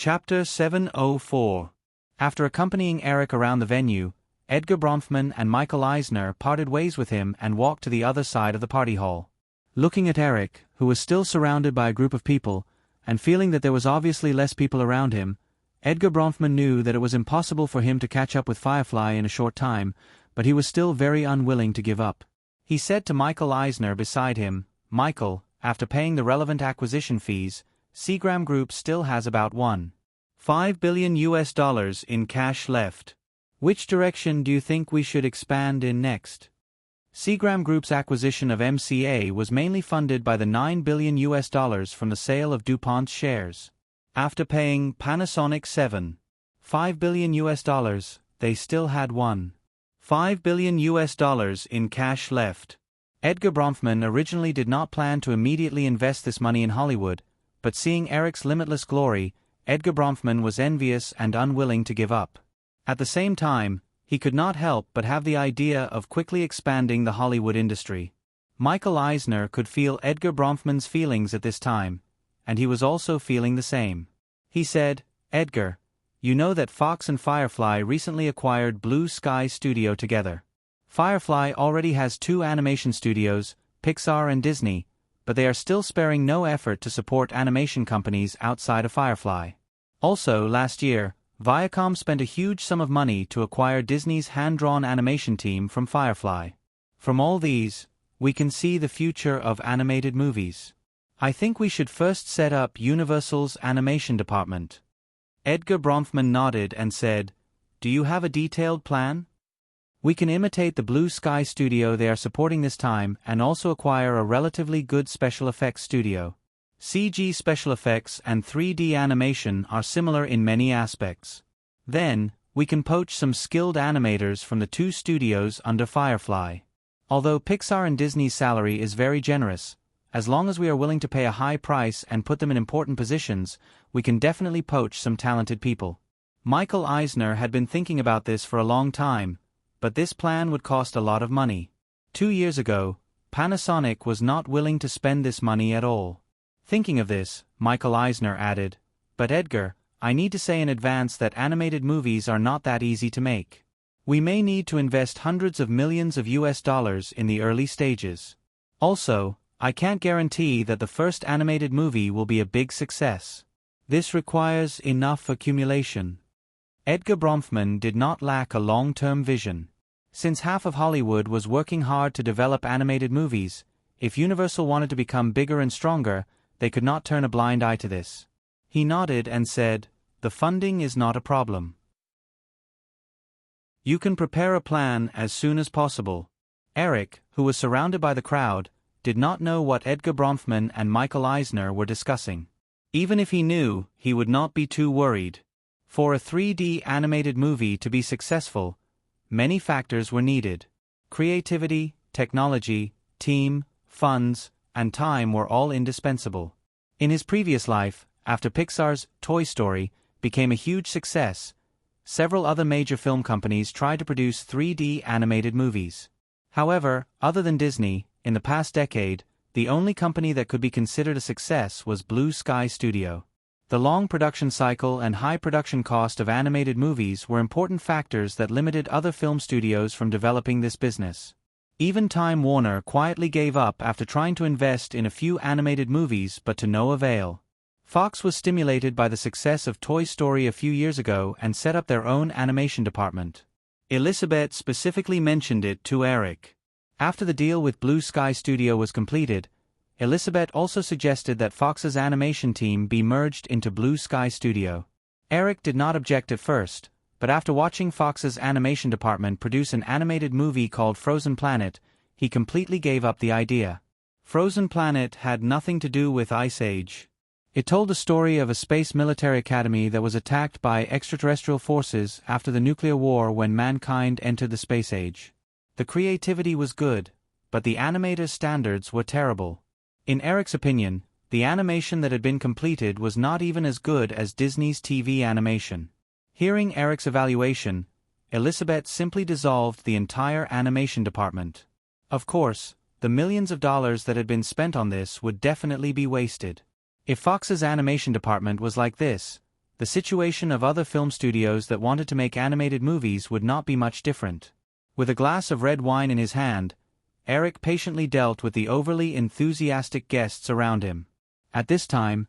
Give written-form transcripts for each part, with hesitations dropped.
Chapter 704. After accompanying Eric around the venue, Edgar Bronfman and Michael Eisner parted ways with him and walked to the other side of the party hall. Looking at Eric, who was still surrounded by a group of people, and feeling that there was obviously less people around him, Edgar Bronfman knew that it was impossible for him to catch up with Firefly in a short time, but he was still very unwilling to give up. He said to Michael Eisner beside him, "Michael, after paying the relevant acquisition fees, Seagram Group still has about $1.5 billion in cash left. Which direction do you think we should expand in next?" Seagram Group's acquisition of MCA was mainly funded by the $9 billion from the sale of DuPont's shares. After paying Panasonic $7.5 billion, they still had $1.5 billion in cash left. Edgar Bronfman originally did not plan to immediately invest this money in Hollywood, but seeing Eric's limitless glory, Edgar Bronfman was envious and unwilling to give up. At the same time, he could not help but have the idea of quickly expanding the Hollywood industry. Michael Eisner could feel Edgar Bronfman's feelings at this time, and he was also feeling the same. He said, "Edgar, you know that Fox and Firefly recently acquired Blue Sky Studio together. Firefly already has 2 animation studios, Pixar and Disney, but they are still sparing no effort to support animation companies outside of Firefly. Also, last year, Viacom spent a huge sum of money to acquire Disney's hand-drawn animation team from Firefly. From all these, we can see the future of animated movies. I think we should first set up Universal's animation department." Edgar Bronfman nodded and said, "Do you have a detailed plan?" "We can imitate the Blue Sky Studio they are supporting this time and also acquire a relatively good special effects studio. CG special effects and 3D animation are similar in many aspects. Then, we can poach some skilled animators from the 2 studios under Firefly. Although Pixar and Disney's salary is very generous, as long as we are willing to pay a high price and put them in important positions, we can definitely poach some talented people." Michael Eisner had been thinking about this for a long time, but this plan would cost a lot of money. 2 years ago, Panasonic was not willing to spend this money at all. Thinking of this, Michael Eisner added, "But Edgar, I need to say in advance that animated movies are not that easy to make. We may need to invest hundreds of millions of US in the early stages. Also, I can't guarantee that the first animated movie will be a big success. This requires enough accumulation." Edgar Bronfman did not lack a long-term vision. Since half of Hollywood was working hard to develop animated movies, if Universal wanted to become bigger and stronger, they could not turn a blind eye to this. He nodded and said, "The funding is not a problem. You can prepare a plan as soon as possible." Eric, who was surrounded by the crowd, did not know what Edgar Bronfman and Michael Eisner were discussing. Even if he knew, he would not be too worried. For a 3D animated movie to be successful, many factors were needed. Creativity, technology, team, funds, and time were all indispensable. In his previous life, after Pixar's Toy Story became a huge success, several other major film companies tried to produce 3D animated movies. However, other than Disney, in the past decade, the only company that could be considered a success was Blue Sky Studio. The long production cycle and high production cost of animated movies were important factors that limited other film studios from developing this business. Even Time Warner quietly gave up after trying to invest in a few animated movies but to no avail. Fox was stimulated by the success of Toy Story a few years ago and set up their own animation department. Elizabeth specifically mentioned it to Eric. After the deal with Blue Sky Studio was completed, Elizabeth also suggested that Fox's animation team be merged into Blue Sky Studio. Eric did not object at first, but after watching Fox's animation department produce an animated movie called Frozen Planet, he completely gave up the idea. Frozen Planet had nothing to do with Ice Age. It told the story of a space military academy that was attacked by extraterrestrial forces after the nuclear war when mankind entered the space age. The creativity was good, but the animators' standards were terrible. In Eric's opinion, the animation that had been completed was not even as good as Disney's TV animation. Hearing Eric's evaluation, Elizabeth simply dissolved the entire animation department. Of course, the millions of dollars that had been spent on this would definitely be wasted. If Fox's animation department was like this, The situation of other film studios that wanted to make animated movies would not be much different. With a glass of red wine in his hand, Eric patiently dealt with the overly enthusiastic guests around him. At this time,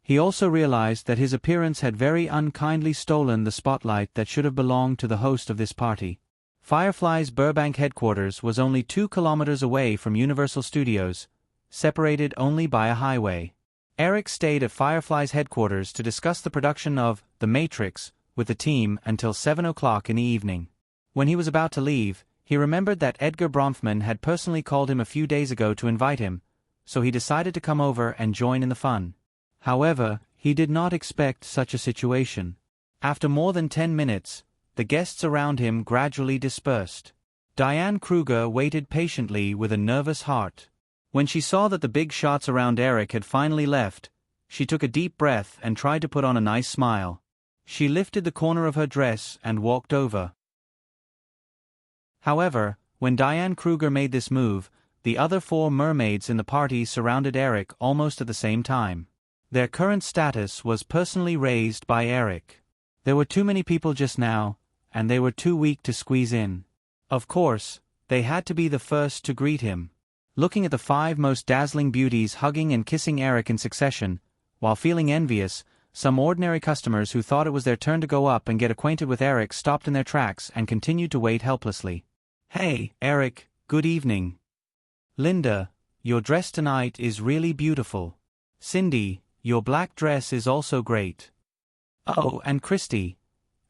he also realized that his appearance had very unkindly stolen the spotlight that should have belonged to the host of this party. Firefly's Burbank headquarters was only 2 kilometers away from Universal Studios, separated only by a highway. Eric stayed at Firefly's headquarters to discuss the production of The Matrix with the team until 7 o'clock in the evening. When he was about to leave, he remembered that Edgar Bronfman had personally called him a few days ago to invite him, so he decided to come over and join in the fun. However, he did not expect such a situation. After more than 10 minutes, the guests around him gradually dispersed. Diane Kruger waited patiently with a nervous heart. When she saw that the big shots around Eric had finally left, she took a deep breath and tried to put on a nice smile. She lifted the corner of her dress and walked over. However, when Diane Kruger made this move, the other 4 mermaids in the party surrounded Eric almost at the same time. Their current status was personally raised by Eric. There were too many people just now, and they were too weak to squeeze in. Of course, they had to be the first to greet him. Looking at the 5 most dazzling beauties hugging and kissing Eric in succession, while feeling envious, some ordinary customers who thought it was their turn to go up and get acquainted with Eric stopped in their tracks and continued to wait helplessly. "Hey, Eric, good evening. Linda, your dress tonight is really beautiful. Cindy, your black dress is also great. Oh, and Christy."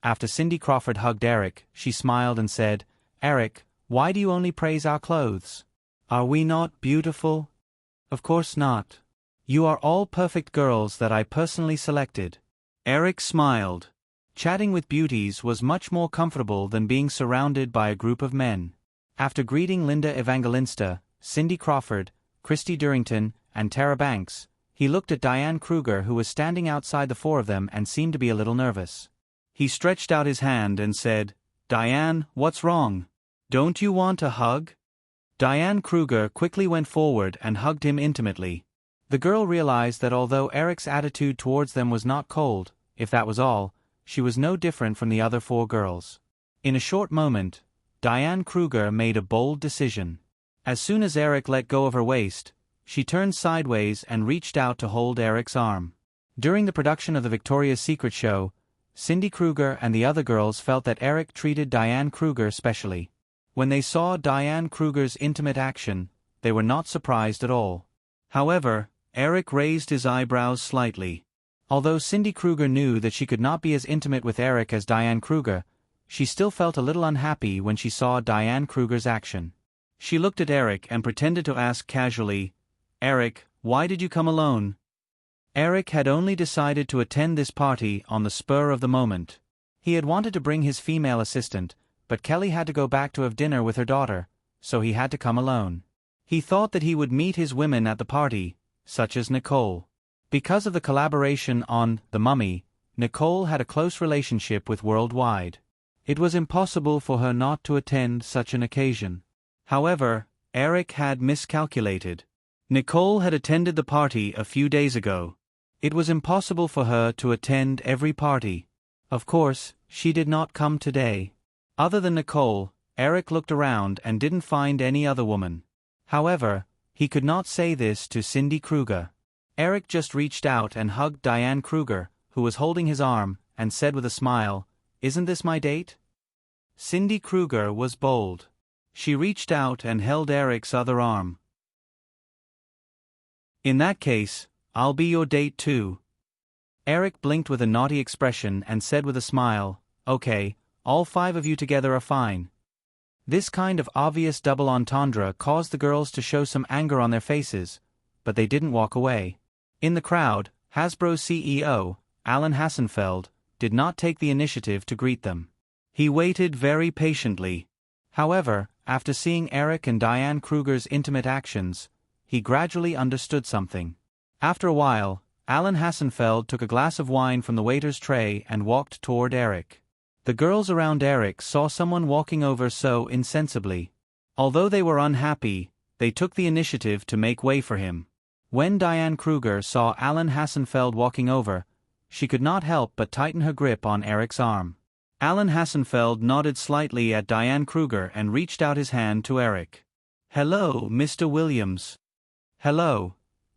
After Cindy Crawford hugged Eric, she smiled and said, "Eric, why do you only praise our clothes? Are we not beautiful?" "Of course not. You are all perfect girls that I personally selected." Eric smiled. Chatting with beauties was much more comfortable than being surrounded by a group of men. After greeting Linda Evangelista, Cindy Crawford, Christy Durrington, and Tara Banks, he looked at Diane Kruger, who was standing outside the 4 of them and seemed to be a little nervous. He stretched out his hand and said, "Diane, what's wrong? Don't you want a hug?" Diane Kruger quickly went forward and hugged him intimately. The girl realized that although Eric's attitude towards them was not cold, if that was all, she was no different from the other 4 girls. In a short moment, Diane Kruger made a bold decision. As soon as Eric let go of her waist, she turned sideways and reached out to hold Eric's arm. During the production of the Victoria's Secret show, Cindy Kruger and the other girls felt that Eric treated Diane Kruger specially. When they saw Diane Kruger's intimate action, they were not surprised at all. However, Eric raised his eyebrows slightly. Although Cindy Kruger knew that she could not be as intimate with Eric as Diane Kruger, she still felt a little unhappy when she saw Diane Kruger's action. She looked at Eric and pretended to ask casually, "Eric, why did you come alone?" Eric had only decided to attend this party on the spur of the moment. He had wanted to bring his female assistant, but Kelly had to go back to have dinner with her daughter, so he had to come alone. He thought that he would meet his women at the party, such as Nicole. Because of the collaboration on The Mummy, Nicole had a close relationship with Worldwide. It was impossible for her not to attend such an occasion. However, Eric had miscalculated. Nicole had attended the party a few days ago. It was impossible for her to attend every party. Of course, she did not come today. Other than Nicole, Eric looked around and didn't find any other woman. However, he could not say this to Cindy Kruger. Eric just reached out and hugged Diane Kruger, who was holding his arm, and said with a smile, "Isn't this my date?" Cindy Kruger was bold. She reached out and held Eric's other arm. "In that case, I'll be your date too." Eric blinked with a naughty expression and said with a smile, "Okay, all 5 of you together are fine." This kind of obvious double entendre caused the girls to show some anger on their faces, but they didn't walk away. In the crowd, Hasbro's CEO, Alan Hassenfeld, did not take the initiative to greet them. He waited very patiently. However, after seeing Eric and Diane Kruger's intimate actions, he gradually understood something. After a while, Alan Hassenfeld took a glass of wine from the waiter's tray and walked toward Eric. The girls around Eric saw someone walking over so insensibly. Although they were unhappy, they took the initiative to make way for him. When Diane Kruger saw Alan Hassenfeld walking over, she could not help but tighten her grip on Eric's arm. Alan Hassenfeld nodded slightly at Diane Kruger and reached out his hand to Eric. "Hello, Mr. Williams." "Hello,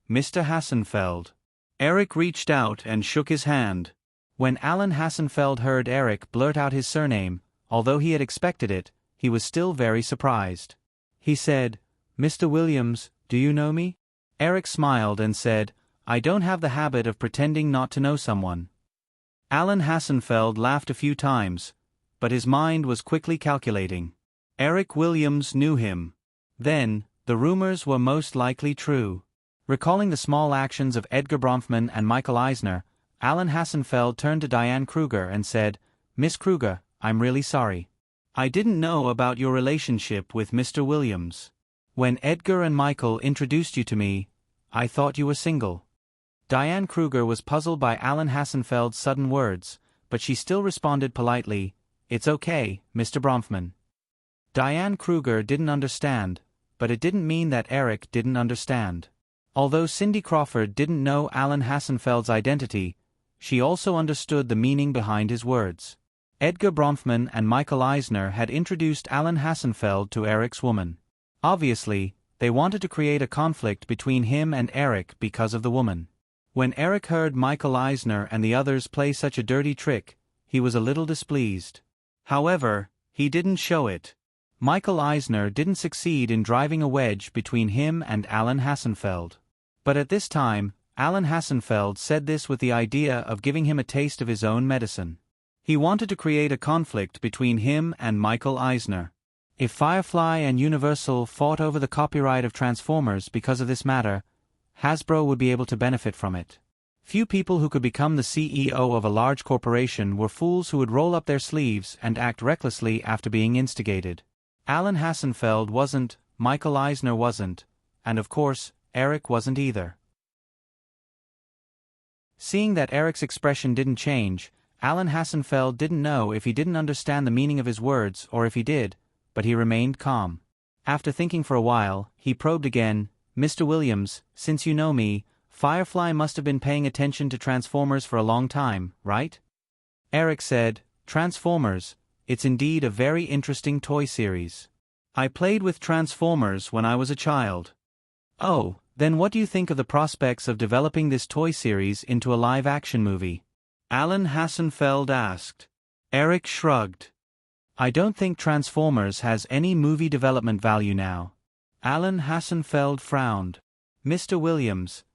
Mr. Hassenfeld." Eric reached out and shook his hand. When Alan Hassenfeld heard Eric blurt out his surname, although he had expected it, he was still very surprised. He said, "Mr. Williams, do you know me?" Eric smiled and said, "I don't have the habit of pretending not to know someone." Alan Hassenfeld laughed a few times, but his mind was quickly calculating. Eric Williams knew him. Then, the rumors were most likely true. Recalling the small actions of Edgar Bronfman and Michael Eisner, Alan Hassenfeld turned to Diane Kruger and said, "Miss Kruger, I'm really sorry. I didn't know about your relationship with Mr. Williams. When Edgar and Michael introduced you to me, I thought you were single." Diane Kruger was puzzled by Alan Hassenfeld's sudden words, but she still responded politely, "It's okay, Mr. Bronfman." Diane Kruger didn't understand, but it didn't mean that Eric didn't understand. Although Cindy Crawford didn't know Alan Hassenfeld's identity, she also understood the meaning behind his words. Edgar Bronfman and Michael Eisner had introduced Alan Hassenfeld to Eric's woman. Obviously, they wanted to create a conflict between him and Eric because of the woman. When Eric heard Michael Eisner and the others play such a dirty trick, he was a little displeased. However, he didn't show it. Michael Eisner didn't succeed in driving a wedge between him and Alan Hassenfeld. But at this time, Alan Hassenfeld said this with the idea of giving him a taste of his own medicine. He wanted to create a conflict between him and Michael Eisner. If Firefly and Universal fought over the copyright of Transformers because of this matter, Hasbro would be able to benefit from it. Few people who could become the CEO of a large corporation were fools who would roll up their sleeves and act recklessly after being instigated. Alan Hassenfeld wasn't, Michael Eisner wasn't, and of course, Eric wasn't either. Seeing that Eric's expression didn't change, Alan Hassenfeld didn't know if he didn't understand the meaning of his words or if he did, but he remained calm. After thinking for a while, he probed again, "Mr. Williams, since you know me, Firefly must have been paying attention to Transformers for a long time, right?" Eric said, "Transformers, it's indeed a very interesting toy series. I played with Transformers when I was a child." "Oh, then what do you think of the prospects of developing this toy series into a live-action movie?" Alan Hassenfeld asked. Eric shrugged. "I don't think Transformers has any movie development value now." Alan Hassenfeld frowned. "Mr. Williams,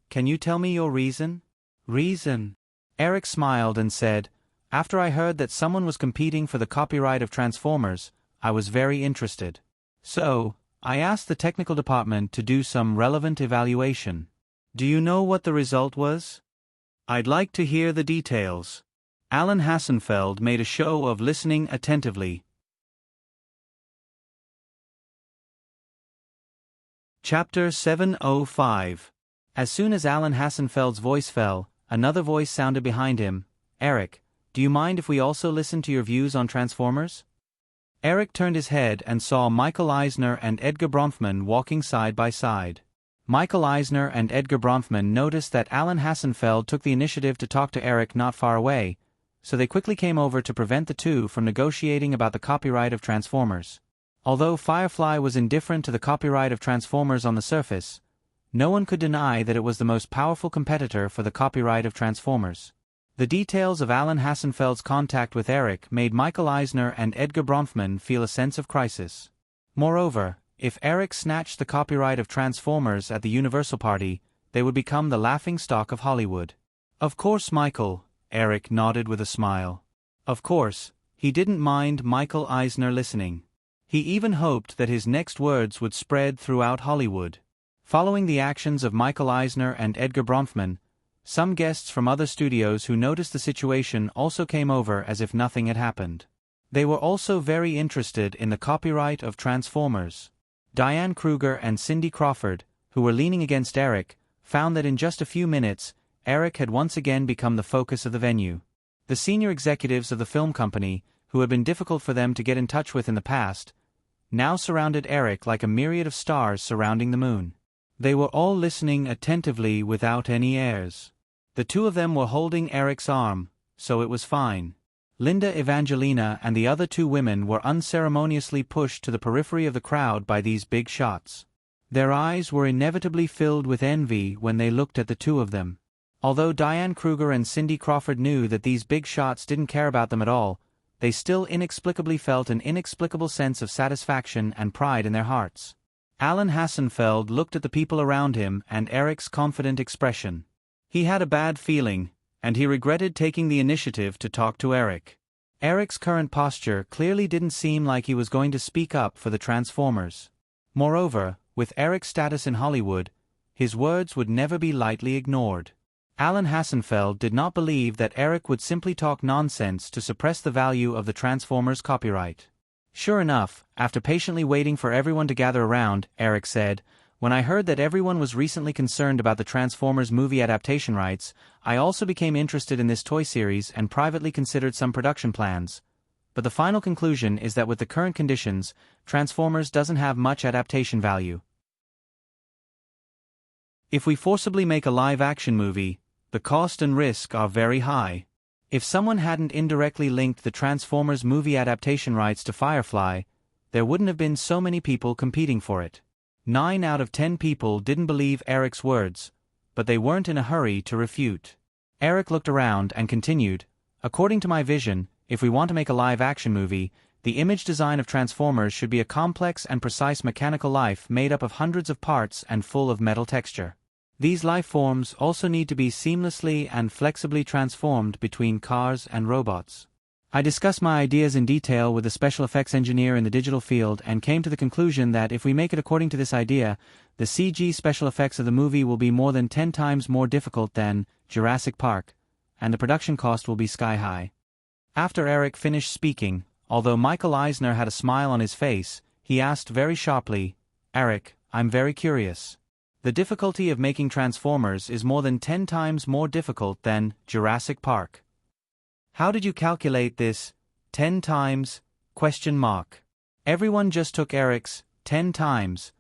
can you tell me your reason?" "Reason?" Eric smiled and said, "After I heard that someone was competing for the copyright of Transformers, I was very interested. So, I asked the technical department to do some relevant evaluation. Do you know what the result was?" "I'd like to hear the details." Alan Hassenfeld made a show of listening attentively. Chapter 705. As soon as Alan Hassenfeld's voice fell, another voice sounded behind him. "Eric, do you mind if we also listen to your views on Transformers?" Eric turned his head and saw Michael Eisner and Edgar Bronfman walking side by side. Michael Eisner and Edgar Bronfman noticed that Alan Hassenfeld took the initiative to talk to Eric not far away, so they quickly came over to prevent the two from negotiating about the copyright of Transformers. Although Firefly was indifferent to the copyright of Transformers on the surface, no one could deny that it was the most powerful competitor for the copyright of Transformers. The details of Alan Hassenfeld's contact with Eric made Michael Eisner and Edgar Bronfman feel a sense of crisis. Moreover, if Eric snatched the copyright of Transformers at the Universal Party, they would become the laughingstock of Hollywood. "Of course, Michael," Eric nodded with a smile. Of course, he didn't mind Michael Eisner listening. He even hoped that his next words would spread throughout Hollywood. Following the actions of Michael Eisner and Edgar Bronfman, some guests from other studios who noticed the situation also came over as if nothing had happened. They were also very interested in the copyright of Transformers. Diane Kruger and Cindy Crawford, who were leaning against Eric, found that in just a few minutes, Eric had once again become the focus of the venue. The senior executives of the film company, who had been difficult for them to get in touch with in the past, now surrounded Eric like a myriad of stars surrounding the moon. They were all listening attentively without any airs. The two of them were holding Eric's arm, so it was fine. Linda Evangelina and the other two women were unceremoniously pushed to the periphery of the crowd by these big shots. Their eyes were inevitably filled with envy when they looked at the two of them. Although Diane Kruger and Cindy Crawford knew that these big shots didn't care about them at all, they still inexplicably felt an inexplicable sense of satisfaction and pride in their hearts. Alan Hassenfeld looked at the people around him and Eric's confident expression. He had a bad feeling, and he regretted taking the initiative to talk to Eric. Eric's current posture clearly didn't seem like he was going to speak up for the Transformers. Moreover, with Eric's status in Hollywood, his words would never be lightly ignored. Alan Hassenfeld did not believe that Eric would simply talk nonsense to suppress the value of the Transformers copyright. Sure enough, after patiently waiting for everyone to gather around, Eric said, "When I heard that everyone was recently concerned about the Transformers movie adaptation rights, I also became interested in this toy series and privately considered some production plans. But the final conclusion is that with the current conditions, Transformers doesn't have much adaptation value. If we forcibly make a live-action movie, the cost and risk are very high. If someone hadn't indirectly linked the Transformers movie adaptation rights to Firefly, there wouldn't have been so many people competing for it." 9 out of 10 people didn't believe Eric's words, but they weren't in a hurry to refute. Eric looked around and continued, "According to my vision, if we want to make a live-action movie, the image design of Transformers should be a complex and precise mechanical life made up of hundreds of parts and full of metal texture. These life forms also need to be seamlessly and flexibly transformed between cars and robots." I discussed my ideas in detail with the special effects engineer in the digital field and came to the conclusion that if we make it according to this idea, the CG special effects of the movie will be more than 10 times more difficult than Jurassic Park, and the production cost will be sky high. After Eric finished speaking, although Michael Eisner had a smile on his face, he asked very sharply, "Eric, I'm very curious. The difficulty of making Transformers is more than 10 times more difficult than Jurassic Park. How did you calculate this 10 times? Everyone just took Eric's 10 times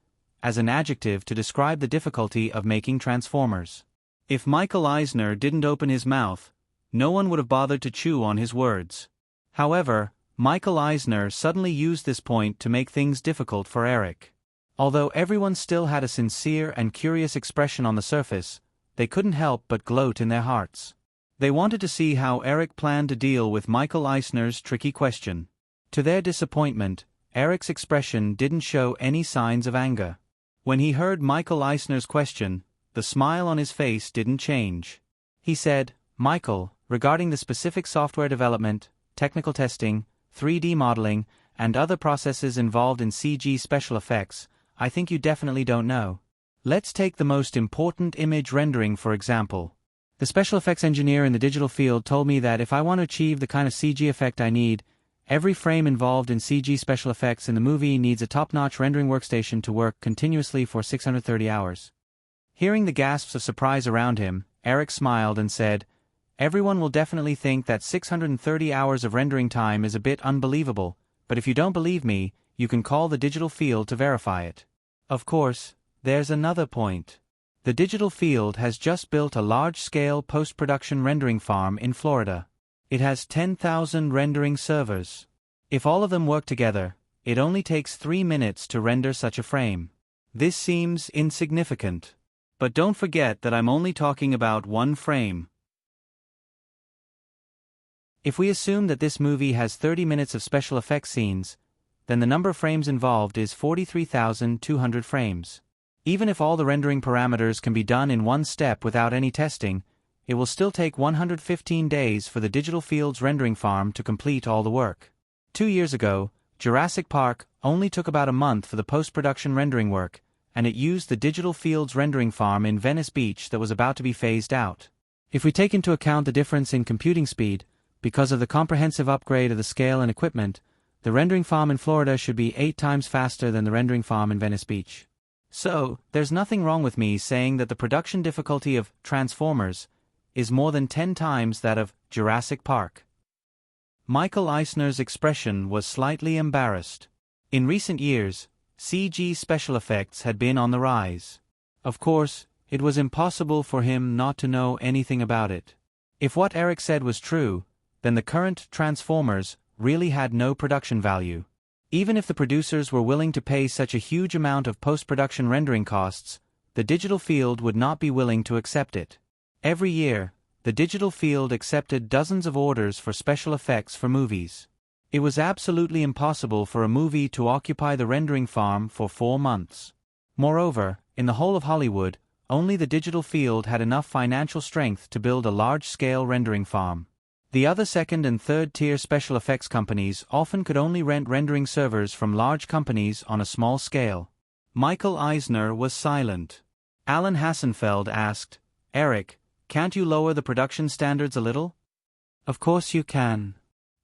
as an adjective to describe the difficulty of making Transformers. If Michael Eisner didn't open his mouth, no one would have bothered to chew on his words. However, Michael Eisner suddenly used this point to make things difficult for Eric. Although everyone still had a sincere and curious expression on the surface, they couldn't help but gloat in their hearts. They wanted to see how Eric planned to deal with Michael Eisner's tricky question. To their disappointment, Eric's expression didn't show any signs of anger. When he heard Michael Eisner's question, the smile on his face didn't change. He said, "Michael, regarding the specific software development, technical testing, 3D modeling, and other processes involved in CG special effects, I think you definitely don't know. Let's take the most important image rendering for example. The special effects engineer in the digital field told me that if I want to achieve the kind of CG effect I need, every frame involved in CG special effects in the movie needs a top-notch rendering workstation to work continuously for 630 hours. Hearing the gasps of surprise around him, Eric smiled and said, "Everyone will definitely think that 630 hours of rendering time is a bit unbelievable, but if you don't believe me, you can call the digital field to verify it. Of course, there's another point. The digital field has just built a large-scale post-production rendering farm in Florida. It has 10,000 rendering servers. If all of them work together, it only takes 3 minutes to render such a frame. This seems insignificant. But don't forget that I'm only talking about one frame. If we assume that this movie has 30 minutes of special effects scenes, then the number of frames involved is 43,200 frames. Even if all the rendering parameters can be done in one step without any testing, it will still take 115 days for the digital field's rendering farm to complete all the work. 2 years ago, Jurassic Park only took about a month for the post-production rendering work, and it used the digital field's rendering farm in Venice Beach that was about to be phased out. If we take into account the difference in computing speed, because of the comprehensive upgrade of the scale and equipment, the rendering farm in Florida should be 8 times faster than the rendering farm in Venice Beach. So, there's nothing wrong with me saying that the production difficulty of Transformers is more than 10 times that of Jurassic Park." Michael Eisner's expression was slightly embarrassed. In recent years, CG special effects had been on the rise. Of course, It was impossible for him not to know anything about it. If what Eric said was true, then the current Transformers really had no production value. Even if the producers were willing to pay such a huge amount of post-production rendering costs, the digital field would not be willing to accept it. Every year, the digital field accepted dozens of orders for special effects for movies. It was absolutely impossible for a movie to occupy the rendering farm for 4 months. Moreover, in the whole of Hollywood, only the digital field had enough financial strength to build a large-scale rendering farm. The other second- and third-tier special effects companies often could only rent rendering servers from large companies on a small scale. Michael Eisner was silent. Alan Hassenfeld asked, "Eric, can't you lower the production standards a little?" "Of course you can.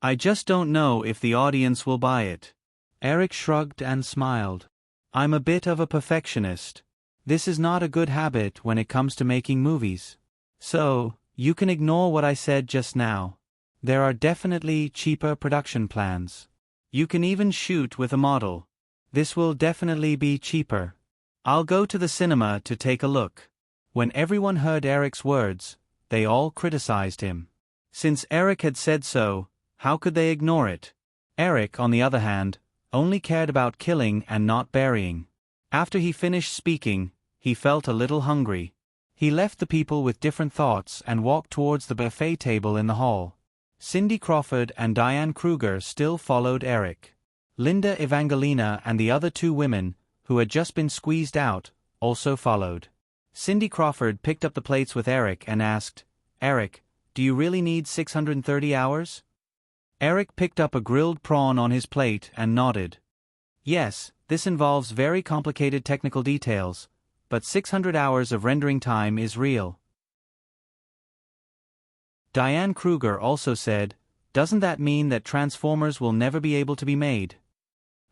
I just don't know if the audience will buy it." Eric shrugged and smiled. "I'm a bit of a perfectionist. This is not a good habit when it comes to making movies. So, you can ignore what I said just now. There are definitely cheaper production plans. You can even shoot with a model. This will definitely be cheaper. I'll go to the cinema to take a look." When everyone heard Eric's words, they all criticized him. Since Eric had said so, how could they ignore it? Eric, on the other hand, only cared about killing and not burying. After he finished speaking, he felt a little hungry. He left the people with different thoughts and walked towards the buffet table in the hall. Cindy Crawford and Diane Kruger still followed Eric. Linda Evangelina and the other 2 women, who had just been squeezed out, also followed. Cindy Crawford picked up the plates with Eric and asked, "Eric, do you really need 630 hours?" Eric picked up a grilled prawn on his plate and nodded. "Yes, this involves very complicated technical details, but 600 hours of rendering time is real." Diane Kruger also said, "Doesn't that mean that Transformers will never be able to be made?"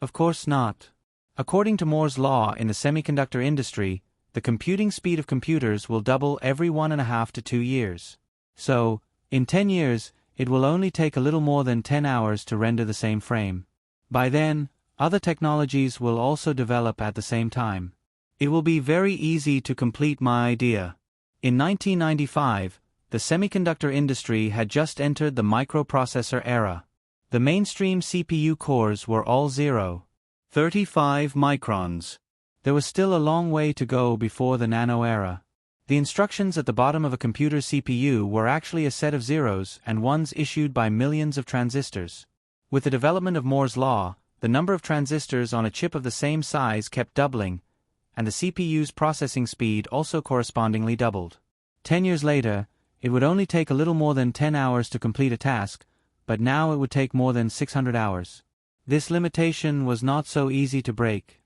"Of course not. According to Moore's law in the semiconductor industry, the computing speed of computers will double every 1.5 to 2 years. So, in 10 years, it will only take a little more than 10 hours to render the same frame. By then, other technologies will also develop at the same time. It will be very easy to complete my idea." In 1995, the semiconductor industry had just entered the microprocessor era. The mainstream CPU cores were all 0.35 microns. There was still a long way to go before the nano era. The instructions at the bottom of a computer's CPU were actually a set of zeros and ones issued by millions of transistors. With the development of Moore's law, the number of transistors on a chip of the same size kept doubling, and the CPU's processing speed also correspondingly doubled. 10 years later, it would only take a little more than 10 hours to complete a task, but now it would take more than 600 hours. This limitation was not so easy to break.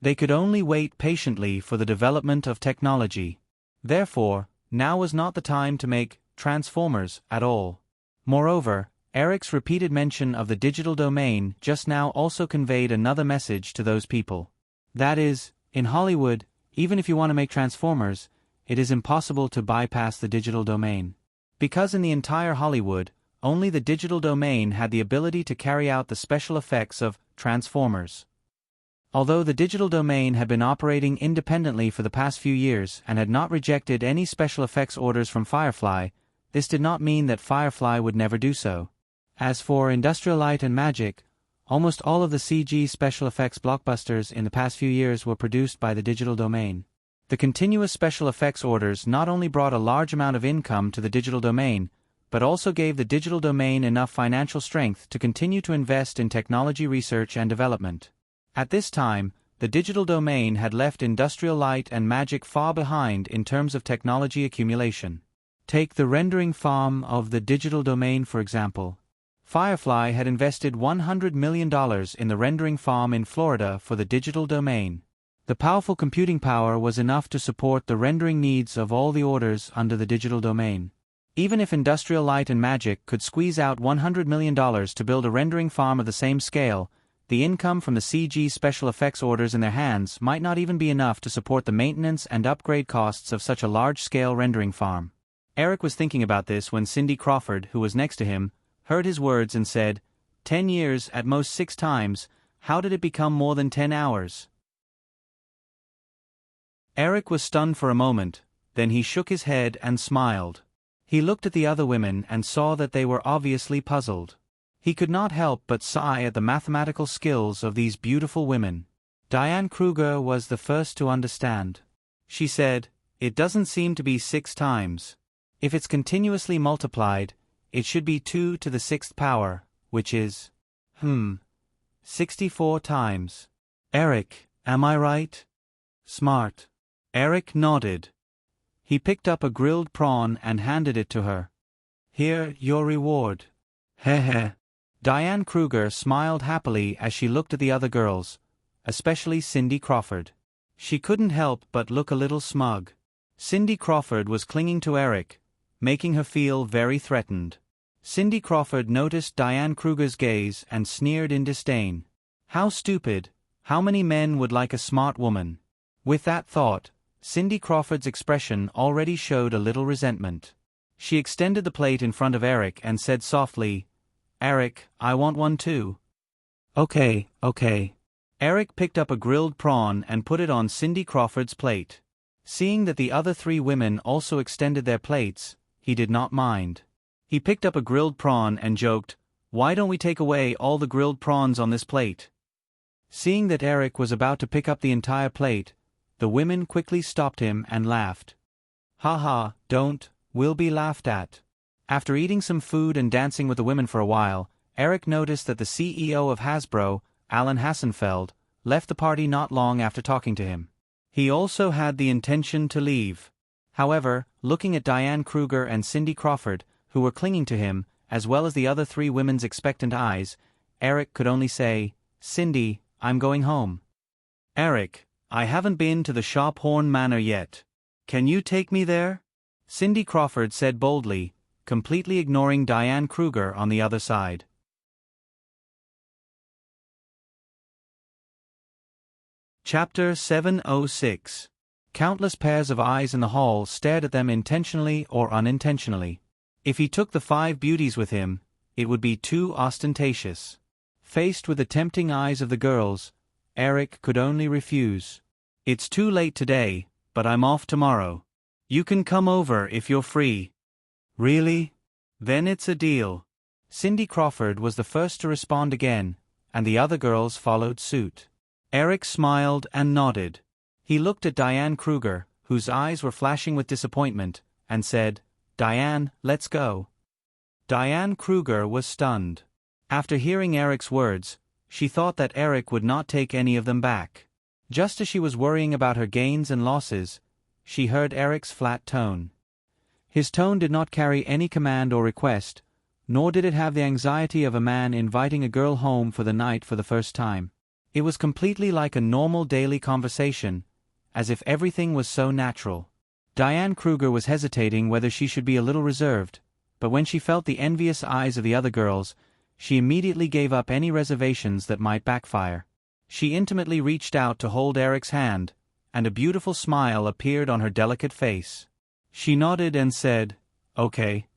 They could only wait patiently for the development of technology. Therefore, now was not the time to make Transformers at all. Moreover, Eric's repeated mention of the digital domain just now also conveyed another message to those people. That is, in Hollywood, even if you want to make Transformers, it is impossible to bypass the digital domain. Because in the entire Hollywood, only the digital domain had the ability to carry out the special effects of Transformers. Although the digital domain had been operating independently for the past few years and had not rejected any special effects orders from Firefly, this did not mean that Firefly would never do so. As for Industrial Light and Magic, almost all of the CG special effects blockbusters in the past few years were produced by the digital domain. The continuous special effects orders not only brought a large amount of income to the digital domain, but also gave the digital domain enough financial strength to continue to invest in technology research and development. At this time, the digital domain had left Industrial Light and Magic far behind in terms of technology accumulation. Take the rendering farm of the digital domain for example. Firefly had invested $100 million in the rendering farm in Florida for the digital domain. The powerful computing power was enough to support the rendering needs of all the orders under the digital domain. Even if Industrial Light and Magic could squeeze out $100 million to build a rendering farm of the same scale, the income from the CG special effects orders in their hands might not even be enough to support the maintenance and upgrade costs of such a large-scale rendering farm. Eric was thinking about this when Cindy Crawford, who was next to him, heard his words and said, 10 years, at most 6 times, how did it become more than 10 hours? Eric was stunned for a moment, then he shook his head and smiled. He looked at the other women and saw that they were obviously puzzled. He could not help but sigh at the mathematical skills of these beautiful women. Diane Kruger was the first to understand. She said, "It doesn't seem to be 6 times. If it's continuously multiplied, it should be 2 to the 6th power, which is, 64 times. Eric, am I right?" "Smart." Eric nodded. He picked up a grilled prawn and handed it to her. "Here, your reward." Heh. Diane Kruger smiled happily as she looked at the other girls, especially Cindy Crawford. She couldn't help but look a little smug. Cindy Crawford was clinging to Eric, making her feel very threatened. Cindy Crawford noticed Diane Kruger's gaze and sneered in disdain. How stupid! How many men would like a smart woman? With that thought, Cindy Crawford's expression already showed a little resentment. She extended the plate in front of Eric and said softly, "Eric, I want one too." Okay. Eric picked up a grilled prawn and put it on Cindy Crawford's plate. Seeing that the other 3 women also extended their plates, he did not mind. He picked up a grilled prawn and joked, "Why don't we take away all the grilled prawns on this plate?" Seeing that Eric was about to pick up the entire plate, the women quickly stopped him and laughed. "Ha, don't, we'll be laughed at." After eating some food and dancing with the women for a while, Eric noticed that the CEO of Hasbro, Alan Hassenfeld, left the party not long after talking to him. He also had the intention to leave. However, looking at Diane Kruger and Cindy Crawford, who were clinging to him, as well as the other 3 women's expectant eyes, Eric could only say, "Cindy, I'm going home." "Eric, I haven't been to the Shophorn Manor yet. Can you take me there?" Cindy Crawford said boldly, completely ignoring Diane Kruger on the other side. Chapter 706. Countless pairs of eyes in the hall stared at them intentionally or unintentionally. If he took the 5 beauties with him, it would be too ostentatious. Faced with the tempting eyes of the girls, Eric could only refuse. "It's too late today, but I'm off tomorrow. You can come over if you're free." "Really? Then it's a deal." Cindy Crawford was the first to respond again, and the other girls followed suit. Eric smiled and nodded. He looked at Diane Kruger, whose eyes were flashing with disappointment, and said, "Diane, let's go." Diane Kruger was stunned. After hearing Eric's words, she thought that Eric would not take any of them back. Just as she was worrying about her gains and losses, she heard Eric's flat tone. His tone did not carry any command or request, nor did it have the anxiety of a man inviting a girl home for the night for the first time. It was completely like a normal daily conversation, as if everything was so natural. Diane Kruger was hesitating whether she should be a little reserved, but when she felt the envious eyes of the other girls, she immediately gave up any reservations that might backfire. She intimately reached out to hold Eric's hand, and a beautiful smile appeared on her delicate face. She nodded and said, "Okay."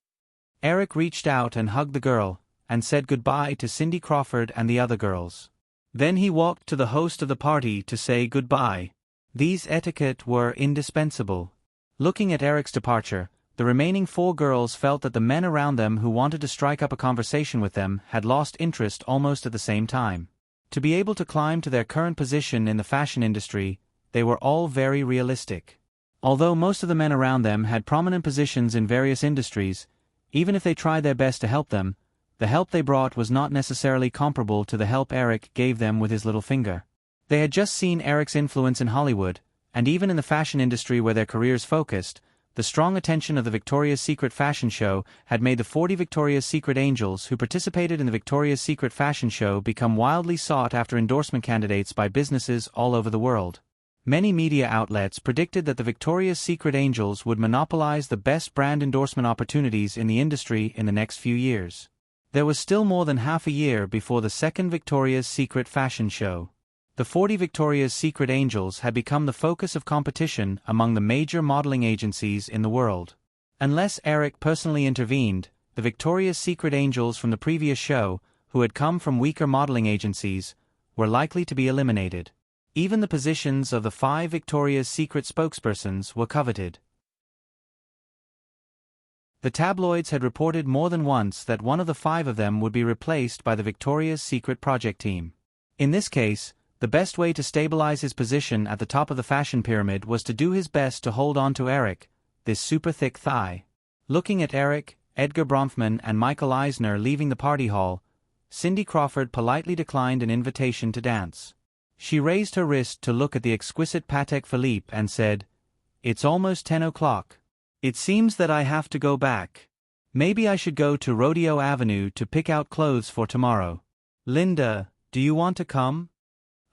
Eric reached out and hugged the girl, and said goodbye to Cindy Crawford and the other girls. Then he walked to the host of the party to say goodbye. These etiquette were indispensable. Looking at Eric's departure, the remaining 4 girls felt that the men around them who wanted to strike up a conversation with them had lost interest almost at the same time. To be able to climb to their current position in the fashion industry, they were all very realistic. Although most of the men around them had prominent positions in various industries, even if they tried their best to help them, the help they brought was not necessarily comparable to the help Eric gave them with his little finger. They had just seen Eric's influence in Hollywood, and even in the fashion industry where their careers focused, the strong attention of the Victoria's Secret fashion show had made the 40 Victoria's Secret angels who participated in the Victoria's Secret fashion show become wildly sought-after endorsement candidates by businesses all over the world. Many media outlets predicted that the Victoria's Secret angels would monopolize the best brand endorsement opportunities in the industry in the next few years. There was still more than half a year before the second Victoria's Secret fashion show. The 40 Victoria's Secret angels had become the focus of competition among the major modeling agencies in the world. Unless Eric personally intervened, the Victoria's Secret angels from the previous show, who had come from weaker modeling agencies, were likely to be eliminated. Even the positions of the 5 Victoria's Secret spokespersons were coveted. The tabloids had reported more than once that one of the 5 of them would be replaced by the Victoria's Secret project team. In this case, the best way to stabilize his position at the top of the fashion pyramid was to do his best to hold on to Eric, this super thick thigh. Looking at Eric, Edgar Bronfman and Michael Eisner leaving the party hall, Cindy Crawford politely declined an invitation to dance. She raised her wrist to look at the exquisite Patek Philippe and said, "It's almost 10 o'clock. It seems that I have to go back. Maybe I should go to Rodeo Avenue to pick out clothes for tomorrow. Linda, do you want to come?"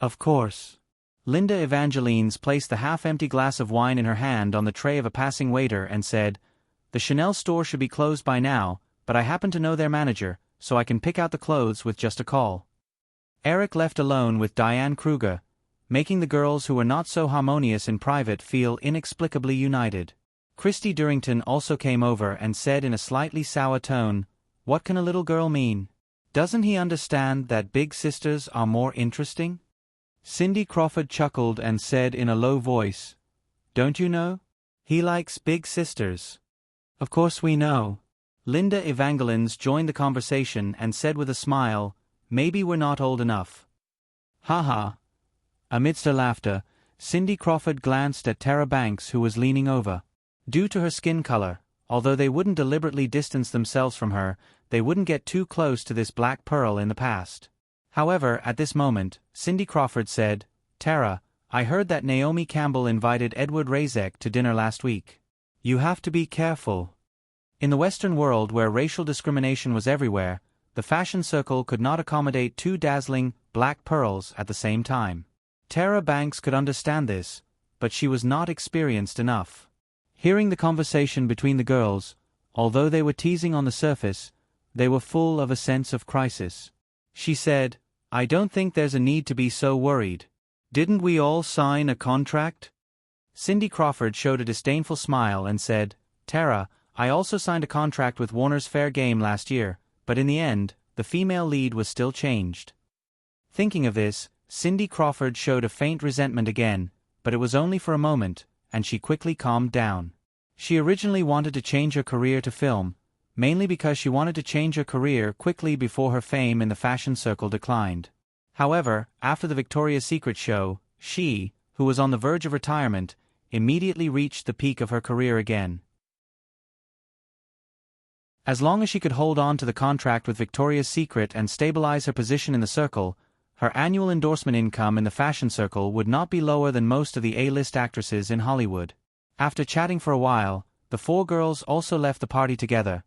"Of course." Linda Evangelines placed the half-empty glass of wine in her hand on the tray of a passing waiter and said, "The Chanel store should be closed by now, but I happen to know their manager, so I can pick out the clothes with just a call." Eric left alone with Diane Kruger, making the girls who were not so harmonious in private feel inexplicably united. Christy Durrington also came over and said in a slightly sour tone, "What can a little girl mean? Doesn't he understand that big sisters are more interesting?" Cindy Crawford chuckled and said in a low voice, "Don't you know? He likes big sisters." "Of course we know." Linda Evangelines joined the conversation and said with a smile, "Maybe we're not old enough." "Ha ha." Amidst her laughter, Cindy Crawford glanced at Tara Banks, who was leaning over. Due to her skin color, although they wouldn't deliberately distance themselves from her, they wouldn't get too close to this black pearl in the past. However, at this moment, Cindy Crawford said, "Tara, I heard that Naomi Campbell invited Edward Razek to dinner last week. You have to be careful." In the Western world where racial discrimination was everywhere, the fashion circle could not accommodate 2 dazzling, black pearls at the same time. Tara Banks could understand this, but she was not experienced enough. Hearing the conversation between the girls, although they were teasing on the surface, they were full of a sense of crisis. She said, "I don't think there's a need to be so worried. Didn't we all sign a contract?" Cindy Crawford showed a disdainful smile and said, "Tara, I also signed a contract with Warner's Fair Game last year, but in the end, the female lead was still changed." Thinking of this, Cindy Crawford showed a faint resentment again, but it was only for a moment, and she quickly calmed down. She originally wanted to change her career to film, mainly because she wanted to change her career quickly before her fame in the fashion circle declined. However, after the Victoria's Secret show, she, who was on the verge of retirement, immediately reached the peak of her career again. As long as she could hold on to the contract with Victoria's Secret and stabilize her position in the circle, her annual endorsement income in the fashion circle would not be lower than most of the A-list actresses in Hollywood. After chatting for a while, the 4 girls also left the party together,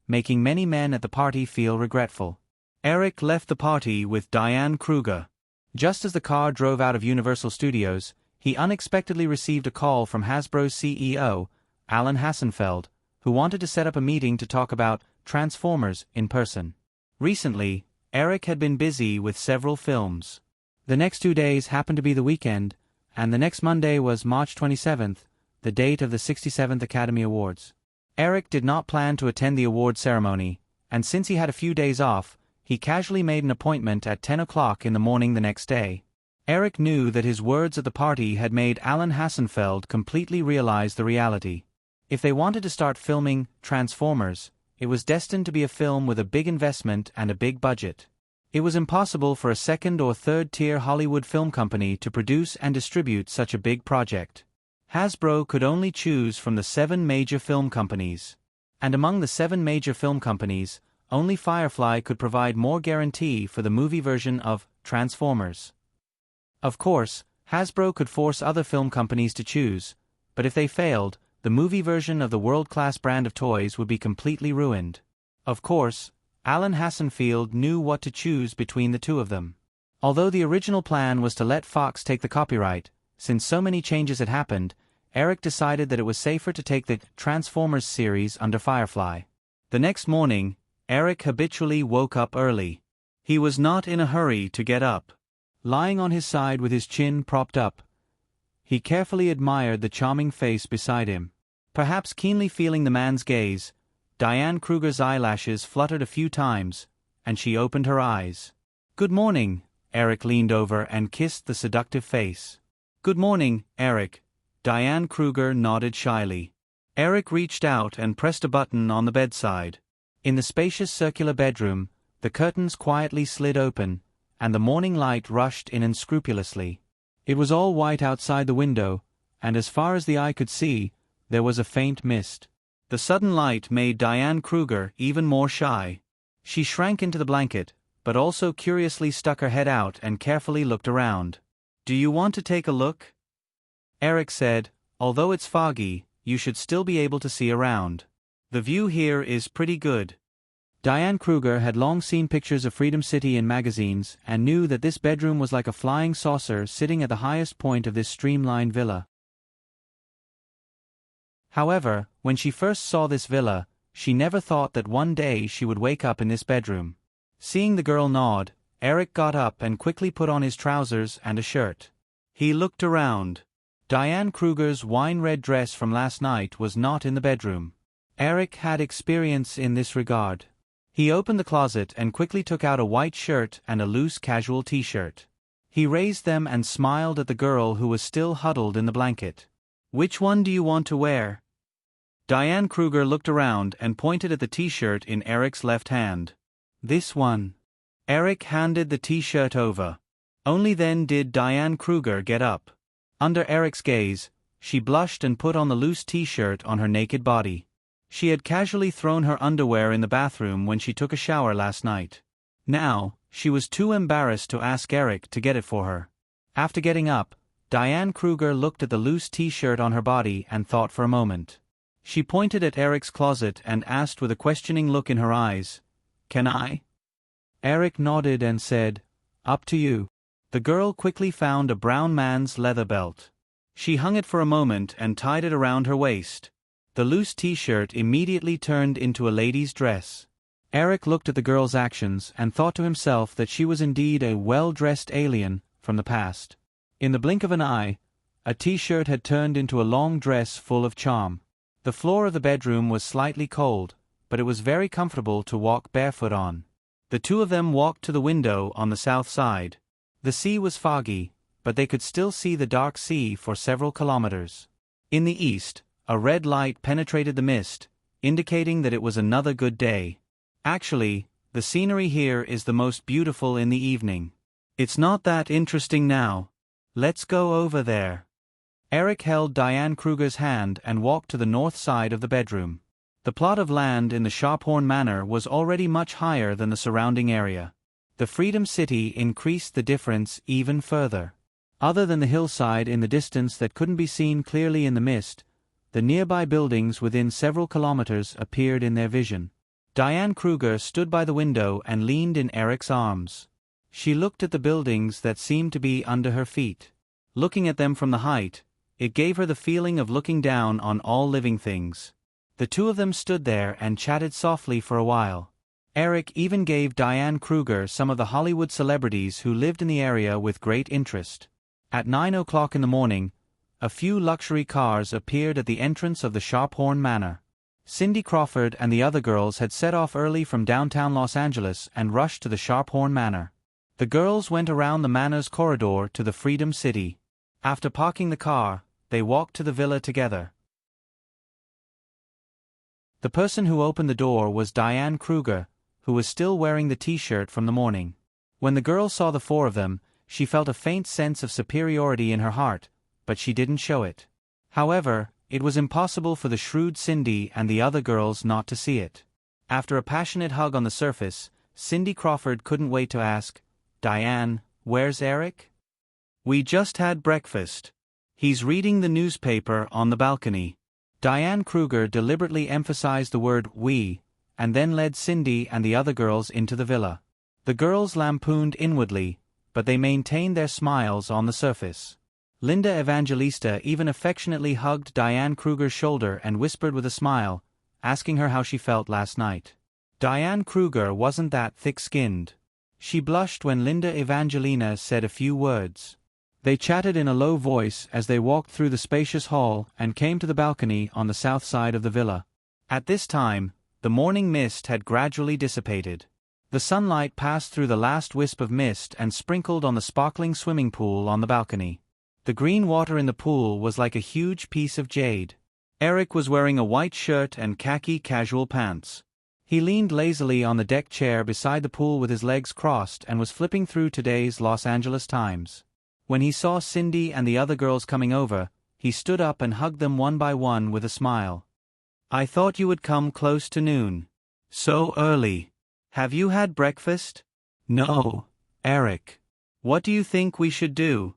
making many men at the party feel regretful. Eric left the party with Diane Kruger. Just as the car drove out of Universal Studios, he unexpectedly received a call from Hasbro's CEO, Alan Hassenfeld, who wanted to set up a meeting to talk about Transformers in person. Recently, Eric had been busy with several films. The next 2 days happened to be the weekend, and the next Monday was March 27th, the date of the 67th Academy Awards. Eric did not plan to attend the award ceremony, and since he had a few days off, he casually made an appointment at 10 o'clock in the morning the next day. Eric knew that his words at the party had made Alan Hassenfeld completely realize the reality. If they wanted to start filming Transformers, it was destined to be a film with a big investment and a big budget. It was impossible for a second- or third-tier Hollywood film company to produce and distribute such a big project. Hasbro could only choose from the 7 major film companies. And among the 7 major film companies, only Firefly could provide more guarantee for the movie version of Transformers. Of course, Hasbro could force other film companies to choose, but if they failed, the movie version of the world-class brand of toys would be completely ruined. Of course, Alan Hassenfeld knew what to choose between the 2 of them. Although the original plan was to let Fox take the copyright, since so many changes had happened, Eric decided that it was safer to take the Transformers series under Firefly. The next morning, Eric habitually woke up early. He was not in a hurry to get up. Lying on his side with his chin propped up, he carefully admired the charming face beside him. Perhaps keenly feeling the man's gaze, Diane Kruger's eyelashes fluttered a few times, and she opened her eyes. "Good morning." Eric leaned over and kissed the seductive face. "Good morning, Eric." Diane Kruger nodded shyly. Eric reached out and pressed a button on the bedside. In the spacious circular bedroom, the curtains quietly slid open, and the morning light rushed in unscrupulously. It was all white outside the window, and as far as the eye could see, there was a faint mist. The sudden light made Diane Kruger even more shy. She shrank into the blanket, but also curiously stuck her head out and carefully looked around. "Do you want to take a look?" Eric said, "Although it's foggy, you should still be able to see around. The view here is pretty good." Diane Kruger had long seen pictures of Freedom City in magazines and knew that this bedroom was like a flying saucer sitting at the highest point of this streamlined villa. However, when she first saw this villa, she never thought that one day she would wake up in this bedroom. Seeing the girl nod, Eric got up and quickly put on his trousers and a shirt. He looked around. Diane Kruger's wine-red dress from last night was not in the bedroom. Eric had experience in this regard. He opened the closet and quickly took out a white shirt and a loose casual t-shirt. He raised them and smiled at the girl who was still huddled in the blanket. "Which one do you want to wear?" Diane Kruger looked around and pointed at the t-shirt in Eric's left hand. "This one." Eric handed the t-shirt over. Only then did Diane Kruger get up. Under Eric's gaze, she blushed and put on the loose t-shirt on her naked body. She had casually thrown her underwear in the bathroom when she took a shower last night. Now, she was too embarrassed to ask Eric to get it for her. After getting up, Diane Kruger looked at the loose t-shirt on her body and thought for a moment. She pointed at Eric's closet and asked with a questioning look in her eyes, "Can I?" Eric nodded and said, "Up to you." The girl quickly found a brown man's leather belt. She hung it for a moment and tied it around her waist. The loose t-shirt immediately turned into a lady's dress. Eric looked at the girl's actions and thought to himself that she was indeed a well-dressed alien from the past. In the blink of an eye, a t-shirt had turned into a long dress full of charm. The floor of the bedroom was slightly cold, but it was very comfortable to walk barefoot on. The two of them walked to the window on the south side. The sea was foggy, but they could still see the dark sea for several kilometers. In the east, a red light penetrated the mist, indicating that it was another good day. "Actually, the scenery here is the most beautiful in the evening. It's not that interesting now. Let's go over there." Eric held Diane Kruger's hand and walked to the north side of the bedroom. The plot of land in the Sharphorn Manor was already much higher than the surrounding area. The Freedom City increased the difference even further. Other than the hillside in the distance that couldn't be seen clearly in the mist, the nearby buildings within several kilometers appeared in their vision. Diane Kruger stood by the window and leaned in Eric's arms. She looked at the buildings that seemed to be under her feet. Looking at them from the height, it gave her the feeling of looking down on all living things. The two of them stood there and chatted softly for a while. Eric even gave Diane Kruger some of the Hollywood celebrities who lived in the area with great interest. At 9 o'clock in the morning, a few luxury cars appeared at the entrance of the Sharphorn Manor. Cindy Crawford and the other girls had set off early from downtown Los Angeles and rushed to the Sharphorn Manor. The girls went around the manor's corridor to the Freedom City. After parking the car, they walked to the villa together. The person who opened the door was Diane Kruger, who was still wearing the t-shirt from the morning. When the girl saw the four of them, she felt a faint sense of superiority in her heart, but she didn't show it. However, it was impossible for the shrewd Cindy and the other girls not to see it. After a passionate hug on the surface, Cindy Crawford couldn't wait to ask, "Diane, where's Eric?" "We just had breakfast. He's reading the newspaper on the balcony." Diane Kruger deliberately emphasized the word "we," and then led Cindy and the other girls into the villa. The girls lampooned inwardly, but they maintained their smiles on the surface. Linda Evangelista even affectionately hugged Diane Kruger's shoulder and whispered with a smile, asking her how she felt last night. Diane Kruger wasn't that thick-skinned. She blushed when Linda Evangelina said a few words. They chatted in a low voice as they walked through the spacious hall and came to the balcony on the south side of the villa. At this time, the morning mist had gradually dissipated. The sunlight passed through the last wisp of mist and sprinkled on the sparkling swimming pool on the balcony. The green water in the pool was like a huge piece of jade. Eric was wearing a white shirt and khaki casual pants. He leaned lazily on the deck chair beside the pool with his legs crossed and was flipping through today's Los Angeles Times. When he saw Cindy and the other girls coming over, he stood up and hugged them one by one with a smile. "I thought you would come close to noon. So early. Have you had breakfast?" "No, Eric. What do you think we should do?"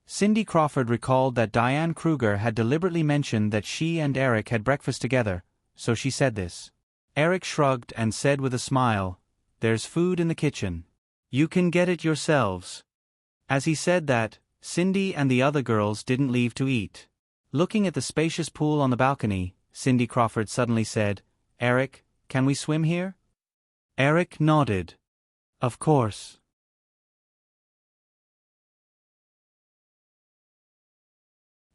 Cindy Crawford recalled that Diane Kruger had deliberately mentioned that she and Eric had breakfast together, so she said this. Eric shrugged and said with a smile, "There's food in the kitchen. You can get it yourselves." As he said that, Cindy and the other girls didn't leave to eat. Looking at the spacious pool on the balcony, Cindy Crawford suddenly said, "Eric, can we swim here?" Eric nodded. "Of course."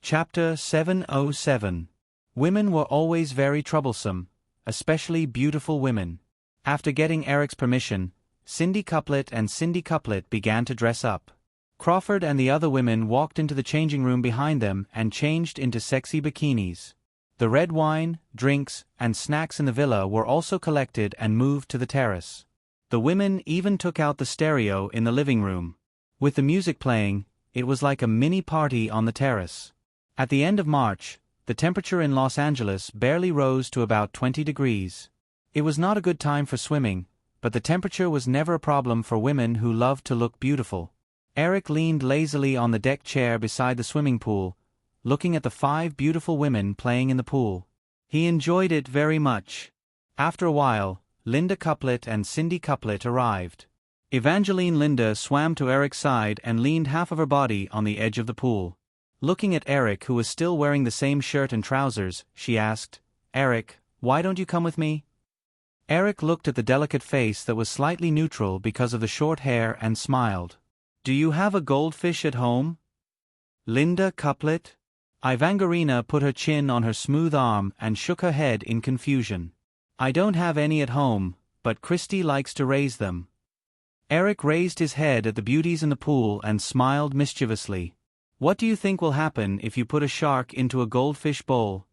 Chapter 707. Women were always very troublesome, especially beautiful women. After getting Eric's permission, Cindy Couplet and Cindy Couplet began to dress up. Crawford and the other women walked into the changing room behind them and changed into sexy bikinis. The red wine, drinks, and snacks in the villa were also collected and moved to the terrace. The women even took out the stereo in the living room. With the music playing, it was like a mini party on the terrace. At the end of March, the temperature in Los Angeles barely rose to about 20 degrees. It was not a good time for swimming, but the temperature was never a problem for women who loved to look beautiful. Eric leaned lazily on the deck chair beside the swimming pool, looking at the 5 beautiful women playing in the pool. He enjoyed it very much. After a while, Linda Couplet and Cindy Couplet arrived. Evangeline Linda swam to Eric's side and leaned half of her body on the edge of the pool. Looking at Eric, who was still wearing the same shirt and trousers, she asked, "Eric, why don't you come with me?" Eric looked at the delicate face that was slightly neutral because of the short hair and smiled. "Do you have a goldfish at home?" Linda Couplet? Evangelina put her chin on her smooth arm and shook her head in confusion. "I don't have any at home, but Christy likes to raise them." Eric raised his head at the beauties in the pool and smiled mischievously. "What do you think will happen if you put a shark into a goldfish bowl?"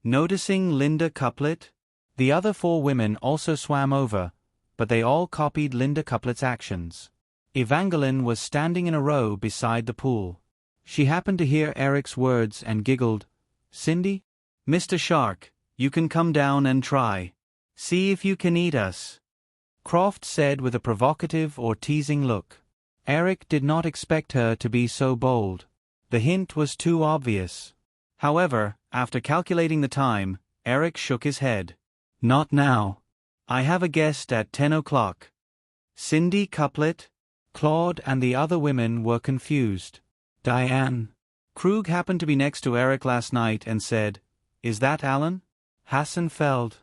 Noticing Linda Couplet, the other 4 women also swam over, but they all copied Linda Couplet's actions. Evangeline was standing in a row beside the pool. She happened to hear Eric's words and giggled. "Cindy? Mr. Shark, you can come down and try. See if you can eat us," Croft said with a provocative or teasing look. Eric did not expect her to be so bold. The hint was too obvious. However, after calculating the time, Eric shook his head. "Not now. I have a guest at 10 o'clock. Cindy Couplet? Claude and the other women were confused. Diane. Krug happened to be next to Eric last night and said, "Is that Alan? Hassenfeld?"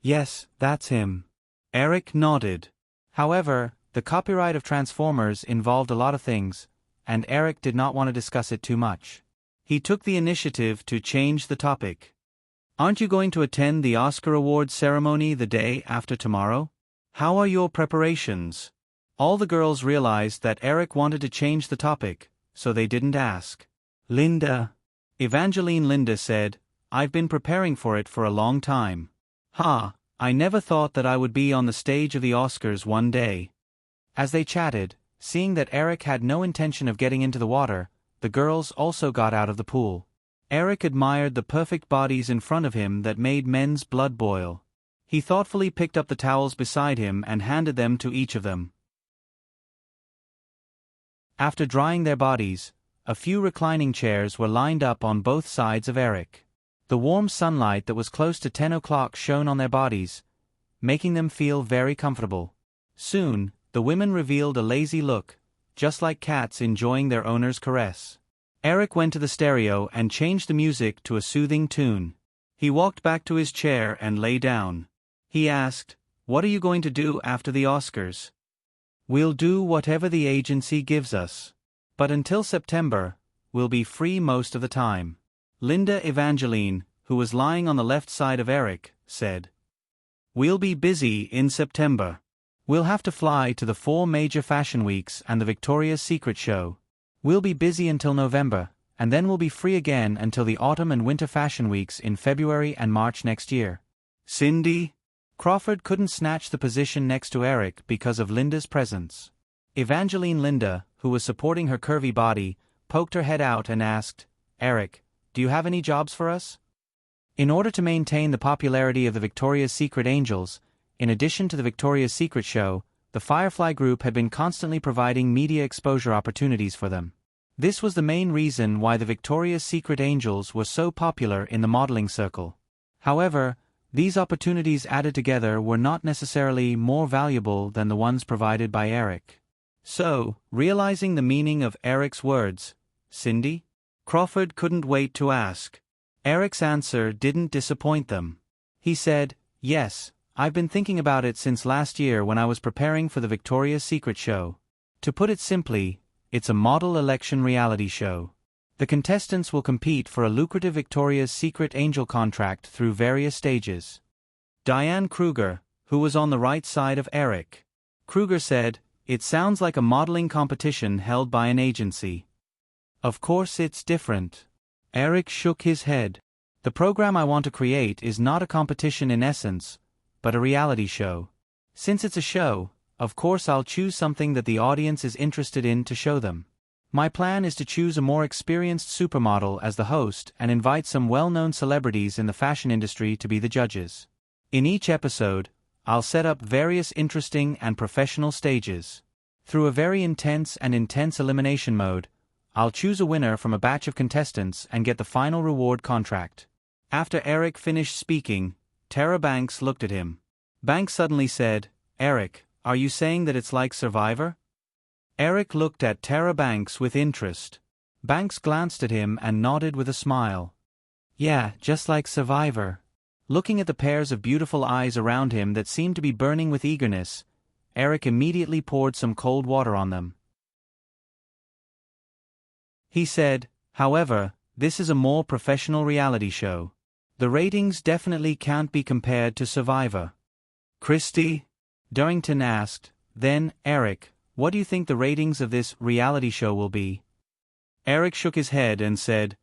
"Yes, that's him." Eric nodded. However, the copyright of Transformers involved a lot of things, and Eric did not want to discuss it too much. He took the initiative to change the topic. "Aren't you going to attend the Oscar Awards ceremony the day after tomorrow? How are your preparations?" All the girls realized that Eric wanted to change the topic, so they didn't ask. "Linda." Evangeline Linda said, "I've been preparing for it for a long time. I never thought that I would be on the stage of the Oscars one day." As they chatted, seeing that Eric had no intention of getting into the water, the girls also got out of the pool. Eric admired the perfect bodies in front of him that made men's blood boil. He thoughtfully picked up the towels beside him and handed them to each of them. After drying their bodies, a few reclining chairs were lined up on both sides of Eric. The warm sunlight that was close to 10 o'clock shone on their bodies, making them feel very comfortable. Soon, the women revealed a lazy look, just like cats enjoying their owner's caress. Eric went to the stereo and changed the music to a soothing tune. He walked back to his chair and lay down. He asked, "What are you going to do after the Oscars?" "We'll do whatever the agency gives us. But until September, we'll be free most of the time." Linda Evangeline, who was lying on the left side of Eric, said, "We'll be busy in September. We'll have to fly to the 4 major fashion weeks and the Victoria's Secret show. We'll be busy until November, and then will be free again until the autumn and winter fashion weeks in February and March next year. Cindy? Crawford couldn't snatch the position next to Eric because of Linda's presence. Evangeline Linda, who was supporting her curvy body, poked her head out and asked, "Eric, do you have any jobs for us?" In order to maintain the popularity of the Victoria's Secret Angels, in addition to the Victoria's Secret show, the Firefly Group had been constantly providing media exposure opportunities for them. This was the main reason why the Victoria's Secret Angels were so popular in the modeling circle. However, these opportunities added together were not necessarily more valuable than the ones provided by Eric. So, realizing the meaning of Eric's words, "Cindy?" Crawford couldn't wait to ask. Eric's answer didn't disappoint them. He said, "Yes, I've been thinking about it since last year when I was preparing for the Victoria's Secret show. To put it simply, it's a model election reality show. The contestants will compete for a lucrative Victoria's Secret Angel contract through various stages." Diane Kruger, who was on the right side of Eric. Kruger said, "It sounds like a modeling competition held by an agency." "Of course it's different." Eric shook his head. "The program I want to create is not a competition in essence, but a reality show. Since it's a show, of course I'll choose something that the audience is interested in to show them. My plan is to choose a more experienced supermodel as the host and invite some well-known celebrities in the fashion industry to be the judges. In each episode, I'll set up various interesting and professional stages. Through a very intense elimination mode, I'll choose a winner from a batch of contestants and get the final reward contract." After Eric finished speaking, Tara Banks looked at him. Banks suddenly said, "Eric, are you saying that it's like Survivor?" Eric looked at Tara Banks with interest. Banks glanced at him and nodded with a smile. "Yeah, just like Survivor." Looking at the pairs of beautiful eyes around him that seemed to be burning with eagerness, Eric immediately poured some cold water on them. He said, "However, this is a more professional reality show. The ratings definitely can't be compared to Survivor." "Christy?" Darrington asked. "Then, Eric, what do you think the ratings of this reality show will be?" Eric shook his head and said,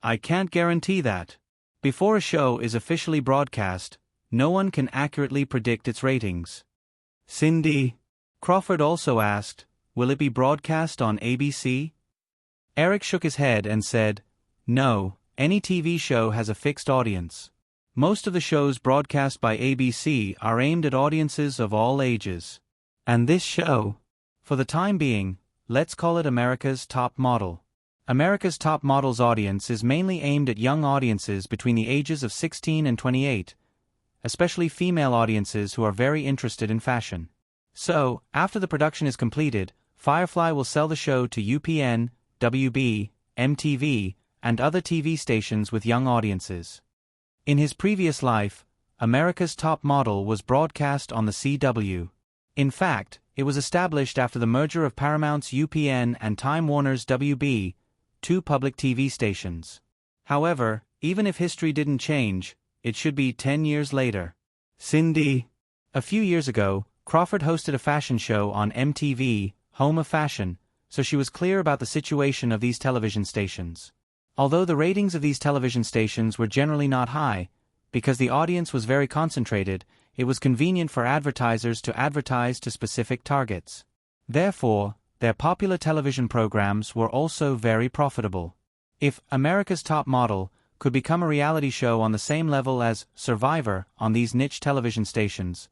"I can't guarantee that. Before a show is officially broadcast, no one can accurately predict its ratings." "Cindy?" Crawford also asked, "Will it be broadcast on ABC?" Eric shook his head and said, "No, any TV show has a fixed audience. Most of the shows broadcast by ABC are aimed at audiences of all ages. And this show, for the time being, let's call it America's Top Model. America's Top Model's audience is mainly aimed at young audiences between the ages of 16 and 28, especially female audiences who are very interested in fashion. So, after the production is completed, Firefly will sell the show to UPN, WB, MTV, and other TV stations with young audiences." In his previous life, America's Top Model was broadcast on the CW. In fact, it was established after the merger of Paramount's UPN and Time Warner's WB, two public TV stations. However, even if history didn't change, it should be 10 years later. "Cindy?" A few years ago, Crawford hosted a fashion show on MTV, Home of Fashion, so she was clear about the situation of these television stations. Although the ratings of these television stations were generally not high, because the audience was very concentrated, it was convenient for advertisers to advertise to specific targets. Therefore, their popular television programs were also very profitable. If America's Top Model could become a reality show on the same level as Survivor on these niche television stations,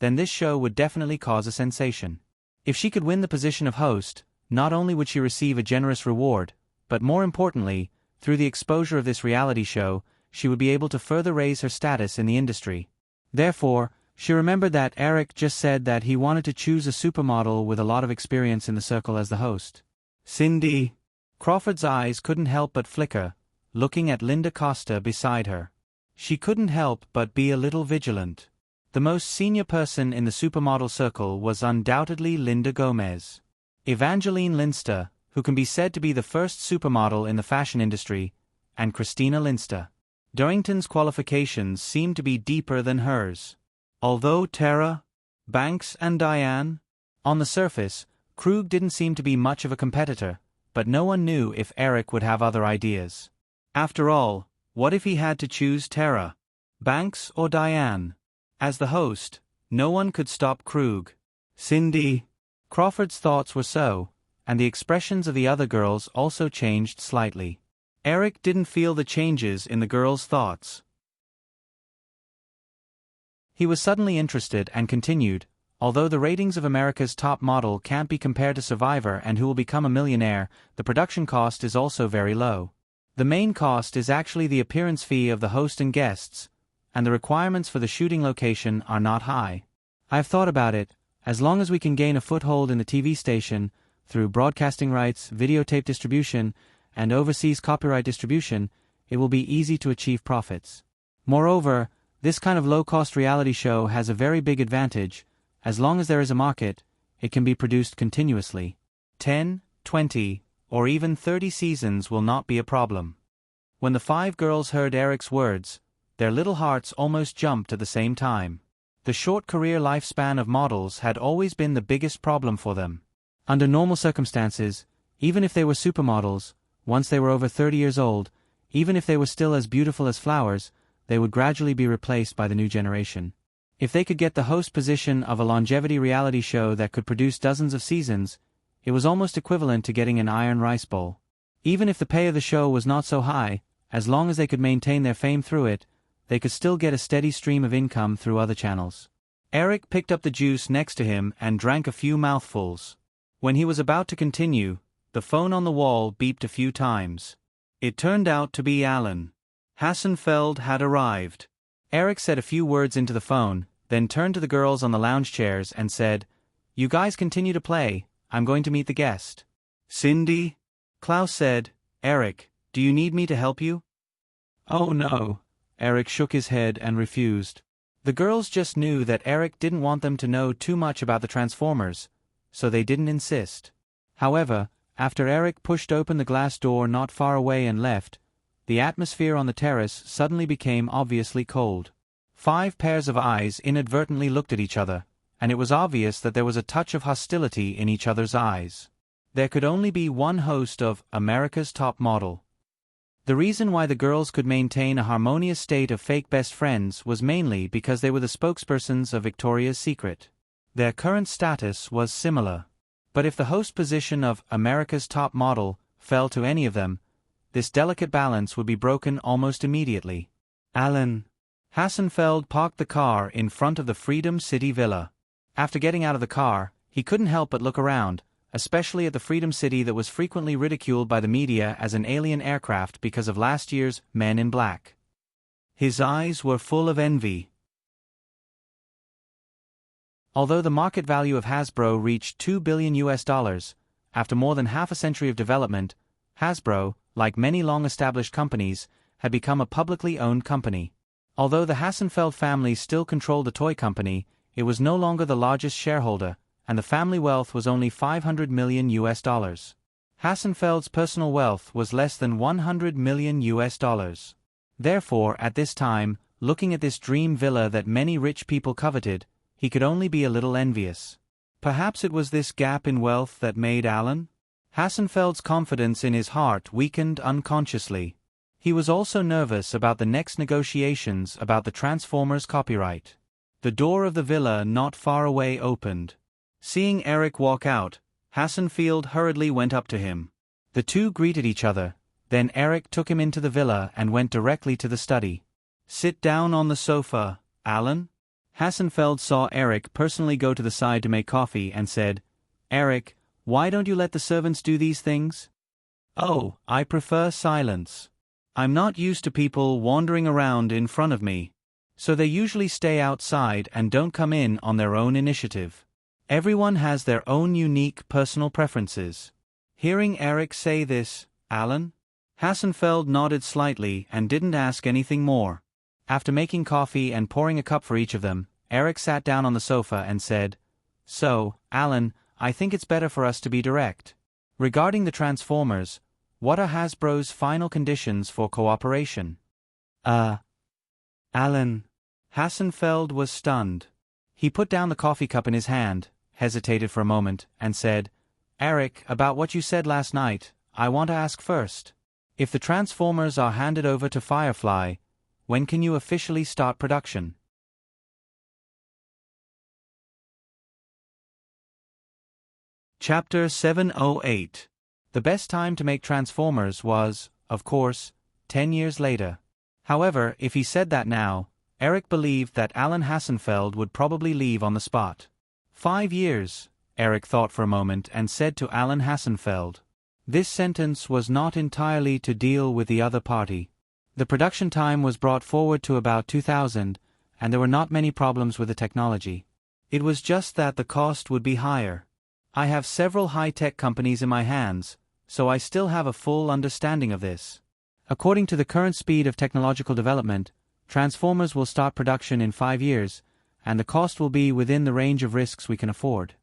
then this show would definitely cause a sensation. If she could win the position of host, not only would she receive a generous reward, but more importantly, through the exposure of this reality show, she would be able to further raise her status in the industry. Therefore, she remembered that Eric just said that he wanted to choose a supermodel with a lot of experience in the circle as the host. "Cindy?" Crawford's eyes couldn't help but flicker, looking at Linda Costa beside her. She couldn't help but be a little vigilant. The most senior person in the supermodel circle was undoubtedly Linda Gomez. Evangeline Linster, who can be said to be the first supermodel in the fashion industry, and Christina Linster. Darrington's qualifications seemed to be deeper than hers. Although Tara, Banks and Diane, on the surface, Krug didn't seem to be much of a competitor, but no one knew if Eric would have other ideas. After all, what if he had to choose Tara Banks or Diane? As the host, no one could stop Krug. Cindy. Crawford's thoughts were so, and the expressions of the other girls also changed slightly. Eric didn't feel the changes in the girls' thoughts. He was suddenly interested and continued, although the ratings of America's Top Model can't be compared to Survivor and Who Will Become a Millionaire, the production cost is also very low. The main cost is actually the appearance fee of the host and guests, and the requirements for the shooting location are not high. I've thought about it. As long as we can gain a foothold in the TV station, through broadcasting rights, videotape distribution, and overseas copyright distribution, it will be easy to achieve profits. Moreover, this kind of low-cost reality show has a very big advantage. As long as there is a market, it can be produced continuously. 10, 20, or even 30 seasons will not be a problem. When the 5 girls heard Eric's words, their little hearts almost jumped at the same time. The short career lifespan of models had always been the biggest problem for them. Under normal circumstances, even if they were supermodels, once they were over 30 years old, even if they were still as beautiful as flowers, they would gradually be replaced by the new generation. If they could get the host position of a longevity reality show that could produce dozens of seasons, it was almost equivalent to getting an iron rice bowl. Even if the pay of the show was not so high, as long as they could maintain their fame through it, they could still get a steady stream of income through other channels. Eric picked up the juice next to him and drank a few mouthfuls. When he was about to continue, the phone on the wall beeped a few times. It turned out to be Alan. Hassenfeld had arrived. Eric said a few words into the phone, then turned to the girls on the lounge chairs and said, "You guys continue to play, I'm going to meet the guest." "Cindy?" Klaus said. "Eric, do you need me to help you?" "Oh no." Eric shook his head and refused. The girls just knew that Eric didn't want them to know too much about the Transformers, so they didn't insist. However, after Eric pushed open the glass door not far away and left, the atmosphere on the terrace suddenly became obviously cold. 5 pairs of eyes inadvertently looked at each other, and it was obvious that there was a touch of hostility in each other's eyes. There could only be one host of America's Top Model. The reason why the girls could maintain a harmonious state of fake best friends was mainly because they were the spokespersons of Victoria's Secret. Their current status was similar. But if the host position of America's Top Model fell to any of them, this delicate balance would be broken almost immediately. Alan. Hassenfeld parked the car in front of the Freedom City Villa. After getting out of the car, he couldn't help but look around, especially at the Freedom City that was frequently ridiculed by the media as an alien aircraft because of last year's Men in Black. His eyes were full of envy. Although the market value of Hasbro reached $2 billion, after more than half a century of development, Hasbro, like many long-established companies, had become a publicly owned company. Although the Hassenfeld family still controlled the toy company, it was no longer the largest shareholder, and the family wealth was only $500 million. Hassenfeld's personal wealth was less than $100 million. Therefore, at this time, looking at this dream villa that many rich people coveted, he could only be a little envious. Perhaps it was this gap in wealth that made Alan? Hassenfeld's confidence in his heart weakened unconsciously. He was also nervous about the next negotiations about the Transformers copyright. The door of the villa not far away opened. Seeing Eric walk out, Hassenfeld hurriedly went up to him. The two greeted each other, then Eric took him into the villa and went directly to the study. "Sit down on the sofa, Alan." Hassenfeld saw Eric personally go to the side to make coffee and said, "Eric, why don't you let the servants do these things?" "Oh, I prefer silence. I'm not used to people wandering around in front of me. So they usually stay outside and don't come in on their own initiative. Everyone has their own unique personal preferences." Hearing Eric say this, Alan? Hassenfeld nodded slightly and didn't ask anything more. After making coffee and pouring a cup for each of them, Eric sat down on the sofa and said, "So, Alan, I think it's better for us to be direct. Regarding the Transformers, what are Hasbro's final conditions for cooperation?" Alan. Hassenfeld was stunned. He put down the coffee cup in his hand, hesitated for a moment, and said, "Eric, about what you said last night, I want to ask first. If the Transformers are handed over to Firefly, when can you officially start production? Chapter 708. The best time to make Transformers was, of course, 10 years later. However, if he said that now, Eric believed that Alan Hassenfeld would probably leave on the spot. 5 years, Eric thought for a moment and said to Alan Hassenfeld. This sentence was not entirely to deal with the other party. The production time was brought forward to about 2000, and there were not many problems with the technology. It was just that the cost would be higher. I have several high-tech companies in my hands, so I still have a full understanding of this. According to the current speed of technological development, Transformers will start production in 5 years, and the cost will be within the range of risks we can afford.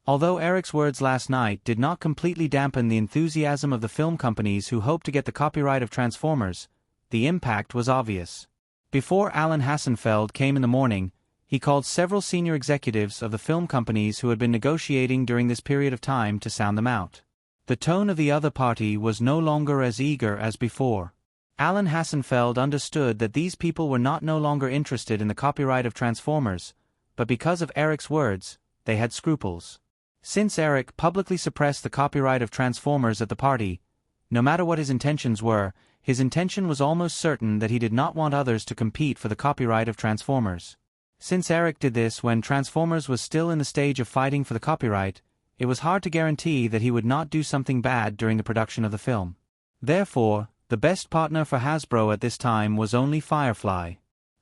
Although Eric's words last night did not completely dampen the enthusiasm of the film companies who hoped to get the copyright of Transformers, the impact was obvious. Before Alan Hassenfeld came in the morning, he called several senior executives of the film companies who had been negotiating during this period of time to sound them out. The tone of the other party was no longer as eager as before. Alan Hassenfeld understood that these people were no longer interested in the copyright of Transformers, but because of Eric's words, they had scruples. Since Eric publicly suppressed the copyright of Transformers at the party, no matter what his intentions were, his intention was almost certain that he did not want others to compete for the copyright of Transformers. Since Eric did this when Transformers was still in the stage of fighting for the copyright, it was hard to guarantee that he would not do something bad during the production of the film. Therefore, the best partner for Hasbro at this time was only Firefly.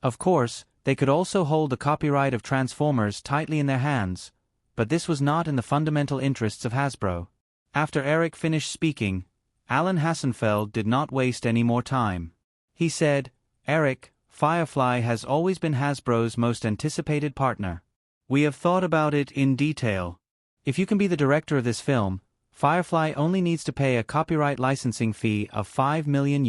Of course, they could also hold the copyright of Transformers tightly in their hands, but this was not in the fundamental interests of Hasbro. After Eric finished speaking, Alan Hassenfeld did not waste any more time. He said, "Eric, Firefly has always been Hasbro's most anticipated partner. We have thought about it in detail. If you can be the director of this film, Firefly only needs to pay a copyright licensing fee of $5 million.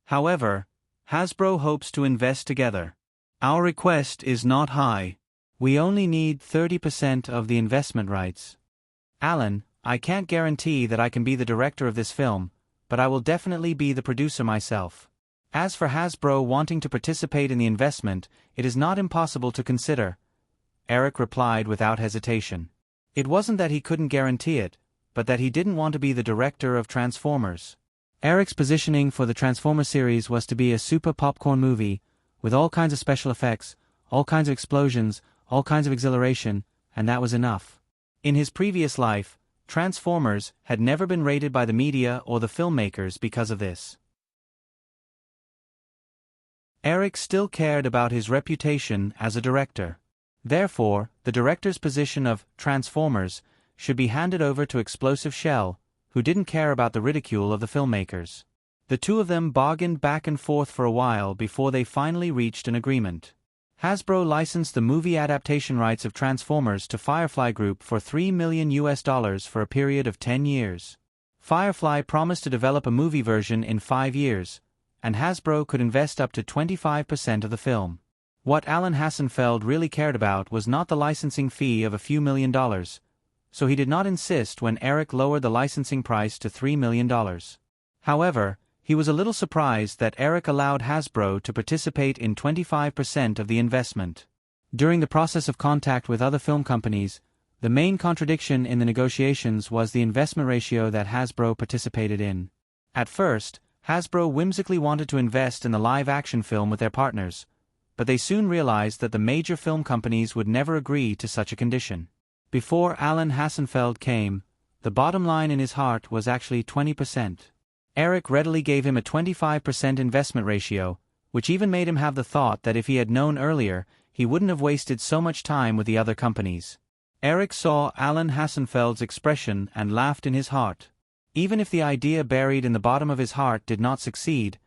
However, Hasbro hopes to invest together. Our request is not high. We only need 30% of the investment rights. Alan, I can't guarantee that I can be the director of this film, but I will definitely be the producer myself. As for Hasbro wanting to participate in the investment, it is not impossible to consider," Eric replied without hesitation. It wasn't that he couldn't guarantee it, but that he didn't want to be the director of Transformers. Eric's positioning for the Transformers series was to be a super popcorn movie, with all kinds of special effects, all kinds of explosions, all kinds of exhilaration, and that was enough. In his previous life, Transformers had never been rated by the media or the filmmakers because of this. Eric still cared about his reputation as a director. Therefore, the director's position of Transformers should be handed over to Explosive Shell, who didn't care about the ridicule of the filmmakers. The two of them bargained back and forth for a while before they finally reached an agreement. Hasbro licensed the movie adaptation rights of Transformers to Firefly Group for $3 million for a period of 10 years. Firefly promised to develop a movie version in 5 years, and Hasbro could invest up to 25% of the film. What Alan Hassenfeld really cared about was not the licensing fee of a few $1,000,000, so he did not insist when Eric lowered the licensing price to $3 million. However, he was a little surprised that Eric allowed Hasbro to participate in 25% of the investment. During the process of contact with other film companies, the main contradiction in the negotiations was the investment ratio that Hasbro participated in. At first, Hasbro whimsically wanted to invest in the live-action film with their partners, but they soon realized that the major film companies would never agree to such a condition. Before Alan Hassenfeld came, the bottom line in his heart was actually 20%. Eric readily gave him a 25% investment ratio, which even made him have the thought that if he had known earlier, he wouldn't have wasted so much time with the other companies. Eric saw Alan Hassenfeld's expression and laughed in his heart. Even if the idea buried in the bottom of his heart did not succeed,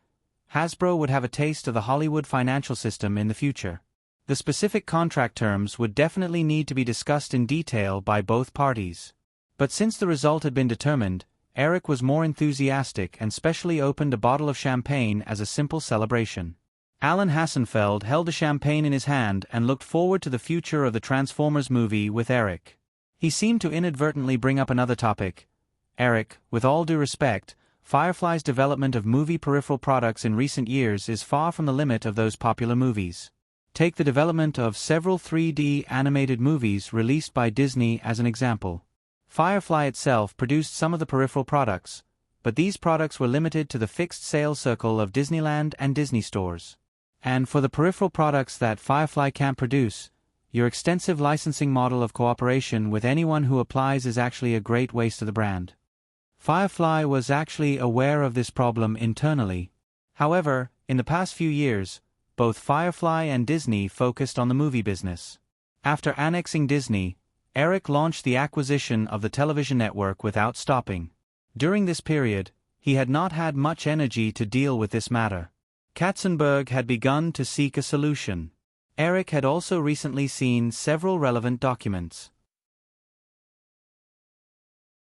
Hasbro would have a taste of the Hollywood financial system in the future. The specific contract terms would definitely need to be discussed in detail by both parties. But since the result had been determined, Eric was more enthusiastic and specially opened a bottle of champagne as a simple celebration. Alan Hassenfeld held the champagne in his hand and looked forward to the future of the Transformers movie with Eric. He seemed to inadvertently bring up another topic, Eric, with all due respect, Firefly's development of movie peripheral products in recent years is far from the limit of those popular movies. Take the development of several 3D animated movies released by Disney as an example. Firefly itself produced some of the peripheral products, but these products were limited to the fixed sales circle of Disneyland and Disney stores. And for the peripheral products that Firefly can't produce, your extensive licensing model of cooperation with anyone who applies is actually a great waste of the brand. Firefly was actually aware of this problem internally. However, in the past few years, both Firefly and Disney focused on the movie business. After annexing Disney, Eric launched the acquisition of the television network without stopping. During this period, he had not had much energy to deal with this matter. Katzenberg had begun to seek a solution. Eric had also recently seen several relevant documents.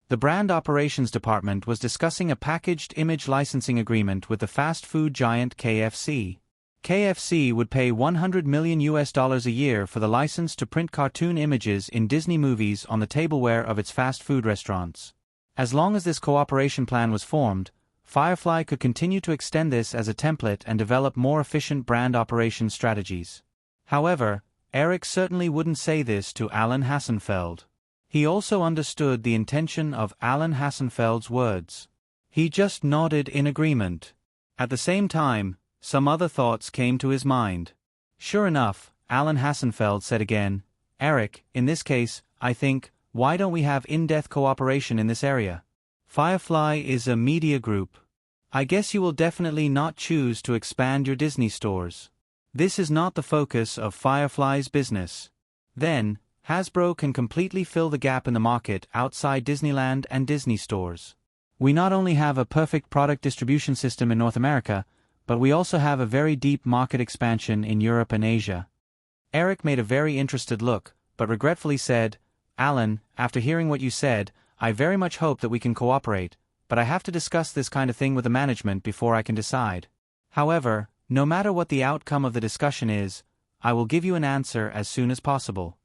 The brand operations department was discussing a packaged image licensing agreement with the fast food giant KFC. KFC would pay $100 million a year for the license to print cartoon images in Disney movies on the tableware of its fast food restaurants. As long as this cooperation plan was formed, Firefly could continue to extend this as a template and develop more efficient brand operation strategies. However, Eric certainly wouldn't say this to Alan Hassenfeld. He also understood the intention of Alan Hassenfeld's words. He just nodded in agreement. At the same time, some other thoughts came to his mind. Sure enough, Alan Hassenfeld said again, "Eric, in this case, I think, why don't we have in-depth cooperation in this area? Firefly is a media group. I guess you will definitely not choose to expand your Disney stores. This is not the focus of Firefly's business. Then, Hasbro can completely fill the gap in the market outside Disneyland and Disney stores. We not only have a perfect product distribution system in North America, but we also have a very deep market expansion in Europe and Asia." Eric made a very interested look, but regretfully said, "Alan, after hearing what you said, I very much hope that we can cooperate, but I have to discuss this kind of thing with the management before I can decide. However, no matter what the outcome of the discussion is, I will give you an answer as soon as possible."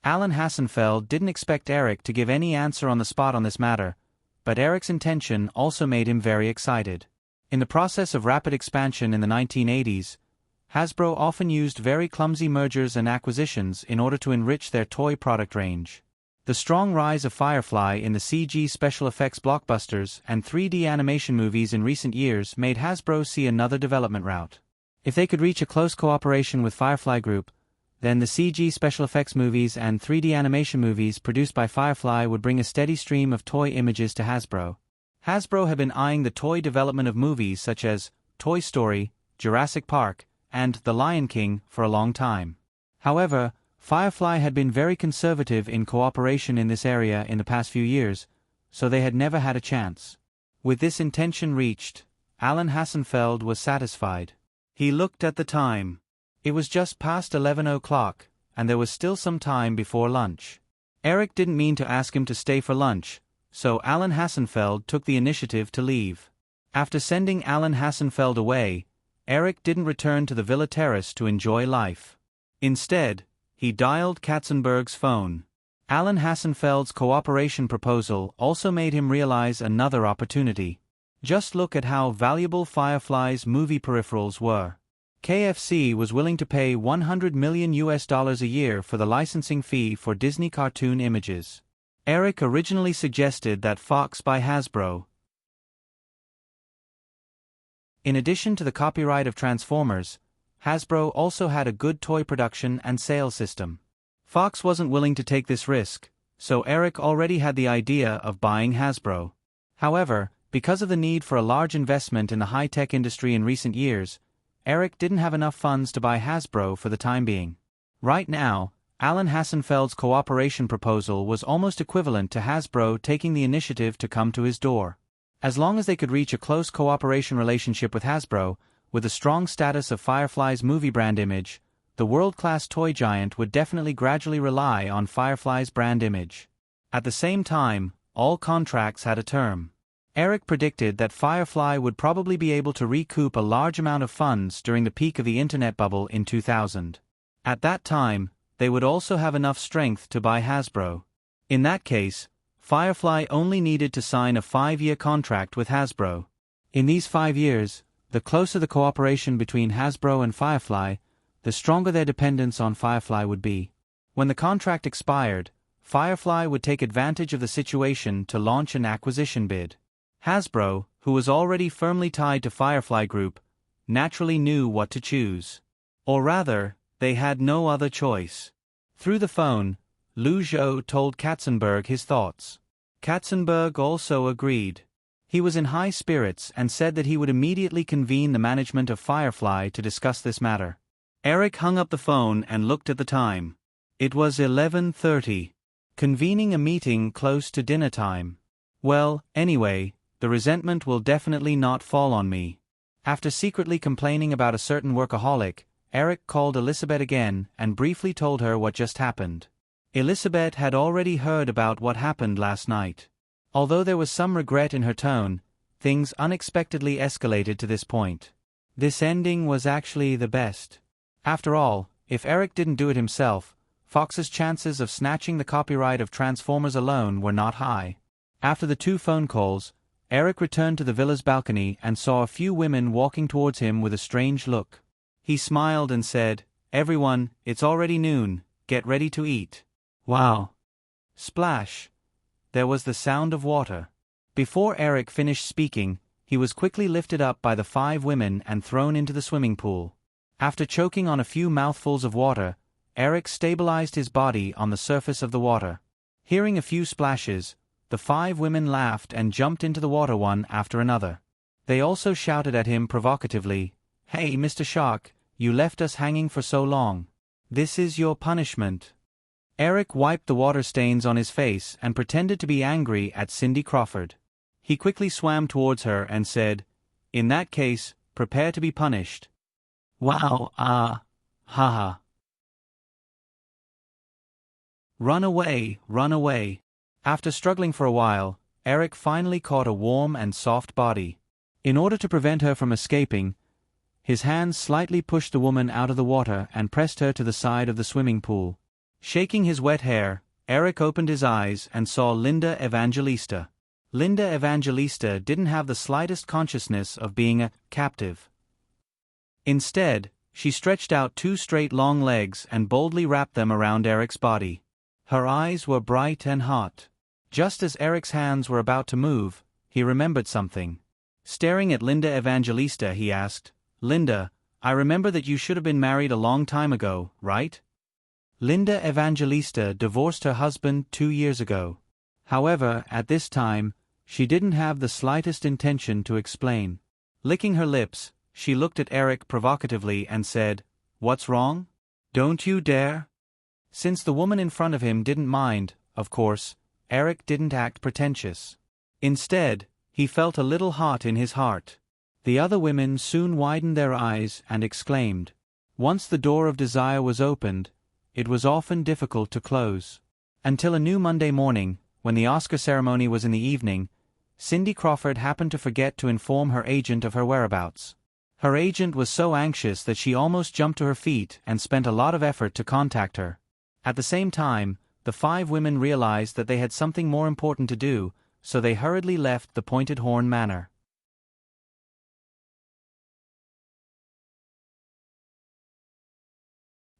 Alan Hassenfeld didn't expect Eric to give any answer on the spot on this matter, but Eric's intention also made him very excited. In the process of rapid expansion in the 1980s, Hasbro often used very clumsy mergers and acquisitions in order to enrich their toy product range. The strong rise of Firefly in the CG special effects blockbusters and 3D animation movies in recent years made Hasbro see another development route. If they could reach a close cooperation with Firefly Group, then the CG special effects movies and 3D animation movies produced by Firefly would bring a steady stream of toy images to Hasbro. Hasbro had been eyeing the toy development of movies such as Toy Story, Jurassic Park, and The Lion King for a long time. However, Firefly had been very conservative in cooperation in this area in the past few years, so they had never had a chance. With this intention reached, Alan Hassenfeld was satisfied. He looked at the time. It was just past 11 o'clock, and there was still some time before lunch. Eric didn't mean to ask him to stay for lunch, so Alan Hassenfeld took the initiative to leave. After sending Alan Hassenfeld away, Eric didn't return to the Villa Terrace to enjoy life. Instead, he dialed Katzenberg's phone. Alan Hassenfeld's cooperation proposal also made him realize another opportunity. Just look at how valuable Firefly's movie peripherals were. KFC was willing to pay $100 million a year for the licensing fee for Disney cartoon images. Eric originally suggested that Fox buy Hasbro. In addition to the copyright of Transformers, Hasbro also had a good toy production and sales system. Fox wasn't willing to take this risk, so Eric already had the idea of buying Hasbro. However, because of the need for a large investment in the high-tech industry in recent years, Eric didn't have enough funds to buy Hasbro for the time being. Right now, Alan Hassenfeld's cooperation proposal was almost equivalent to Hasbro taking the initiative to come to his door. As long as they could reach a close cooperation relationship with Hasbro, with the strong status of Firefly's movie brand image, the world-class toy giant would definitely gradually rely on Firefly's brand image. At the same time, all contracts had a term. Eric predicted that Firefly would probably be able to recoup a large amount of funds during the peak of the internet bubble in 2000. At that time, they would also have enough strength to buy Hasbro. In that case, Firefly only needed to sign a 5-year contract with Hasbro. In these 5 years, the closer the cooperation between Hasbro and Firefly, the stronger their dependence on Firefly would be. When the contract expired, Firefly would take advantage of the situation to launch an acquisition bid. Hasbro, who was already firmly tied to Firefly Group, naturally knew what to choose. Or rather, they had no other choice. Through the phone, Lu Zhou told Katzenberg his thoughts. Katzenberg also agreed. He was in high spirits and said that he would immediately convene the management of Firefly to discuss this matter. Eric hung up the phone and looked at the time. It was 11:30. Convening a meeting close to dinner time. Well, anyway, the resentment will definitely not fall on me. After secretly complaining about a certain workaholic, Eric called Elizabeth again and briefly told her what just happened. Elizabeth had already heard about what happened last night. Although there was some regret in her tone, things unexpectedly escalated to this point. This ending was actually the best. After all, if Eric didn't do it himself, Fox's chances of snatching the copyright of Transformers alone were not high. After the 2 phone calls, Eric returned to the villa's balcony and saw a few women walking towards him with a strange look. He smiled and said, "Everyone, it's already noon, get ready to eat." Wow. Splash. There was the sound of water. Before Eric finished speaking, he was quickly lifted up by the 5 women and thrown into the swimming pool. After choking on a few mouthfuls of water, Eric stabilized his body on the surface of the water. Hearing a few splashes, the 5 women laughed and jumped into the water one after another. They also shouted at him provocatively, "Hey, Mr. Shark, you left us hanging for so long. This is your punishment." Eric wiped the water stains on his face and pretended to be angry at Cindy Crawford. He quickly swam towards her and said, "In that case, prepare to be punished." Wow, haha. Run away, run away. After struggling for a while, Eric finally caught a warm and soft body. In order to prevent her from escaping, his hands slightly pushed the woman out of the water and pressed her to the side of the swimming pool. Shaking his wet hair, Eric opened his eyes and saw Linda Evangelista. Linda Evangelista didn't have the slightest consciousness of being a captive. Instead, she stretched out 2 straight long legs and boldly wrapped them around Eric's body. Her eyes were bright and hot. Just as Eric's hands were about to move, he remembered something. Staring at Linda Evangelista, he asked, "Linda, I remember that you should have been married a long time ago, right?" Linda Evangelista divorced her husband 2 years ago. However, at this time, she didn't have the slightest intention to explain. Licking her lips, she looked at Eric provocatively and said, "What's wrong? Don't you dare?" Since the woman in front of him didn't mind, of course, Eric didn't act pretentious. Instead, he felt a little hot in his heart. The other women soon widened their eyes and exclaimed. Once the door of desire was opened, it was often difficult to close. Until a new Monday morning, when the Oscar ceremony was in the evening, Cindy Crawford happened to forget to inform her agent of her whereabouts. Her agent was so anxious that she almost jumped to her feet and spent a lot of effort to contact her. At the same time, the 5 women realized that they had something more important to do, so they hurriedly left the Pointed Horn Manor.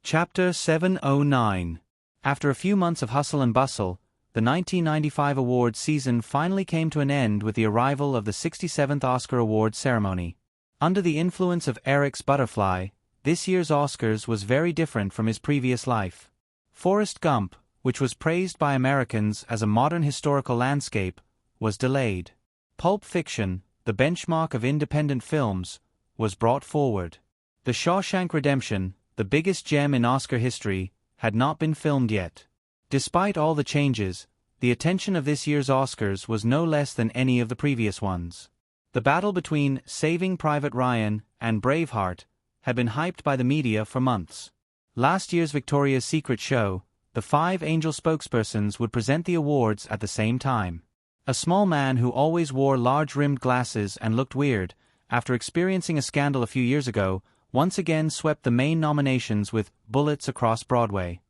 Chapter 709. After a few months of hustle and bustle, the 1995 awards season finally came to an end with the arrival of the 67th Oscar Awards ceremony. Under the influence of Eric's Butterfly, this year's Oscars was very different from his previous life. Forrest Gump, which was praised by Americans as a modern historical landscape, was delayed. Pulp Fiction, the benchmark of independent films, was brought forward. The Shawshank Redemption, the biggest gem in Oscar history, had not been filmed yet. Despite all the changes, the attention of this year's Oscars was no less than any of the previous ones. The battle between Saving Private Ryan and Braveheart had been hyped by the media for months. Last year's Victoria's Secret show, the 5 angel spokespersons would present the awards at the same time. A small man who always wore large-rimmed glasses and looked weird, after experiencing a scandal a few years ago, once again swept the main nominations with Bullets Across Broadway.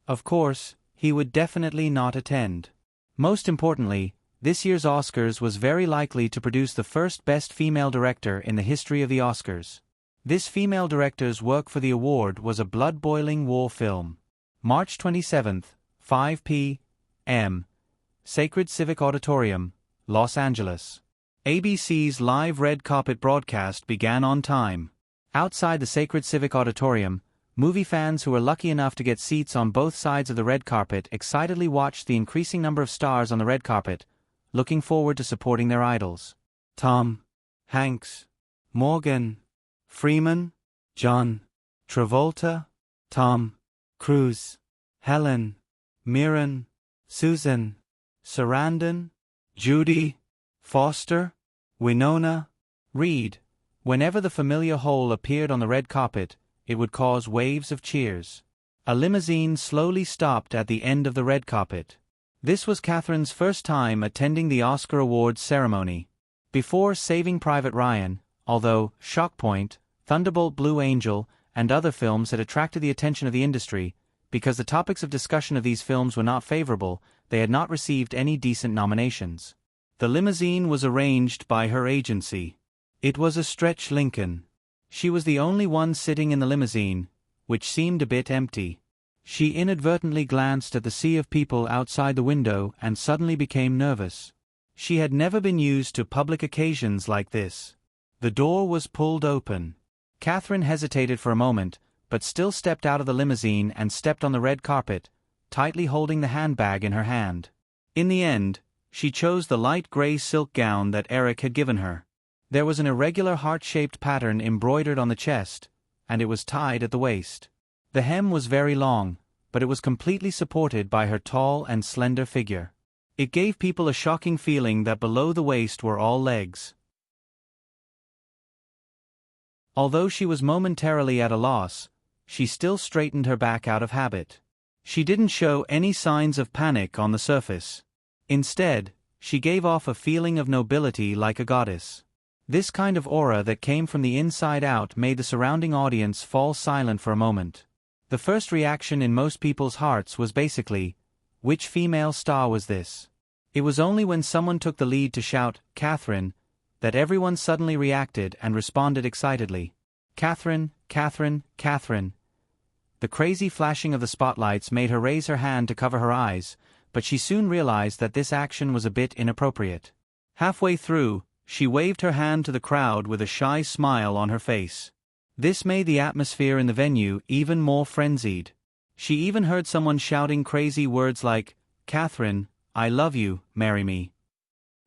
Of course, he would definitely not attend. Most importantly, this year's Oscars was very likely to produce the first Best Female Director in the history of the Oscars. This female director's work for the award was a blood-boiling war film. March 27, 5 p.m. Sacred Civic Auditorium, Los Angeles. ABC's live red carpet broadcast began on time. Outside the Sacred Civic Auditorium, movie fans who were lucky enough to get seats on both sides of the red carpet excitedly watched the increasing number of stars on the red carpet, looking forward to supporting their idols. Tom Hanks, Morgan Freeman, John Travolta, Tom Cruise, Helen Mirren, Susan Sarandon, Judy Foster, Winona Reed. Whenever the familiar hole appeared on the red carpet, it would cause waves of cheers. A limousine slowly stopped at the end of the red carpet. This was Catherine's first time attending the Oscar Awards ceremony. Before Saving Private Ryan, although Shock Point, Thunderbolt Blue Angel, and other films had attracted the attention of the industry, because the topics of discussion of these films were not favorable, they had not received any decent nominations. The limousine was arranged by her agency. It was a stretch Lincoln. She was the only one sitting in the limousine, which seemed a bit empty. She inadvertently glanced at the sea of people outside the window and suddenly became nervous. She had never been used to public occasions like this. The door was pulled open. Catherine hesitated for a moment, but still stepped out of the limousine and stepped on the red carpet, tightly holding the handbag in her hand. In the end, she chose the light gray silk gown that Eric had given her. There was an irregular heart-shaped pattern embroidered on the chest, and it was tied at the waist. The hem was very long, but it was completely supported by her tall and slender figure. It gave people a shocking feeling that below the waist were all legs. Although she was momentarily at a loss, she still straightened her back out of habit. She didn't show any signs of panic on the surface. Instead, she gave off a feeling of nobility like a goddess. This kind of aura that came from the inside out made the surrounding audience fall silent for a moment. The first reaction in most people's hearts was basically, which female star was this? It was only when someone took the lead to shout, "Catherine," that everyone suddenly reacted and responded excitedly. "Catherine, Catherine, Catherine." The crazy flashing of the spotlights made her raise her hand to cover her eyes, but she soon realized that this action was a bit inappropriate. Halfway through, she waved her hand to the crowd with a shy smile on her face. This made the atmosphere in the venue even more frenzied. She even heard someone shouting crazy words like, "Catherine, I love you, marry me."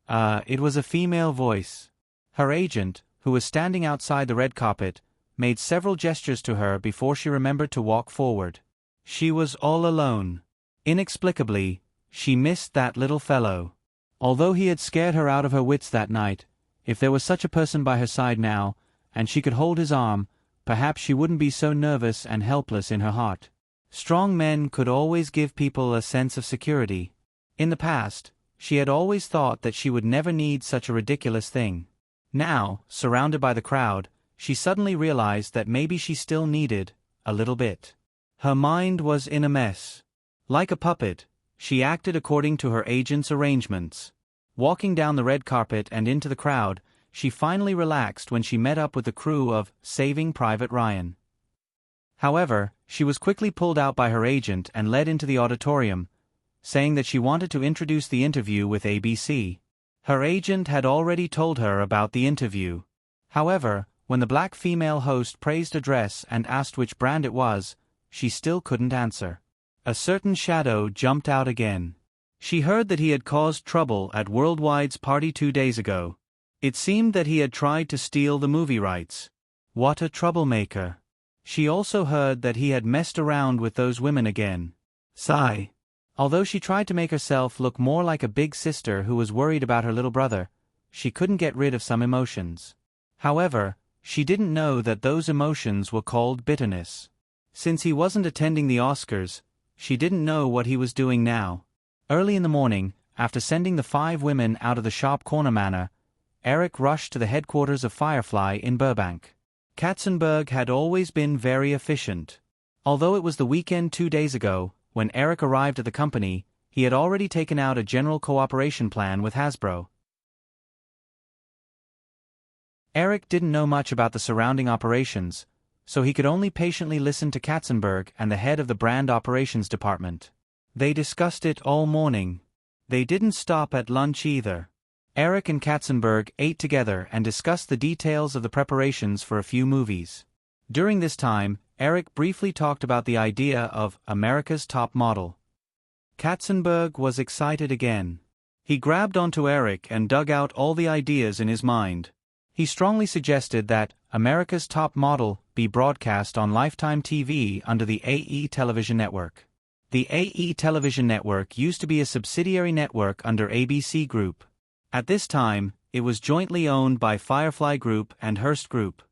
It was a female voice. Her agent, who was standing outside the red carpet, made several gestures to her before she remembered to walk forward. She was all alone. Inexplicably, she missed that little fellow. Although he had scared her out of her wits that night, if there was such a person by her side now, and she could hold his arm, perhaps she wouldn't be so nervous and helpless in her heart. Strong men could always give people a sense of security. In the past, she had always thought that she would never need such a ridiculous thing. Now, surrounded by the crowd, she suddenly realized that maybe she still needed a little bit. Her mind was in a mess. Like a puppet, she acted according to her agent's arrangements. Walking down the red carpet and into the crowd, she finally relaxed when she met up with the crew of Saving Private Ryan. However, she was quickly pulled out by her agent and led into the auditorium, saying that she wanted to introduce the interview with ABC. Her agent had already told her about the interview. However, when the black female host praised her dress and asked which brand it was, she still couldn't answer. A certain shadow jumped out again. She heard that he had caused trouble at Worldwide's party 2 days ago. It seemed that he had tried to steal the movie rights. What a troublemaker. She also heard that he had messed around with those women again. Sigh. Although she tried to make herself look more like a big sister who was worried about her little brother, she couldn't get rid of some emotions. However, she didn't know that those emotions were called bitterness. Since he wasn't attending the Oscars, she didn't know what he was doing now. Early in the morning, after sending the 5 women out of the Sharp Corner Manor, Eric rushed to the headquarters of Firefly in Burbank. Katzenberg had always been very efficient. Although it was the weekend 2 days ago, when Eric arrived at the company, he had already taken out a general cooperation plan with Hasbro. Eric didn't know much about the surrounding operations, so he could only patiently listen to Katzenberg and the head of the brand operations department. They discussed it all morning. They didn't stop at lunch either. Eric and Katzenberg ate together and discussed the details of the preparations for a few movies. During this time, Eric briefly talked about the idea of America's Top Model. Katzenberg was excited again. He grabbed onto Eric and dug out all the ideas in his mind. He strongly suggested that America's Top Model be broadcast on Lifetime TV under the AE Television Network. The AE Television Network used to be a subsidiary network under ABC Group. At this time, it was jointly owned by Firefly Group and Hearst Group.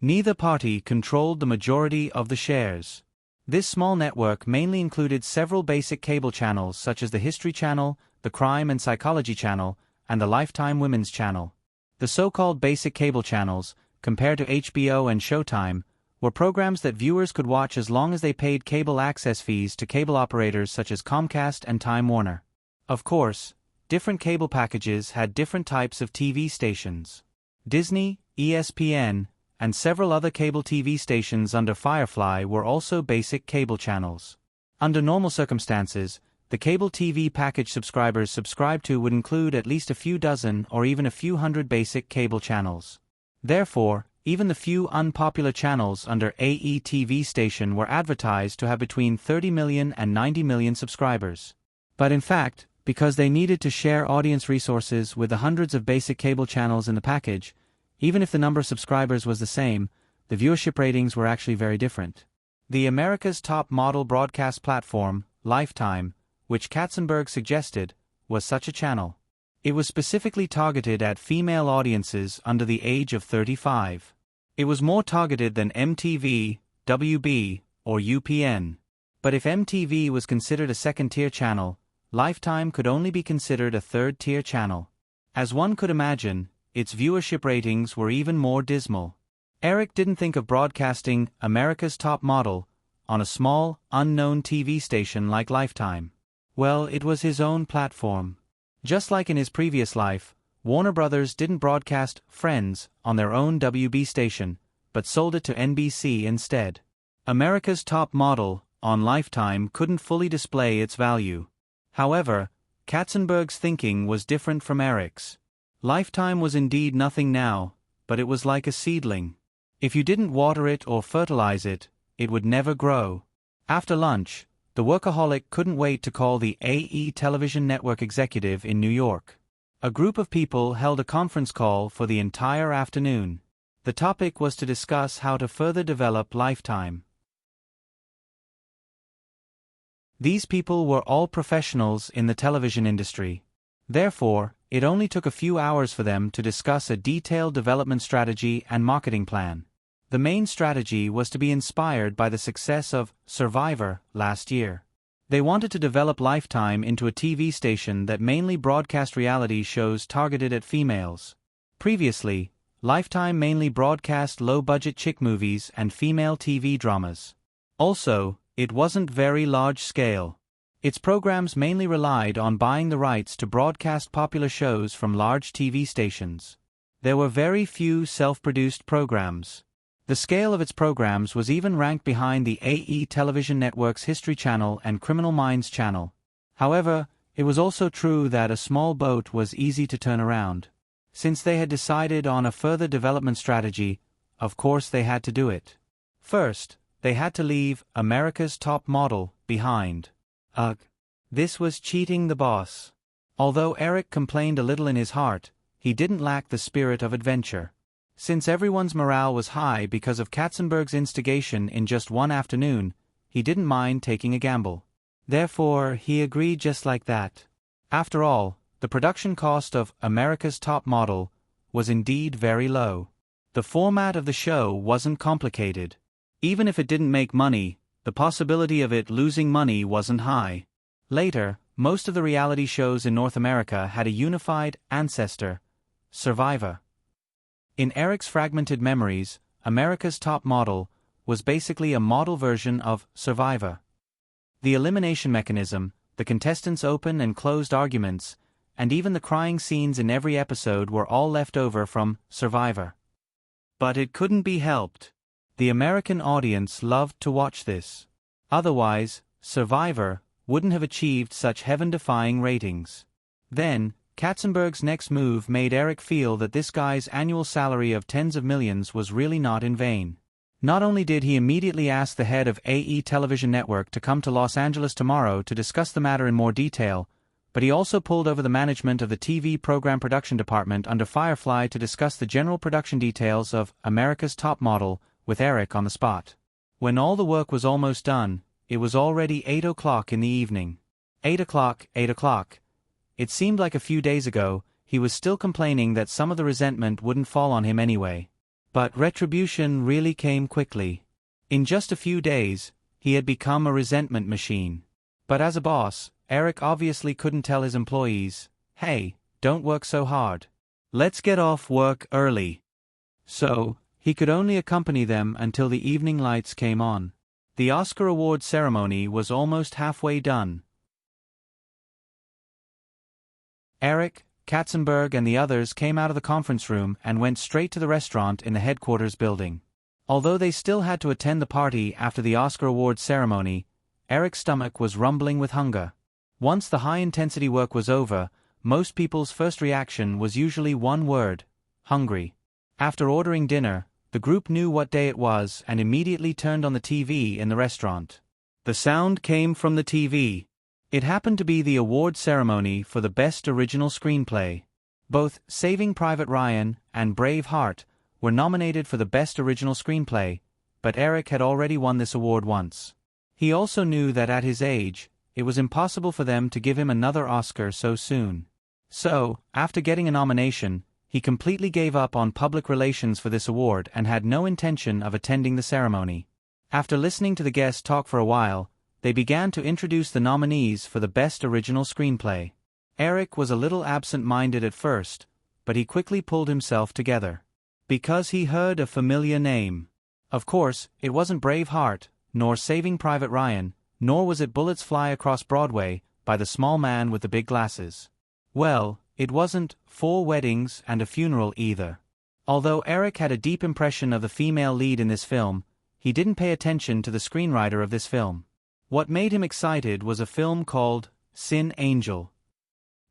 Neither party controlled the majority of the shares. This small network mainly included several basic cable channels such as the History Channel, the Crime and Psychology Channel, and the Lifetime Women's Channel. The so-called basic cable channels, compared to HBO and Showtime, were programs that viewers could watch as long as they paid cable access fees to cable operators such as Comcast and Time Warner. Of course, different cable packages had different types of TV stations. Disney, ESPN, and several other cable TV stations under Firefly were also basic cable channels. Under normal circumstances, the cable TV package subscribers subscribed to would include at least a few dozen or even a few hundred basic cable channels. Therefore, even the few unpopular channels under AE TV station were advertised to have between 30 million and 90 million subscribers. But in fact, because they needed to share audience resources with the hundreds of basic cable channels in the package, even if the number of subscribers was the same, the viewership ratings were actually very different. The America's Top Model broadcast platform, Lifetime, which Katzenberg suggested, was such a channel. It was specifically targeted at female audiences under the age of 35. It was more targeted than MTV, WB, or UPN. But if MTV was considered a second-tier channel, Lifetime could only be considered a third-tier channel. As one could imagine, its viewership ratings were even more dismal. Eric didn't think of broadcasting America's Top Model on a small, unknown TV station like Lifetime. Well, it was his own platform. Just like in his previous life, Warner Brothers didn't broadcast Friends on their own WB station, but sold it to NBC instead. America's Top Model on Lifetime couldn't fully display its value. However, Katzenberg's thinking was different from Eric's. Lifetime was indeed nothing now, but it was like a seedling. If you didn't water it or fertilize it, it would never grow. After lunch, the workaholic couldn't wait to call the AE Television Network executive in New York. A group of people held a conference call for the entire afternoon. The topic was to discuss how to further develop Lifetime. These people were all professionals in the television industry. Therefore, it only took a few hours for them to discuss a detailed development strategy and marketing plan. The main strategy was to be inspired by the success of Survivor last year. They wanted to develop Lifetime into a TV station that mainly broadcast reality shows targeted at females. Previously, Lifetime mainly broadcast low-budget chick movies and female TV dramas. Also, it wasn't very large-scale. Its programs mainly relied on buying the rights to broadcast popular shows from large TV stations. There were very few self-produced programs. The scale of its programs was even ranked behind the AE Television Network's History Channel and Criminal Minds Channel. However, it was also true that a small boat was easy to turn around. Since they had decided on a further development strategy, of course they had to do it. First, they had to leave America's Top Model behind. Ugh. This was cheating the boss. Although Eric complained a little in his heart, he didn't lack the spirit of adventure. Since everyone's morale was high because of Katzenberg's instigation in just one afternoon, he didn't mind taking a gamble. Therefore, he agreed just like that. After all, the production cost of America's Top Model was indeed very low. The format of the show wasn't complicated. Even if it didn't make money, the possibility of it losing money wasn't high. Later, most of the reality shows in North America had a unified ancestor, Survivor. In Eric's fragmented memories, America's Top Model was basically a model version of Survivor. The elimination mechanism, the contestants' open and closed arguments, and even the crying scenes in every episode were all left over from Survivor. But it couldn't be helped. The American audience loved to watch this. Otherwise, Survivor wouldn't have achieved such heaven-defying ratings. Then, Katzenberg's next move made Eric feel that this guy's annual salary of tens of millions was really not in vain. Not only did he immediately ask the head of AE Television Network to come to Los Angeles tomorrow to discuss the matter in more detail, but he also pulled over the management of the TV program production department under Firefly to discuss the general production details of America's Top Model with Eric on the spot. When all the work was almost done, it was already 8 o'clock in the evening. 8 o'clock, 8 o'clock. It seemed like a few days ago, he was still complaining that some of the resentment wouldn't fall on him anyway. But retribution really came quickly. In just a few days, he had become a resentment machine. But as a boss, Eric obviously couldn't tell his employees, "Hey, don't work so hard. Let's get off work early." So, he could only accompany them until the evening lights came on. The Oscar award ceremony was almost halfway done. Eric, Katzenberg and the others came out of the conference room and went straight to the restaurant in the headquarters building. Although they still had to attend the party after the Oscar awards ceremony, Eric's stomach was rumbling with hunger. Once the high-intensity work was over, most people's first reaction was usually one word: hungry. After ordering dinner, the group knew what day it was and immediately turned on the TV in the restaurant. The sound came from the TV. It happened to be the award ceremony for the Best Original Screenplay. Both Saving Private Ryan and Braveheart were nominated for the Best Original Screenplay, but Eric had already won this award once. He also knew that at his age, it was impossible for them to give him another Oscar so soon. So, after getting a nomination, he completely gave up on public relations for this award and had no intention of attending the ceremony. After listening to the guests talk for a while, they began to introduce the nominees for the Best Original Screenplay. Eric was a little absent-minded at first, but he quickly pulled himself together. Because he heard a familiar name. Of course, it wasn't Braveheart, nor Saving Private Ryan, nor was it Bullets Fly Across Broadway by the small man with the big glasses. Well, it wasn't Four Weddings and a Funeral either. Although Eric had a deep impression of the female lead in this film, he didn't pay attention to the screenwriter of this film. What made him excited was a film called Sin Angel.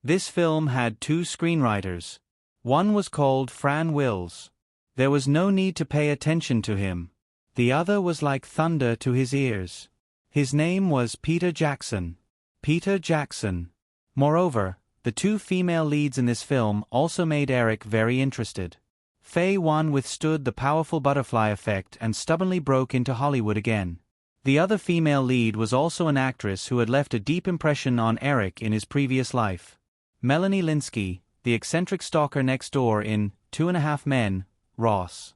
This film had two screenwriters. One was called Fran Wills. There was no need to pay attention to him. The other was like thunder to his ears. His name was Peter Jackson. Peter Jackson. Moreover, the two female leads in this film also made Eric very interested. Faye One withstood the powerful butterfly effect and stubbornly broke into Hollywood again. The other female lead was also an actress who had left a deep impression on Eric in his previous life. Melanie Lynskey, the eccentric stalker next door in 2.5 Men, Ross.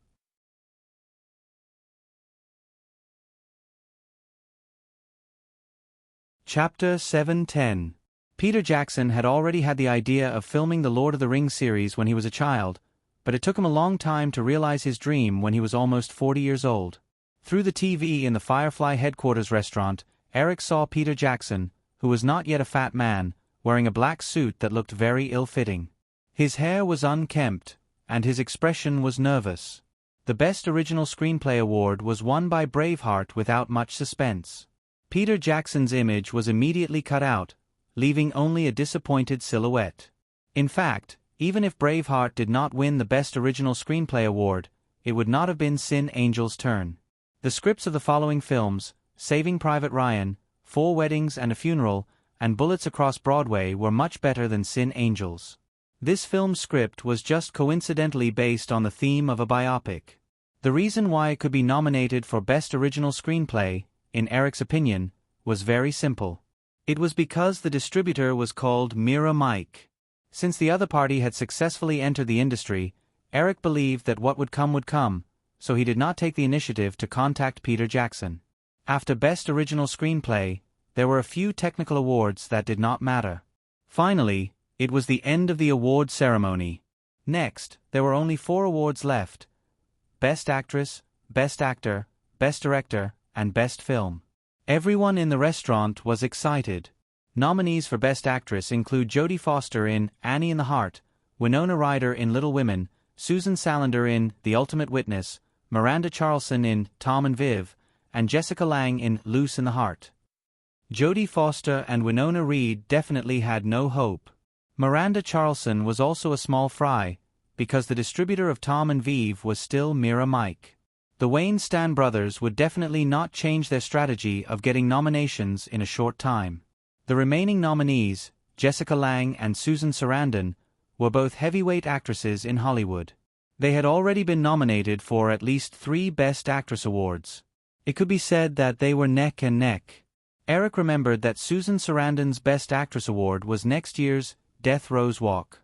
Chapter 710. Peter Jackson had already had the idea of filming the Lord of the Rings series when he was a child, but it took him a long time to realize his dream when he was almost 40 years old. Through the TV in the Firefly headquarters restaurant, Eric saw Peter Jackson, who was not yet a fat man, wearing a black suit that looked very ill-fitting. His hair was unkempt, and his expression was nervous. The Best Original Screenplay award was won by Braveheart without much suspense. Peter Jackson's image was immediately cut out, leaving only a disappointed silhouette. In fact, even if Braveheart did not win the Best Original Screenplay award, it would not have been Sin Angel's turn. The scripts of the following films, Saving Private Ryan, Four Weddings and a Funeral, and Bullets Across Broadway were much better than Sin Angel's. This film's script was just coincidentally based on the theme of a biopic. The reason why it could be nominated for Best Original Screenplay, in Eric's opinion, was very simple. It was because the distributor was called Mira Mike. Since the other party had successfully entered the industry, Eric believed that what would come, so he did not take the initiative to contact Peter Jackson. After Best Original Screenplay, there were a few technical awards that did not matter. Finally, it was the end of the award ceremony. Next, there were only 4 awards left: Best Actress, Best Actor, Best Director, and Best Film. Everyone in the restaurant was excited. Nominees for Best Actress include Jodie Foster in Annie in the Heart, Winona Ryder in Little Women, Susan Sarandon in The Ultimate Witness, Miranda Charlson in Tom and Viv, and Jessica Lange in Loose in the Heart. Jodie Foster and Winona Ryder definitely had no hope. Miranda Charlson was also a small fry, because the distributor of Tom and Viv was still Mira Mike. The Wayne-Stan brothers would definitely not change their strategy of getting nominations in a short time. The remaining nominees, Jessica Lange and Susan Sarandon, were both heavyweight actresses in Hollywood. They had already been nominated for at least 3 Best Actress awards. It could be said that they were neck and neck. Eric remembered that Susan Sarandon's Best Actress award was next year's Death Row's Walk.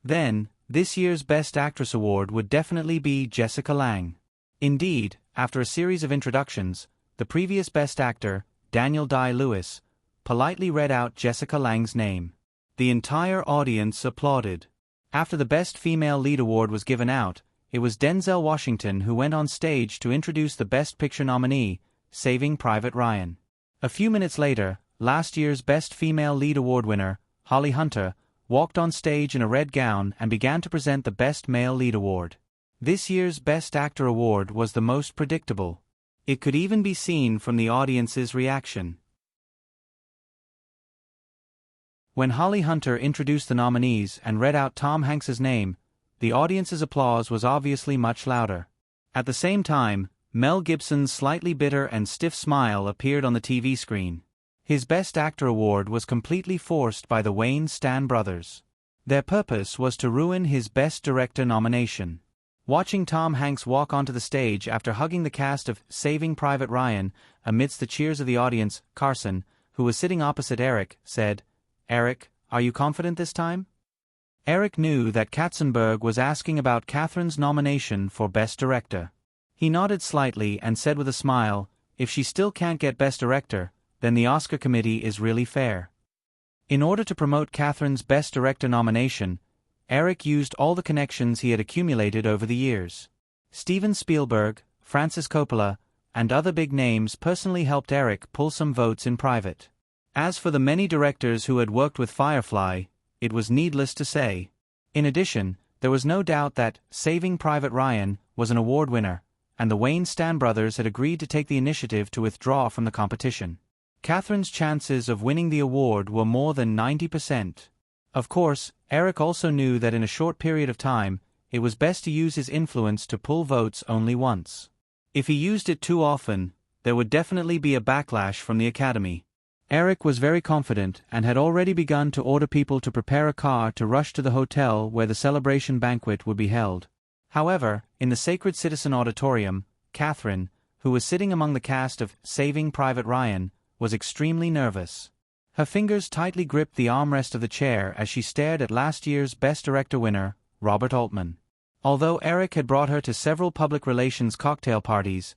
Then, this year's Best Actress award would definitely be Jessica Lange. Indeed, after a series of introductions, the previous Best Actor, Daniel Day-Lewis, politely read out Jessica Lange's name. The entire audience applauded. After the Best Female Lead award was given out, it was Denzel Washington who went on stage to introduce the Best Picture nominee, Saving Private Ryan. A few minutes later, last year's Best Female Lead award winner, Holly Hunter, walked on stage in a red gown and began to present the Best Male Lead award. This year's Best Actor award was the most predictable. It could even be seen from the audience's reaction. When Holly Hunter introduced the nominees and read out Tom Hanks's name, the audience's applause was obviously much louder. At the same time, Mel Gibson's slightly bitter and stiff smile appeared on the TV screen. His Best Actor award was completely forced by the Wayne-Stan brothers. Their purpose was to ruin his Best Director nomination. Watching Tom Hanks walk onto the stage after hugging the cast of Saving Private Ryan amidst the cheers of the audience, Carson, who was sitting opposite Eric, said, "Eric, are you confident this time?" Eric knew that Katzenberg was asking about Catherine's nomination for Best Director. He nodded slightly and said with a smile, "If she still can't get Best Director, then the Oscar committee is really fair." In order to promote Catherine's Best Director nomination, Eric used all the connections he had accumulated over the years. Steven Spielberg, Francis Coppola, and other big names personally helped Eric pull some votes in private. As for the many directors who had worked with Firefly, it was needless to say. In addition, there was no doubt that Saving Private Ryan was an award winner, and the Wayne-Stan brothers had agreed to take the initiative to withdraw from the competition. Catherine's chances of winning the award were more than 90%. Of course, Eric also knew that in a short period of time, it was best to use his influence to pull votes only once. If he used it too often, there would definitely be a backlash from the Academy. Eric was very confident and had already begun to order people to prepare a car to rush to the hotel where the celebration banquet would be held. However, in the Sacred Citizen Auditorium, Catherine, who was sitting among the cast of Saving Private Ryan, was extremely nervous. Her fingers tightly gripped the armrest of the chair as she stared at last year's Best Director winner, Robert Altman. Although Eric had brought her to several public relations cocktail parties,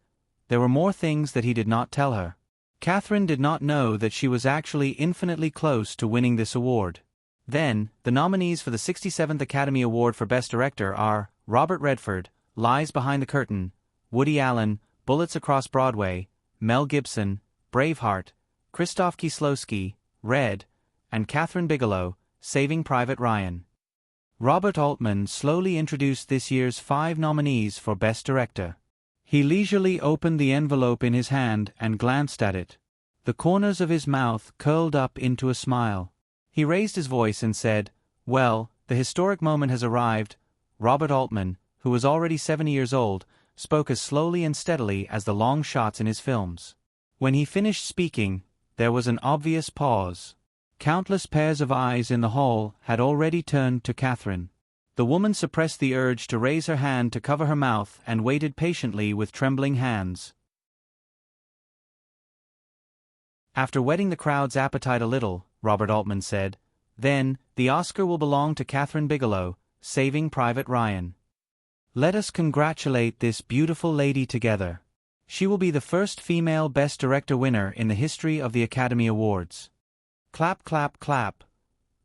there were more things that he did not tell her. Catherine did not know that she was actually infinitely close to winning this award. Then, the nominees for the 67th Academy Award for Best Director are Robert Redford, Lies Behind the Curtain, Woody Allen, Bullets Across Broadway, Mel Gibson, Braveheart, Krzysztof Kieslowski, Red, and Kathryn Bigelow, Saving Private Ryan. Robert Altman slowly introduced this year's 5 nominees for Best Director. He leisurely opened the envelope in his hand and glanced at it. The corners of his mouth curled up into a smile. He raised his voice and said, "Well, the historic moment has arrived." Robert Altman, who was already 70 years old, spoke as slowly and steadily as the long shots in his films. When he finished speaking, there was an obvious pause. Countless pairs of eyes in the hall had already turned to Catherine. The woman suppressed the urge to raise her hand to cover her mouth and waited patiently with trembling hands. After whetting the crowd's appetite a little, Robert Altman said, "Then, the Oscar will belong to Kathryn Bigelow, Saving Private Ryan. Let us congratulate this beautiful lady together. She will be the first female Best Director winner in the history of the Academy Awards." Clap, clap, clap.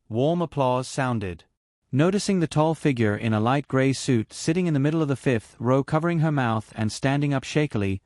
Warm applause sounded. Noticing the tall figure in a light gray suit sitting in the middle of the 5th row covering her mouth and standing up shakily,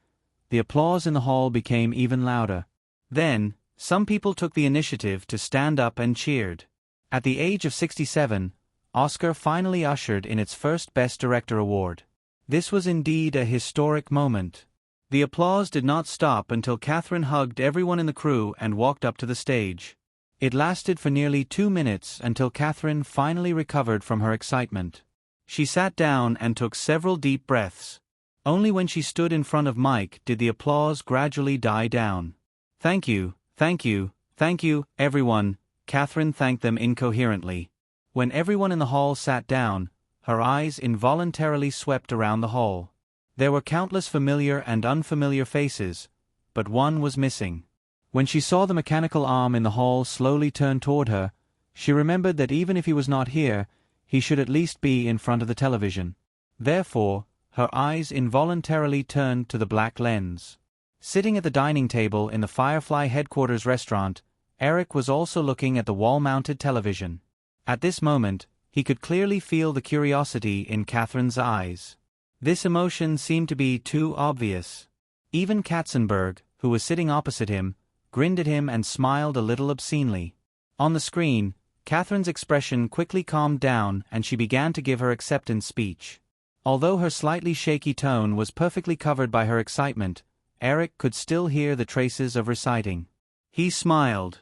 the applause in the hall became even louder. Then, Some people took the initiative to stand up and cheered. At the age of 67, Oscar finally ushered in its first Best Director award. This was indeed a historic moment. The applause did not stop until Catherine hugged everyone in the crew and walked up to the stage. It lasted for nearly 2 minutes until Catherine finally recovered from her excitement. She sat down and took several deep breaths. Only when she stood in front of Mike did the applause gradually die down. "Thank you, thank you, thank you, everyone," Catherine thanked them incoherently. When everyone in the hall sat down, her eyes involuntarily swept around the hall. There were countless familiar and unfamiliar faces, but one was missing. When she saw the mechanical arm in the hall slowly turn toward her, she remembered that even if he was not here, he should at least be in front of the television. Therefore, her eyes involuntarily turned to the black lens. Sitting at the dining table in the Firefly headquarters restaurant, Eric was also looking at the wall-mounted television. At this moment, he could clearly feel the curiosity in Catherine's eyes. This emotion seemed to be too obvious. Even Katzenberg, who was sitting opposite him, grinned at him and smiled a little obscenely. On the screen, Catherine's expression quickly calmed down and she began to give her acceptance speech. Although her slightly shaky tone was perfectly covered by her excitement, Eric could still hear the traces of reciting. He smiled.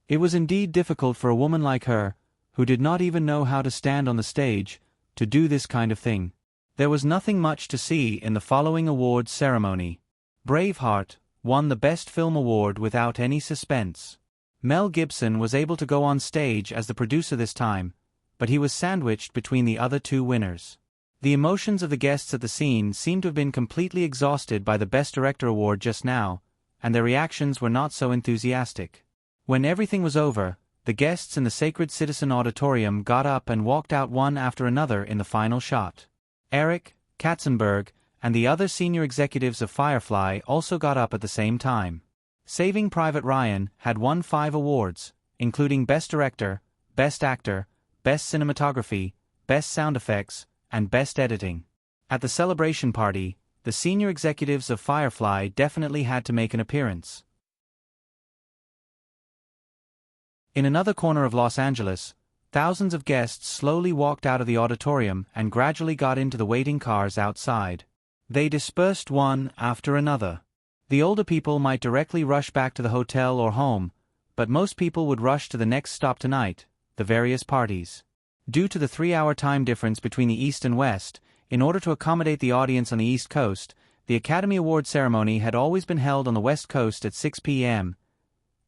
It was indeed difficult for a woman like her, who did not even know how to stand on the stage, to do this kind of thing. There was nothing much to see in the following awards ceremony. Braveheart won the Best Film Award without any suspense. Mel Gibson was able to go on stage as the producer this time, but he was sandwiched between the other two winners. The emotions of the guests at the scene seemed to have been completely exhausted by the Best Director award just now, and their reactions were not so enthusiastic. When everything was over, the guests in the Sacred Citizen Auditorium got up and walked out one after another in the final shot. Eric, Katzenberg, and the other senior executives of Firefly also got up at the same time. Saving Private Ryan had won 5 awards, including Best Director, Best Actor, Best Cinematography, Best Sound Effects, and Best Editing. At the celebration party, the senior executives of Firefly definitely had to make an appearance. In another corner of Los Angeles, thousands of guests slowly walked out of the auditorium and gradually got into the waiting cars outside. They dispersed one after another. The older people might directly rush back to the hotel or home, but most people would rush to the next stop tonight, the various parties. Due to the 3-hour time difference between the East and West, in order to accommodate the audience on the East Coast, the Academy Award ceremony had always been held on the West Coast at 6 p.m.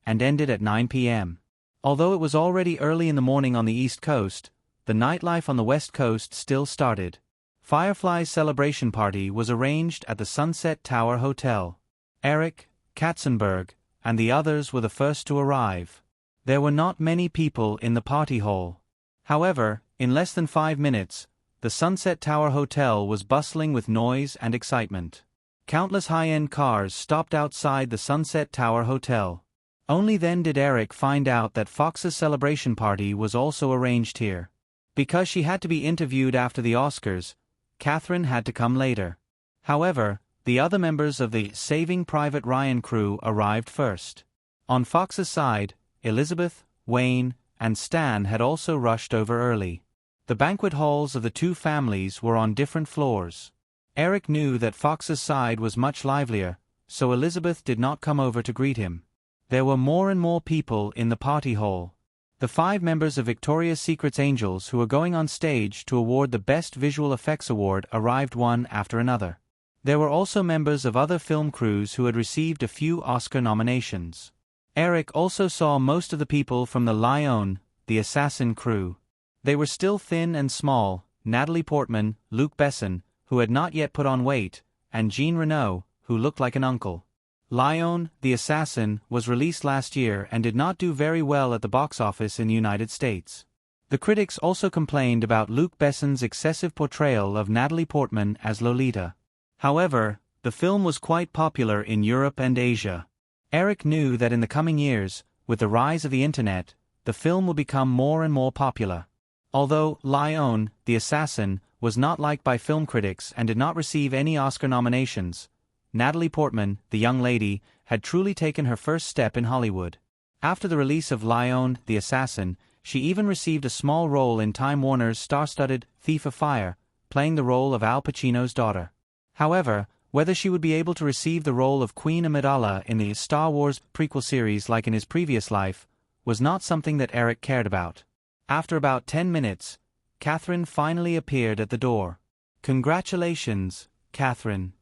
and ended at 9 p.m. Although it was already early in the morning on the East Coast, the nightlife on the West Coast still started. Firefly's celebration party was arranged at the Sunset Tower Hotel. Eric, Katzenberg, and the others were the first to arrive. There were not many people in the party hall. However, in less than 5 minutes, the Sunset Tower Hotel was bustling with noise and excitement. Countless high-end cars stopped outside the Sunset Tower Hotel. Only then did Eric find out that Fox's celebration party was also arranged here. Because she had to be interviewed after the Oscars, Catherine had to come later. However, the other members of the Saving Private Ryan crew arrived first. On Fox's side, Elizabeth, Wayne, and Stan had also rushed over early. The banquet halls of the two families were on different floors. Eric knew that Fox's side was much livelier, so Elizabeth did not come over to greet him. There were more and more people in the party hall. The 5 members of Victoria's Secret's Angels who were going on stage to award the Best Visual Effects Award arrived one after another. There were also members of other film crews who had received a few Oscar nominations. Eric also saw most of the people from the Lion, the Assassin crew. They were still thin and small: Natalie Portman, Luc Besson, who had not yet put on weight, and Jean Reno, who looked like an uncle. Lion, the Assassin, was released last year and did not do very well at the box office in the United States. The critics also complained about Luc Besson's excessive portrayal of Natalie Portman as Lolita. However, the film was quite popular in Europe and Asia. Eric knew that in the coming years, with the rise of the internet, the film will become more and more popular. Although Lion, the Assassin, was not liked by film critics and did not receive any Oscar nominations, Natalie Portman, the young lady, had truly taken her first step in Hollywood. After the release of Lion, the Assassin, she even received a small role in Time Warner's star-studded Thief of Fire, playing the role of Al Pacino's daughter. However, whether she would be able to receive the role of Queen Amidala in the Star Wars prequel series like in his previous life, was not something that Eric cared about. After about 10 minutes, Catherine finally appeared at the door. "Congratulations, Catherine."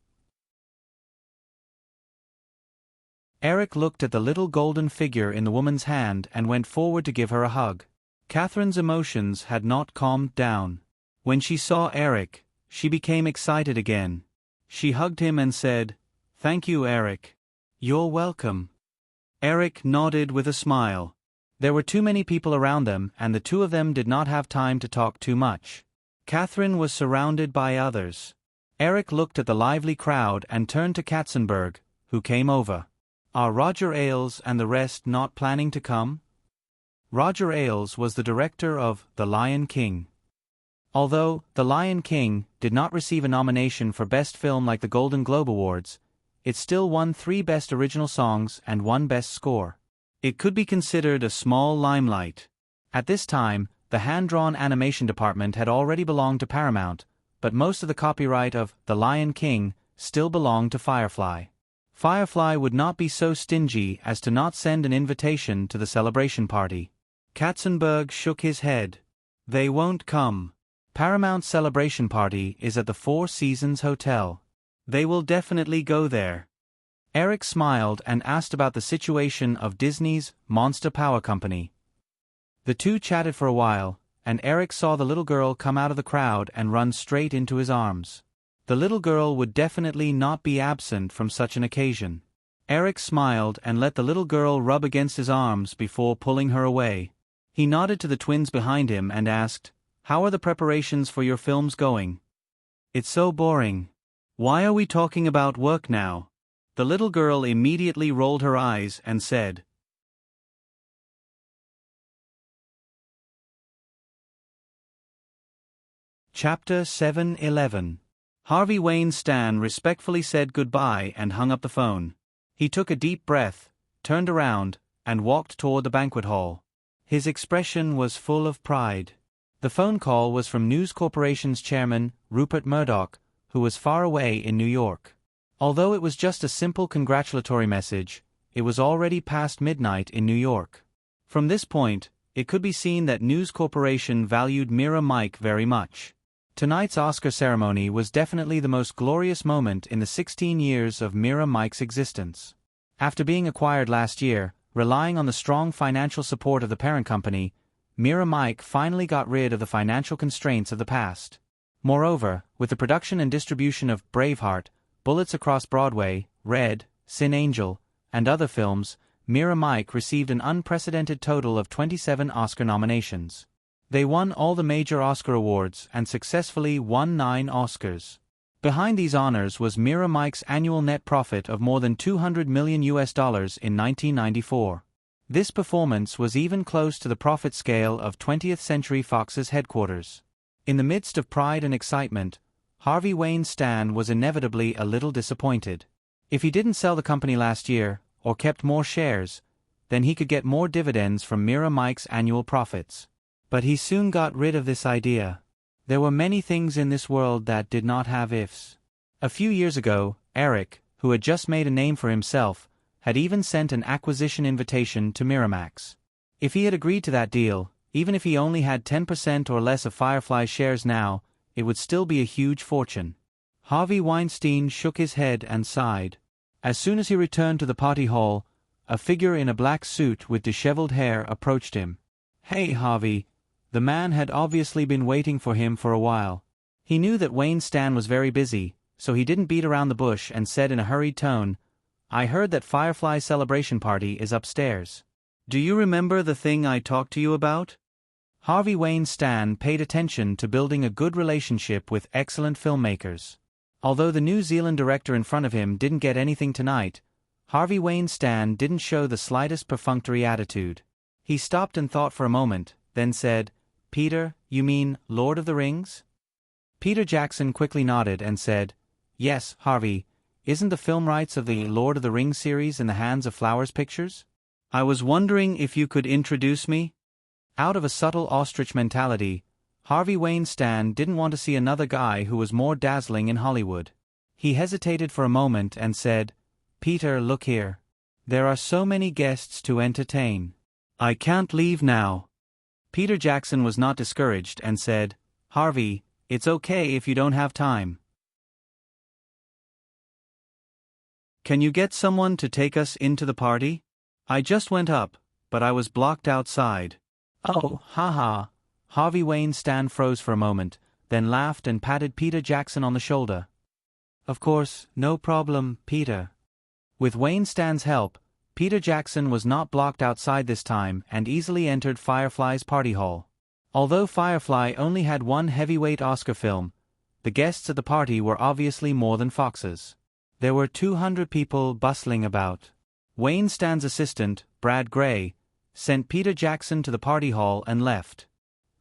Eric looked at the little golden figure in the woman's hand and went forward to give her a hug. Catherine's emotions had not calmed down. When she saw Eric, she became excited again. She hugged him and said, "Thank you, Eric." "You're welcome." Eric nodded with a smile. There were too many people around them, and the two of them did not have time to talk too much. Catherine was surrounded by others. Eric looked at the lively crowd and turned to Katzenberg, who came over. "Are Roger Ailes and the rest not planning to come?" Roger Ailes was the director of The Lion King. Although The Lion King did not receive a nomination for Best Film like the Golden Globe Awards, it still won 3 Best Original Songs and 1 Best Score. It could be considered a small limelight. At this time, the hand-drawn animation department had already belonged to Paramount, but most of the copyright of The Lion King still belonged to Firefly. Firefly would not be so stingy as to not send an invitation to the celebration party. Katzenberg shook his head. "They won't come. Paramount's celebration party is at the Four Seasons Hotel. They will definitely go there." Eric smiled and asked about the situation of Disney's Monster Power Company. The two chatted for a while, and Eric saw the little girl come out of the crowd and run straight into his arms. The little girl would definitely not be absent from such an occasion. Eric smiled and let the little girl rub against his arms before pulling her away. He nodded to the twins behind him and asked, "How are the preparations for your films going?" "It's so boring. Why are we talking about work now?" The little girl immediately rolled her eyes and said. Chapter 7:11. Harvey Weinstein respectfully said goodbye and hung up the phone. He took a deep breath, turned around, and walked toward the banquet hall. His expression was full of pride. The phone call was from News Corporation's chairman, Rupert Murdoch, who was far away in New York. Although it was just a simple congratulatory message, it was already past midnight in New York. From this point, it could be seen that News Corporation valued Mira Mike very much. Tonight's Oscar ceremony was definitely the most glorious moment in the 16 years of Mira Mike's existence. After being acquired last year, relying on the strong financial support of the parent company, Mira Mike finally got rid of the financial constraints of the past. Moreover, with the production and distribution of Braveheart, Bullets Across Broadway, Red, Sin Angel, and other films, Mira Mike received an unprecedented total of 27 Oscar nominations. They won all the major Oscar awards and successfully won 9 Oscars. Behind these honors was Mira Mike's annual net profit of more than $200 million in 1994. This performance was even close to the profit scale of 20th Century Fox's headquarters. In the midst of pride and excitement, Harvey Weinstein was inevitably a little disappointed. If he didn't sell the company last year, or kept more shares, then he could get more dividends from Mira Mike's annual profits. But he soon got rid of this idea. There were many things in this world that did not have ifs. A few years ago, Eric, who had just made a name for himself, had even sent an acquisition invitation to Miramax. If he had agreed to that deal, even if he only had 10% or less of Firefly shares now, it would still be a huge fortune. Harvey Weinstein shook his head and sighed. As soon as he returned to the party hall, a figure in a black suit with disheveled hair approached him. "Hey, Harvey." The man had obviously been waiting for him for a while. He knew that Weinstein was very busy, so he didn't beat around the bush and said in a hurried tone, "I heard that Firefly's celebration party is upstairs. Do you remember the thing I talked to you about?" Harvey Weinstein paid attention to building a good relationship with excellent filmmakers. Although the New Zealand director in front of him didn't get anything tonight, Harvey Weinstein didn't show the slightest perfunctory attitude. He stopped and thought for a moment, then said, "Peter, you mean Lord of the Rings?" Peter Jackson quickly nodded and said, "Yes, Harvey, isn't the film rights of the Lord of the Rings series in the hands of Flowers Pictures?" I was wondering if you could introduce me? Out of a subtle ostrich mentality, Harvey Weinstein didn't want to see another guy who was more dazzling in Hollywood. He hesitated for a moment and said, "Peter, look here. There are so many guests to entertain. I can't leave now." Peter Jackson was not discouraged and said, "Harvey, it's okay if you don't have time. Can you get someone to take us into the party? I just went up, but I was blocked outside." "Oh, haha." Harvey Weinstein froze for a moment, then laughed and patted Peter Jackson on the shoulder. "Of course, no problem, Peter." With Weinstein's help, Peter Jackson was not blocked outside this time and easily entered Firefly's party hall. Although Firefly only had one heavyweight Oscar film, the guests at the party were obviously more than foxes. There were 200 people bustling about. Weinstein's assistant, Brad Gray, sent Peter Jackson to the party hall and left.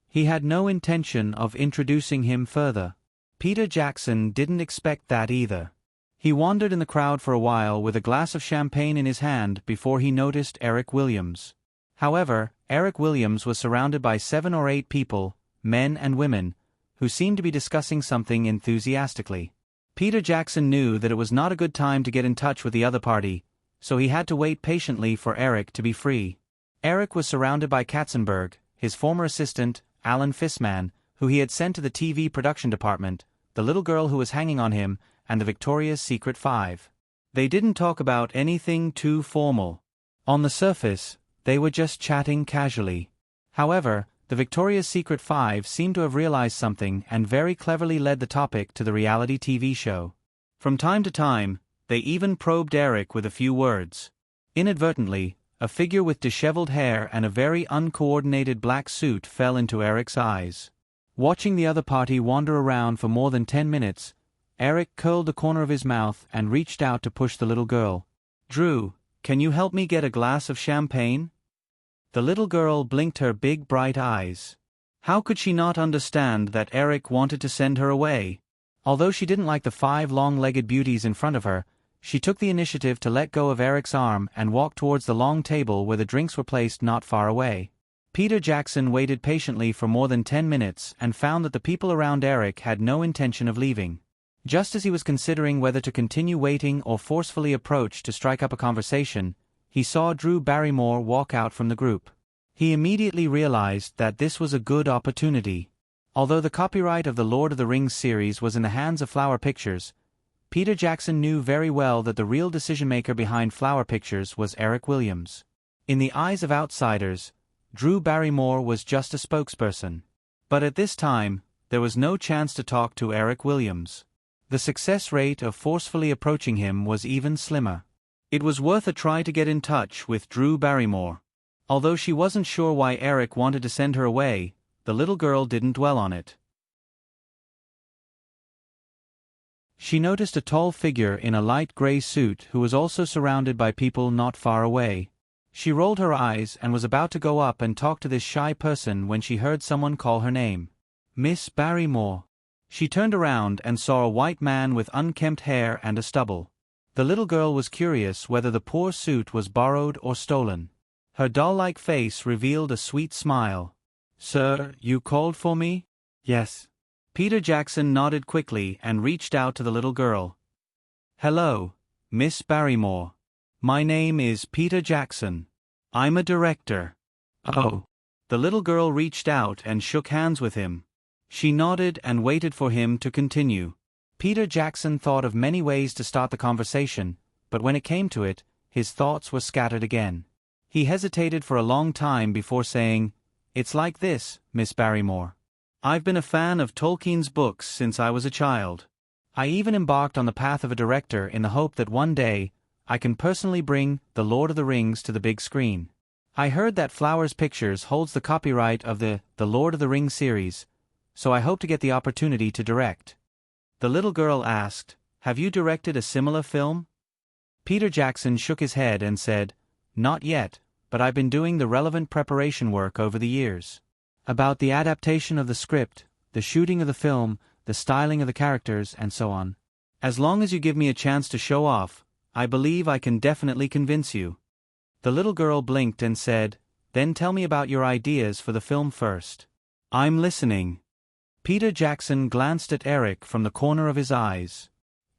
He had no intention of introducing him further. Peter Jackson didn't expect that either. He wandered in the crowd for a while with a glass of champagne in his hand before he noticed Eric Williams. However, Eric Williams was surrounded by 7 or 8 people, men and women, who seemed to be discussing something enthusiastically. Peter Jackson knew that it was not a good time to get in touch with the other party, so he had to wait patiently for Eric to be free. Eric was surrounded by Katzenberg, his former assistant, Alan Fissman, who he had sent to the TV production department, the little girl who was hanging on him, and the Victoria's Secret 5. They didn't talk about anything too formal. On the surface, they were just chatting casually. However, the Victoria's Secret 5 seemed to have realized something and very cleverly led the topic to the reality TV show. From time to time, they even probed Eric with a few words. Inadvertently, a figure with disheveled hair and a very uncoordinated black suit fell into Eric's eyes. Watching the other party wander around for more than 10 minutes, Eric curled the corner of his mouth and reached out to push the little girl. "Drew, can you help me get a glass of champagne?" The little girl blinked her big bright eyes. How could she not understand that Eric wanted to send her away? Although she didn't like the 5 long-legged beauties in front of her, she took the initiative to let go of Eric's arm and walk towards the long table where the drinks were placed not far away. Peter Jackson waited patiently for more than 10 minutes and found that the people around Eric had no intention of leaving. Just as he was considering whether to continue waiting or forcefully approach to strike up a conversation, he saw Drew Barrymore walk out from the group. He immediately realized that this was a good opportunity. Although the copyright of the Lord of the Rings series was in the hands of Flower Pictures, Peter Jackson knew very well that the real decision-maker behind Flower Pictures was Eric Williams. In the eyes of outsiders, Drew Barrymore was just a spokesperson. But at this time, there was no chance to talk to Eric Williams. The success rate of forcefully approaching him was even slimmer. It was worth a try to get in touch with Drew Barrymore. Although she wasn't sure why Eric wanted to send her away, the little girl didn't dwell on it. She noticed a tall figure in a light gray suit who was also surrounded by people not far away. She rolled her eyes and was about to go up and talk to this shy person when she heard someone call her name. "Miss Barrymore." She turned around and saw a white man with unkempt hair and a stubble. The little girl was curious whether the poor suit was borrowed or stolen. Her doll-like face revealed a sweet smile. "Sir, you called for me?" "Yes." Peter Jackson nodded quickly and reached out to the little girl. "Hello, Miss Barrymore. My name is Peter Jackson. I'm a director." "Oh." The little girl reached out and shook hands with him. She nodded and waited for him to continue. Peter Jackson thought of many ways to start the conversation, but when it came to it, his thoughts were scattered again. He hesitated for a long time before saying, "It's like this, Miss Barrymore. I've been a fan of Tolkien's books since I was a child. I even embarked on the path of a director in the hope that one day, I can personally bring The Lord of the Rings to the big screen. I heard that Flowers Pictures holds the copyright of the Lord of the Rings series, so I hope to get the opportunity to direct." The little girl asked, "Have you directed a similar film?" Peter Jackson shook his head and said, "Not yet, but I've been doing the relevant preparation work over the years. About the adaptation of the script, the shooting of the film, the styling of the characters, and so on. As long as you give me a chance to show off, I believe I can definitely convince you." The little girl blinked and said, "Then tell me about your ideas for the film first." "I'm listening." Peter Jackson glanced at Eric from the corner of his eyes.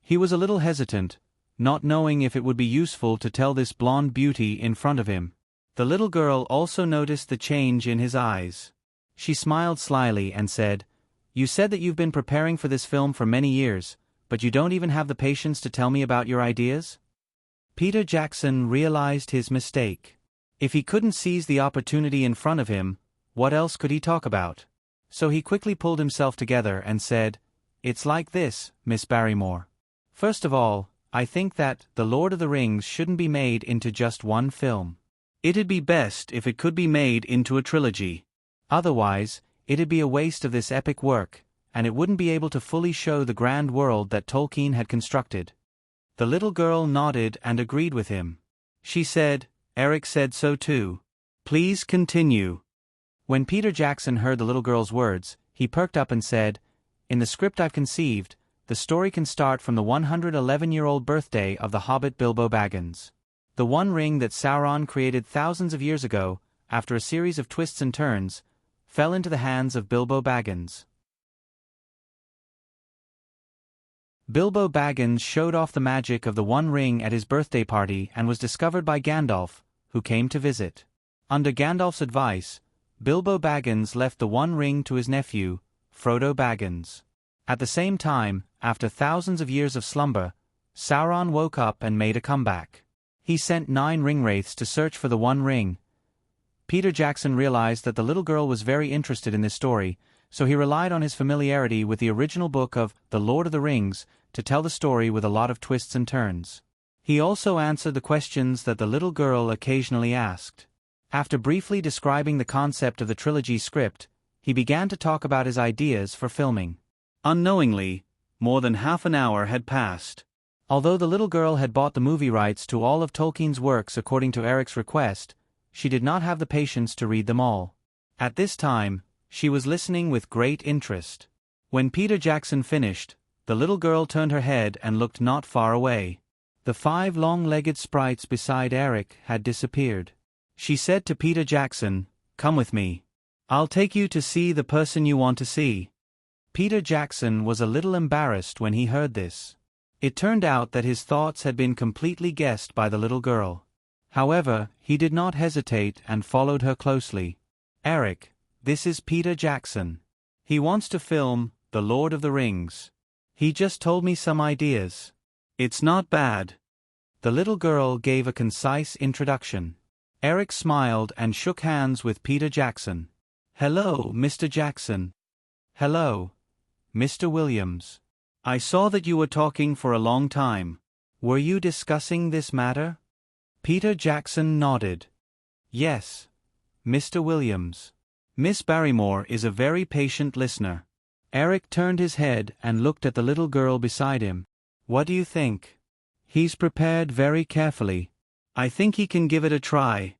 He was a little hesitant, not knowing if it would be useful to tell this blonde beauty in front of him. The little girl also noticed the change in his eyes. She smiled slyly and said, "You said that you've been preparing for this film for many years, but you don't even have the patience to tell me about your ideas?" Peter Jackson realized his mistake. If he couldn't seize the opportunity in front of him, what else could he talk about? So he quickly pulled himself together and said, "It's like this, Miss Barrymore. First of all, I think that The Lord of the Rings shouldn't be made into just one film. It'd be best if it could be made into a trilogy. Otherwise, it'd be a waste of this epic work, and it wouldn't be able to fully show the grand world that Tolkien had constructed." The little girl nodded and agreed with him. She said, "Eric said so too. Please continue." When Peter Jackson heard the little girl's words, he perked up and said, "In the script I've conceived, the story can start from the 111-year-old birthday of the hobbit Bilbo Baggins. The One Ring that Sauron created thousands of years ago, after a series of twists and turns, fell into the hands of Bilbo Baggins. Bilbo Baggins showed off the magic of the One Ring at his birthday party and was discovered by Gandalf, who came to visit. Under Gandalf's advice, Bilbo Baggins left the One Ring to his nephew, Frodo Baggins. At the same time, after thousands of years of slumber, Sauron woke up and made a comeback. He sent 9 ringwraiths to search for the One Ring. Peter Jackson realized that the little girl was very interested in this story, so he relied on his familiarity with the original book of The Lord of the Rings to tell the story with a lot of twists and turns. He also answered the questions that the little girl occasionally asked. After briefly describing the concept of the trilogy script, he began to talk about his ideas for filming. Unknowingly, more than half an hour had passed. Although the little girl had bought the movie rights to all of Tolkien's works according to Eric's request, she did not have the patience to read them all. At this time, she was listening with great interest. When Peter Jackson finished, the little girl turned her head and looked not far away. The 5 long-legged sprites beside Eric had disappeared. She said to Peter Jackson, "Come with me. I'll take you to see the person you want to see." Peter Jackson was a little embarrassed when he heard this. It turned out that his thoughts had been completely guessed by the little girl. However, he did not hesitate and followed her closely. "Eric, this is Peter Jackson. He wants to film The Lord of the Rings. He just told me some ideas. It's not bad." The little girl gave a concise introduction. Eric smiled and shook hands with Peter Jackson. "Hello, Mr. Jackson." "Hello, Mr. Williams. I saw that you were talking for a long time. Were you discussing this matter?" Peter Jackson nodded. "Yes, Mr. Williams. Miss Barrymore is a very patient listener." Eric turned his head and looked at the little girl beside him. "What do you think?" "He's prepared very carefully. I think he can give it a try."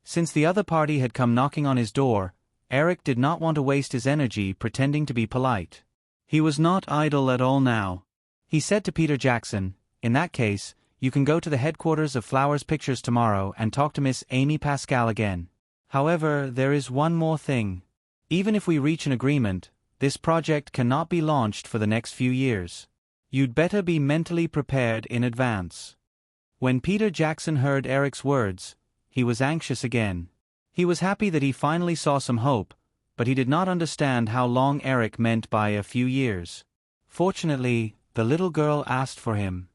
Since the other party had come knocking on his door, Eric did not want to waste his energy pretending to be polite. He was not idle at all now. He said to Peter Jackson, "In that case, you can go to the headquarters of Flowers Pictures tomorrow and talk to Miss Amy Pascal again. However, there is one more thing. Even if we reach an agreement, this project cannot be launched for the next few years. You'd better be mentally prepared in advance." When Peter Jackson heard Eric's words, he was anxious again. He was happy that he finally saw some hope, but he did not understand how long Eric meant by a few years. Fortunately, the little girl asked for him.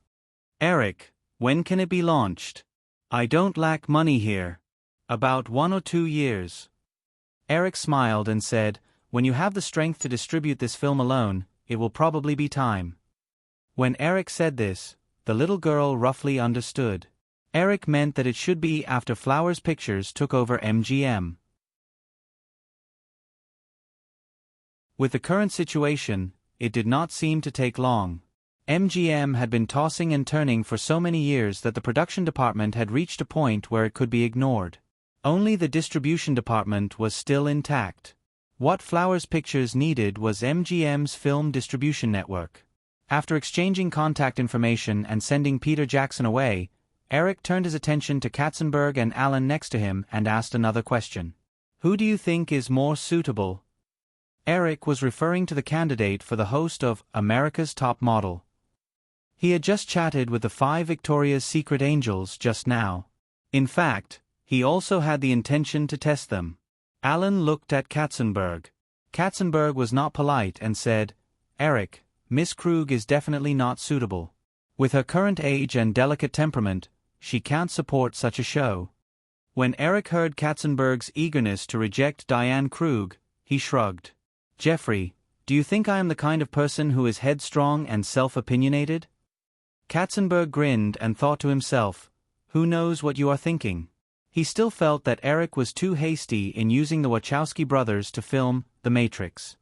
"Eric, when can it be launched? I don't lack money here. About 1 or 2 years." Eric smiled and said, "When you have the strength to distribute this film alone, it will probably be time." When Eric said this, the little girl roughly understood. Eric meant that it should be after Flowers Pictures took over MGM. With the current situation, it did not seem to take long. MGM had been tossing and turning for so many years that the production department had reached a point where it could be ignored. Only the distribution department was still intact. What Flowers Pictures needed was MGM's film distribution network. After exchanging contact information and sending Peter Jackson away, Eric turned his attention to Katzenberg and Alan next to him and asked another question. Who do you think is more suitable? Eric was referring to the candidate for the host of America's Top Model. He had just chatted with the 5 Victoria's Secret angels just now. In fact, he also had the intention to test them. Alan looked at Katzenberg. Katzenberg was not polite and said, Eric, Miss Krug is definitely not suitable. With her current age and delicate temperament, she can't support such a show. When Eric heard Katzenberg's eagerness to reject Diane Krug, he shrugged. Jeffrey, do you think I am the kind of person who is headstrong and self-opinionated? Katzenberg grinned and thought to himself, who knows what you are thinking? He still felt that Eric was too hasty in using the Wachowski brothers to film The Matrix.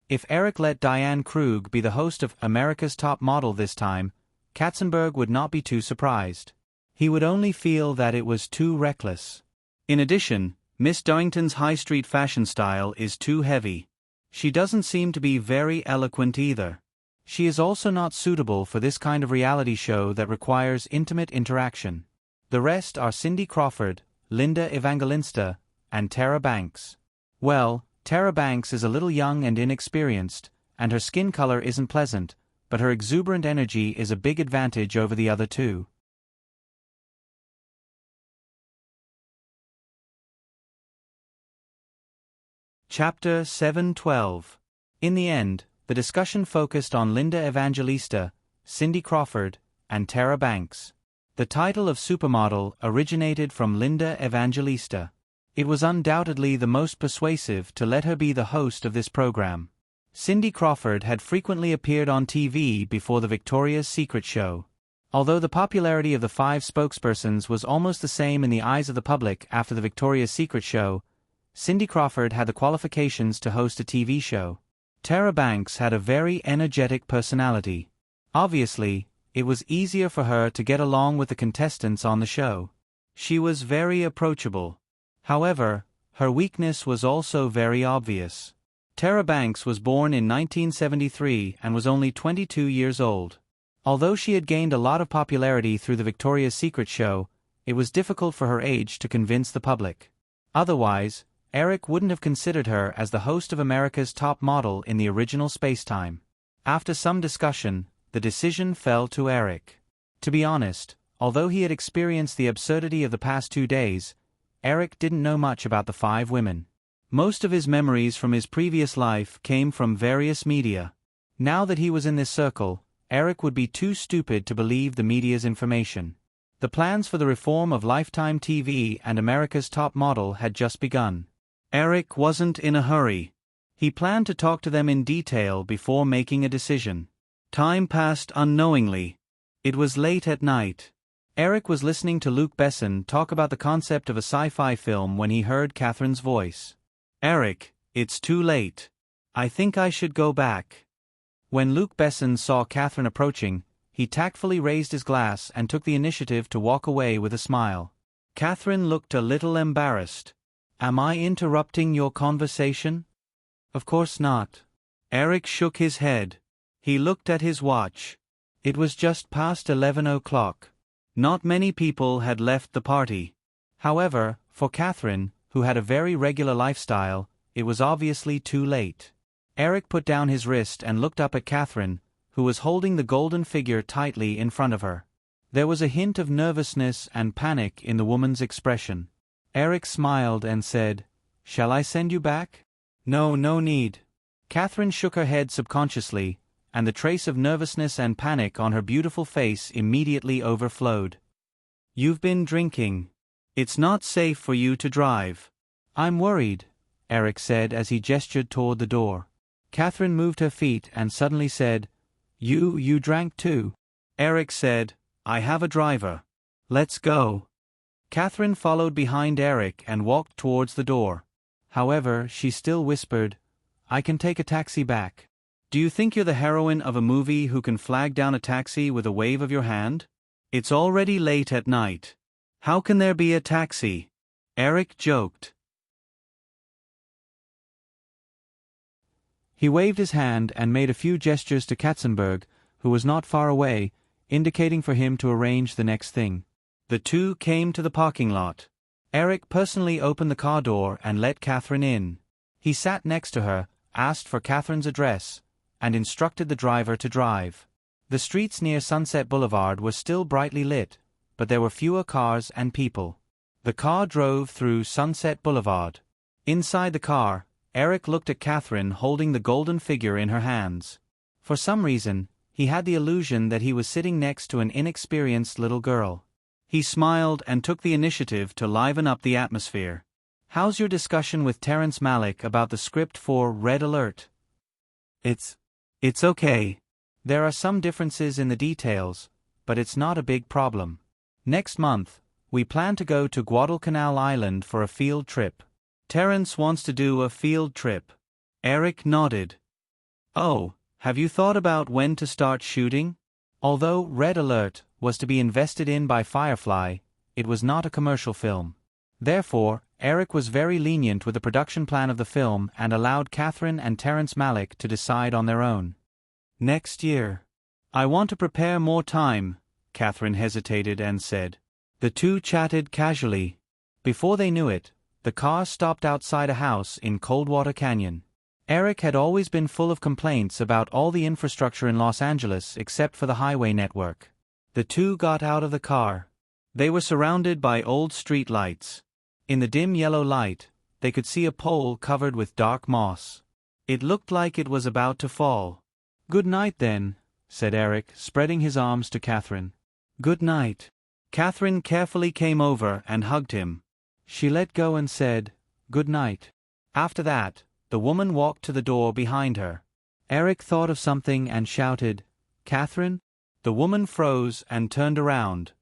If Eric let Diane Krug be the host of America's Top Model this time, Katzenberg would not be too surprised. He would only feel that it was too reckless. In addition, Miss Darrington's high street fashion style is too heavy. She doesn't seem to be very eloquent either. She is also not suitable for this kind of reality show that requires intimate interaction. The rest are Cindy Crawford, Linda Evangelista, and Tara Banks. Well, Tara Banks is a little young and inexperienced, and her skin color isn't pleasant, but her exuberant energy is a big advantage over the other two. Chapter 7:12. In the end, the discussion focused on Linda Evangelista, Cindy Crawford, and Tara Banks. The title of supermodel originated from Linda Evangelista. It was undoubtedly the most persuasive to let her be the host of this program. Cindy Crawford had frequently appeared on TV before the Victoria's Secret show. Although the popularity of the 5 spokespersons was almost the same in the eyes of the public after the Victoria's Secret show, Cindy Crawford had the qualifications to host a TV show. Tara Banks had a very energetic personality. Obviously, it was easier for her to get along with the contestants on the show. She was very approachable. However, her weakness was also very obvious. Tara Banks was born in 1973 and was only 22 years old. Although she had gained a lot of popularity through the Victoria's Secret show, it was difficult for her age to convince the public. Otherwise, Eric wouldn't have considered her as the host of America's Top Model in the original spacetime. After some discussion, the decision fell to Eric. To be honest, although he had experienced the absurdity of the past 2 days, Eric didn't know much about the 5 women. Most of his memories from his previous life came from various media. Now that he was in this circle, Eric would be too stupid to believe the media's information. The plans for the reform of Lifetime TV and America's Top Model had just begun. Eric wasn't in a hurry. He planned to talk to them in detail before making a decision. Time passed unknowingly. It was late at night. Eric was listening to Luc Besson talk about the concept of a sci-fi film when he heard Catherine's voice. Eric, it's too late. I think I should go back. When Luc Besson saw Catherine approaching, he tactfully raised his glass and took the initiative to walk away with a smile. Catherine looked a little embarrassed. Am I interrupting your conversation? Of course not. Eric shook his head. He looked at his watch. It was just past 11 o'clock. Not many people had left the party. However, for Catherine, who had a very regular lifestyle, it was obviously too late. Eric put down his wrist and looked up at Catherine, who was holding the golden figure tightly in front of her. There was a hint of nervousness and panic in the woman's expression. Eric smiled and said, "Shall I send you back?" "No, no need." Catherine shook her head subconsciously, and the trace of nervousness and panic on her beautiful face immediately overflowed. "You've been drinking. It's not safe for you to drive." "I'm worried," Eric said as he gestured toward the door. Catherine moved her feet and suddenly said, You drank too?" Eric said, "I have a driver. Let's go." Catherine followed behind Eric and walked towards the door. However, she still whispered, "I can take a taxi back." "Do you think you're the heroine of a movie who can flag down a taxi with a wave of your hand? It's already late at night. How can there be a taxi?" Eric joked. He waved his hand and made a few gestures to Katzenberg, who was not far away, indicating for him to arrange the next thing. The two came to the parking lot. Eric personally opened the car door and let Catherine in. He sat next to her, asked for Catherine's address, and instructed the driver to drive. The streets near Sunset Boulevard were still brightly lit, but there were fewer cars and people. The car drove through Sunset Boulevard. Inside the car, Eric looked at Catherine holding the golden figure in her hands. For some reason, he had the illusion that he was sitting next to an inexperienced little girl. He smiled and took the initiative to liven up the atmosphere. "How's your discussion with Terrence Malick about the script for Red Alert?" It's okay. There are some differences in the details, but it's not a big problem. Next month, we plan to go to Guadalcanal Island for a field trip. Terrence wants to do a field trip. Eric nodded. Oh, have you thought about when to start shooting? Although Red Alert was to be invested in by Firefly, it was not a commercial film. Therefore, Eric was very lenient with the production plan of the film and allowed Catherine and Terrence Malick to decide on their own. Next year. I want to prepare more time, Catherine hesitated and said. The two chatted casually. Before they knew it, the car stopped outside a house in Coldwater Canyon. Eric had always been full of complaints about all the infrastructure in Los Angeles except for the highway network. The two got out of the car. They were surrounded by old street lights. In the dim yellow light, they could see a pole covered with dark moss. It looked like it was about to fall. "Good night then," said Eric, spreading his arms to Catherine. "Good night." Catherine carefully came over and hugged him. She let go and said, "Good night." After that, the woman walked to the door behind her. Eric thought of something and shouted, "Catherine?" The woman froze and turned around.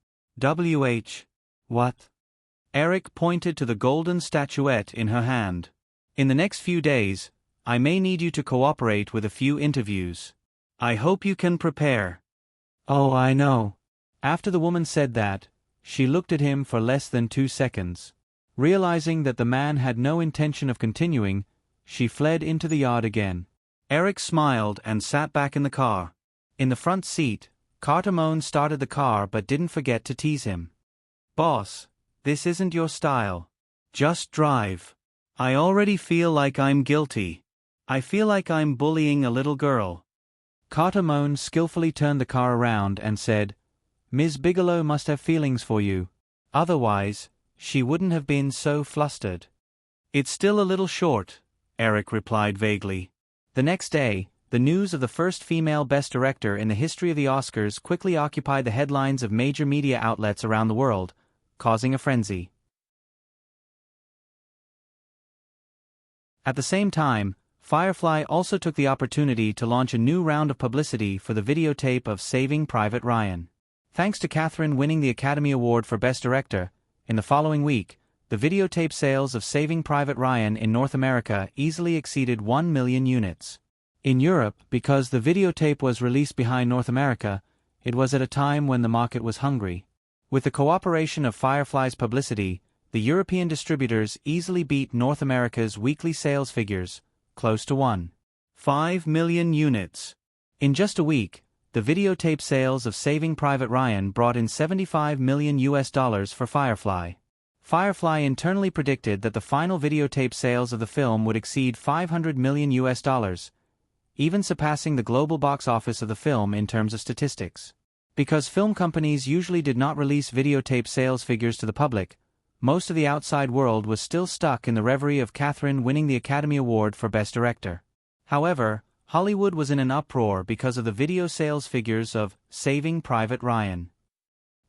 What? Eric pointed to the golden statuette in her hand. "In the next few days, I may need you to cooperate with a few interviews. I hope you can prepare." "Oh, I know." After the woman said that, she looked at him for less than 2 seconds. Realizing that the man had no intention of continuing, she fled into the yard again. Eric smiled and sat back in the car. In the front seat, Cartamone started the car but didn't forget to tease him. "Boss, this isn't your style. Just drive. I already feel like I'm guilty. I feel like I'm bullying a little girl." Cartamone skillfully turned the car around and said, "Ms. Bigelow must have feelings for you. Otherwise, she wouldn't have been so flustered." "It's still a little short," Eric replied vaguely. The next day, the news of the first female Best Director in the history of the Oscars quickly occupied the headlines of major media outlets around the world, causing a frenzy. At the same time, Firefly also took the opportunity to launch a new round of publicity for the videotape of Saving Private Ryan. Thanks to Catherine winning the Academy Award for Best Director, in the following week, the videotape sales of Saving Private Ryan in North America easily exceeded 1 million units. In Europe, because the videotape was released behind North America, it was at a time when the market was hungry. With the cooperation of Firefly's publicity, the European distributors easily beat North America's weekly sales figures, close to 1.5 million units. In just a week, the videotape sales of Saving Private Ryan brought in $75 million for Firefly. Firefly internally predicted that the final videotape sales of the film would exceed $500 million, even surpassing the global box office of the film in terms of statistics. Because film companies usually did not release videotape sales figures to the public, most of the outside world was still stuck in the reverie of Catherine winning the Academy Award for Best Director. However, Hollywood was in an uproar because of the video sales figures of Saving Private Ryan.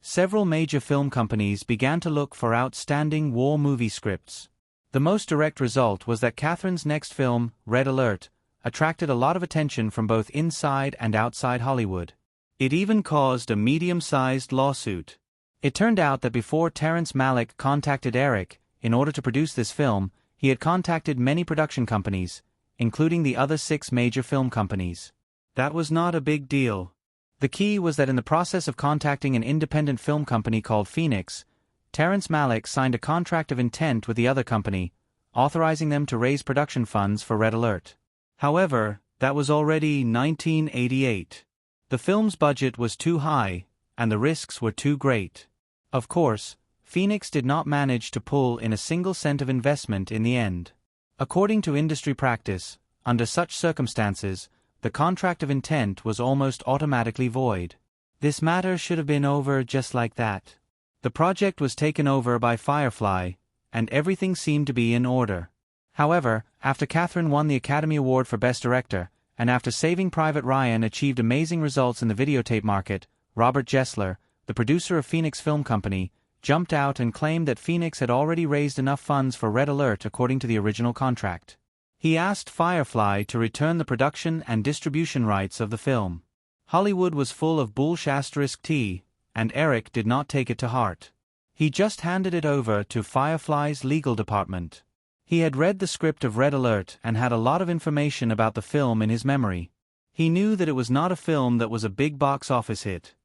Several major film companies began to look for outstanding war movie scripts. The most direct result was that Catherine's next film, Red Alert, attracted a lot of attention from both inside and outside Hollywood. It even caused a medium-sized lawsuit. It turned out that before Terrence Malick contacted Eric, in order to produce this film, he had contacted many production companies, including the other 6 major film companies. That was not a big deal. The key was that in the process of contacting an independent film company called Phoenix, Terrence Malick signed a contract of intent with the other company, authorizing them to raise production funds for Red Alert. However, that was already 1988. The film's budget was too high, and the risks were too great. Of course, Phoenix did not manage to pull in a single cent of investment in the end. According to industry practice, under such circumstances, the contract of intent was almost automatically void. This matter should have been over just like that. The project was taken over by Firefly, and everything seemed to be in order. However, after Catherine won the Academy Award for Best Director, and after Saving Private Ryan achieved amazing results in the videotape market, Robert Gessler, the producer of Phoenix Film Company, jumped out and claimed that Phoenix had already raised enough funds for Red Alert according to the original contract. He asked Firefly to return the production and distribution rights of the film. Hollywood was full of *T, and Eric did not take it to heart. He just handed it over to Firefly's legal department. He had read the script of Red Alert and had a lot of information about the film in his memory. He knew that it was not a film that was a big box office hit.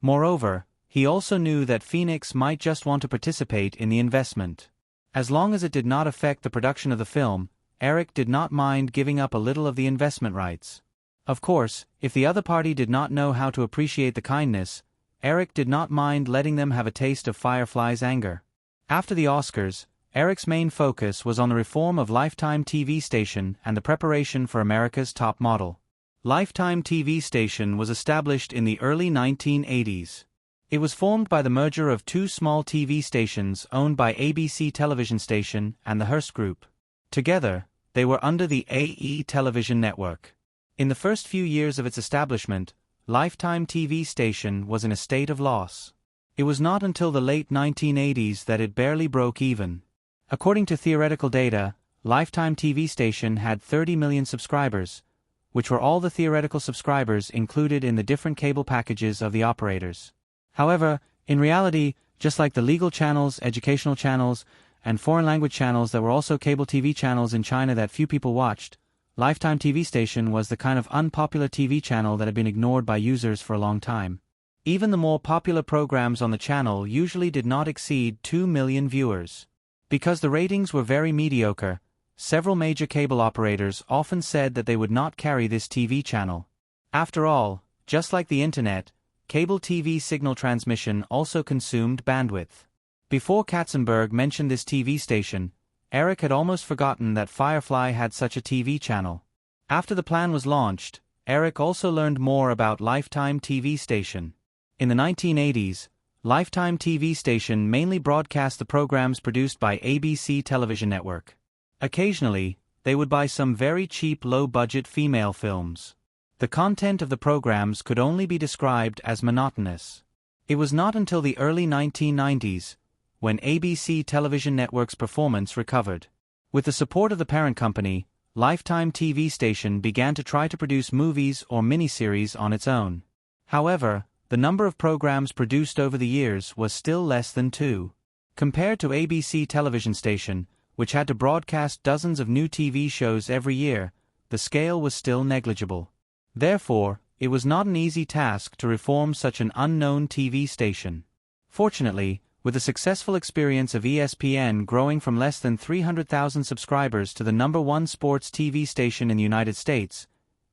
Moreover, he also knew that Phoenix might just want to participate in the investment. As long as it did not affect the production of the film, Eric did not mind giving up a little of the investment rights. Of course, if the other party did not know how to appreciate the kindness, Eric did not mind letting them have a taste of Firefly's anger. After the Oscars, Eric's main focus was on the reform of Lifetime TV station and the preparation for America's Top Model. Lifetime TV station was established in the early 1980s. It was formed by the merger of two small TV stations owned by ABC Television Station and the Hearst Group. Together, they were under the AE Television Network. In the first few years of its establishment, Lifetime TV station was in a state of loss. It was not until the late 1980s that it barely broke even. According to theoretical data, Lifetime TV station had 30 million subscribers, which were all the theoretical subscribers included in the different cable packages of the operators. However, in reality, just like the legal channels, educational channels, and foreign language channels that were also cable TV channels in China that few people watched, Lifetime TV station was the kind of unpopular TV channel that had been ignored by users for a long time. Even the more popular programs on the channel usually did not exceed 2 million viewers. Because the ratings were very mediocre, several major cable operators often said that they would not carry this TV channel. After all, just like the internet, cable TV signal transmission also consumed bandwidth. Before Katzenberg mentioned this TV station, Eric had almost forgotten that Firefly had such a TV channel. After the plan was launched, Eric also learned more about Lifetime TV station. In the 1980s, Lifetime TV station mainly broadcast the programs produced by ABC Television Network. Occasionally, they would buy some very cheap low-budget female films. The content of the programs could only be described as monotonous. It was not until the early 1990s, when ABC Television Network's performance recovered. With the support of the parent company, Lifetime TV station began to try to produce movies or miniseries on its own. However, the number of programs produced over the years was still less than 2. Compared to ABC Television Station, which had to broadcast dozens of new TV shows every year, the scale was still negligible. Therefore, it was not an easy task to reform such an unknown TV station. Fortunately, with the successful experience of ESPN growing from less than 300,000 subscribers to the #1 sports TV station in the United States,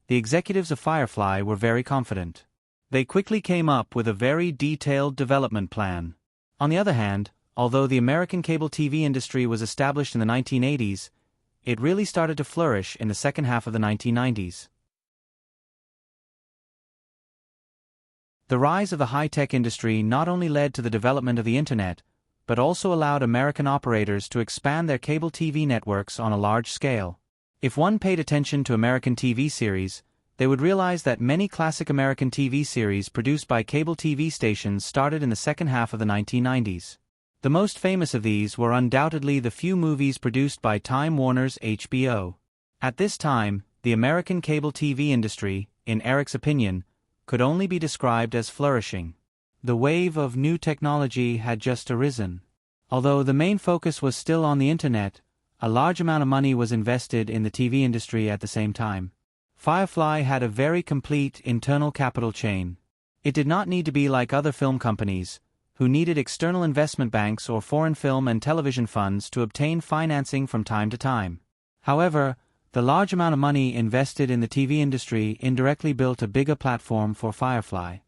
the executives of Firefly were very confident. They quickly came up with a very detailed development plan. On the other hand, although the American cable TV industry was established in the 1980s, it really started to flourish in the second half of the 1990s. The rise of the high-tech industry not only led to the development of the Internet, but also allowed American operators to expand their cable TV networks on a large scale. If one paid attention to American TV series, they would realize that many classic American TV series produced by cable TV stations started in the second half of the 1990s. The most famous of these were undoubtedly the few movies produced by Time Warner's HBO. At this time, the American cable TV industry, in Eric's opinion, could only be described as flourishing. The wave of new technology had just arisen. Although the main focus was still on the Internet, a large amount of money was invested in the TV industry at the same time. Firefly had a very complete internal capital chain. It did not need to be like other film companies, who needed external investment banks or foreign film and television funds to obtain financing from time to time. However, the large amount of money invested in the TV industry indirectly built a bigger platform for Firefly.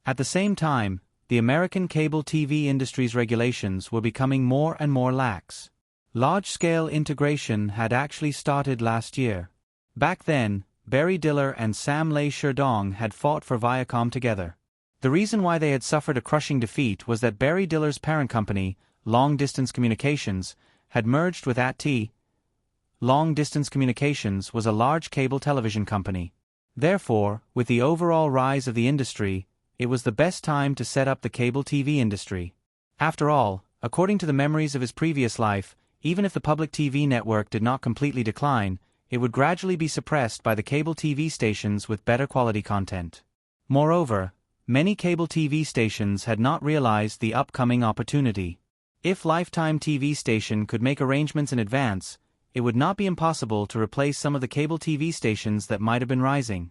At the same time, the American cable TV industry's regulations were becoming more and more lax. Large-scale integration had actually started last year. Back then, Barry Diller and Sam Lay Sherdong had fought for Viacom together. The reason why they had suffered a crushing defeat was that Barry Diller's parent company, Long Distance Communications, had merged with AT&T. Long Distance Communications was a large cable television company. Therefore, with the overall rise of the industry, it was the best time to set up the cable TV industry. After all, according to the memories of his previous life, even if the public TV network did not completely decline, it would gradually be suppressed by the cable TV stations with better quality content. Moreover, many cable TV stations had not realized the upcoming opportunity. If Lifetime TV station could make arrangements in advance, it would not be impossible to replace some of the cable TV stations that might have been rising.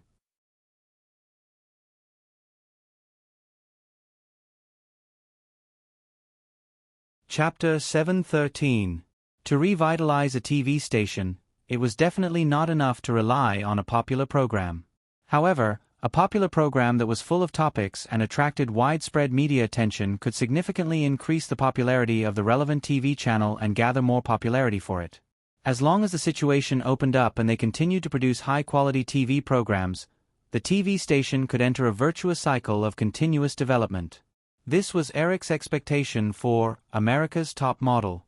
Chapter 713. To revitalize a TV station, it was definitely not enough to rely on a popular program. However, a popular program that was full of topics and attracted widespread media attention could significantly increase the popularity of the relevant TV channel and gather more popularity for it. As long as the situation opened up and they continued to produce high-quality TV programs, the TV station could enter a virtuous cycle of continuous development. This was Eric's expectation for America's Top Model.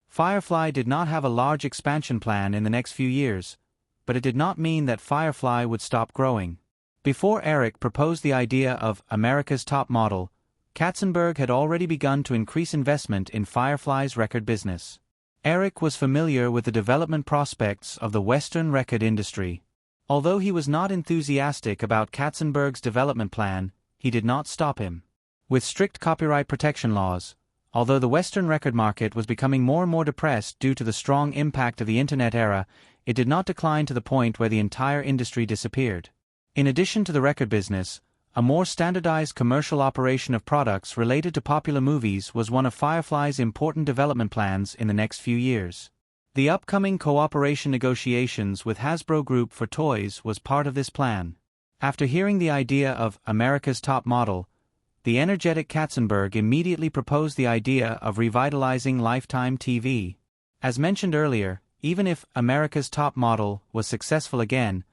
Firefly did not have a large expansion plan in the next few years, but it did not mean that Firefly would stop growing. Before Eric proposed the idea of America's Top Model, Katzenberg had already begun to increase investment in Firefly's record business. Eric was familiar with the development prospects of the Western record industry. Although he was not enthusiastic about Katzenberg's development plan, he did not stop him. With strict copyright protection laws, although the Western record market was becoming more and more depressed due to the strong impact of the Internet era, it did not decline to the point where the entire industry disappeared. In addition to the record business, a more standardized commercial operation of products related to popular movies was one of Firefly's important development plans in the next few years. The upcoming cooperation negotiations with Hasbro Group for toys was part of this plan. After hearing the idea of America's Top Model, the energetic Katzenberg immediately proposed the idea of revitalizing Lifetime TV. As mentioned earlier, even if America's Top Model was successful again,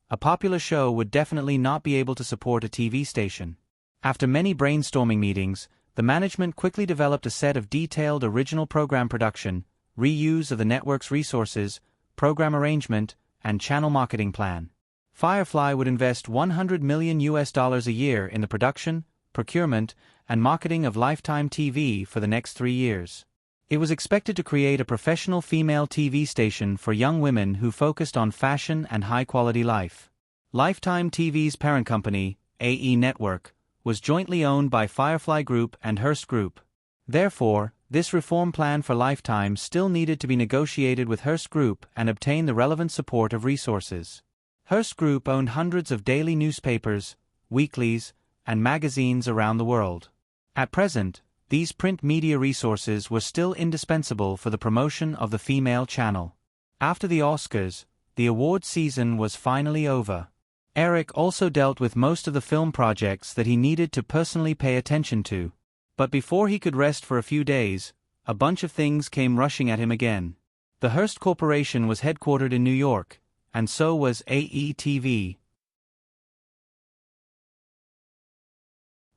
a popular show would definitely not be able to support a TV station. After many brainstorming meetings, the management quickly developed a set of detailed original program production, reuse of the network's resources, program arrangement, and channel marketing plan. Firefly would invest $100 million a year in the production, procurement, and marketing of Lifetime TV for the next 3 years. It was expected to create a professional female TV station for young women who focused on fashion and high-quality life. Lifetime TV's parent company, AE Network, was jointly owned by Firefly Group and Hearst Group. Therefore, this reform plan for Lifetime still needed to be negotiated with Hearst Group and obtain the relevant support of resources. Hearst Group owned hundreds of daily newspapers, weeklies, and magazines around the world. At present, these print media resources were still indispensable for the promotion of the female channel. After the Oscars, the award season was finally over. Eric also dealt with most of the film projects that he needed to personally pay attention to. But before he could rest for a few days, a bunch of things came rushing at him again. The Hearst Corporation was headquartered in New York, and so was AETV.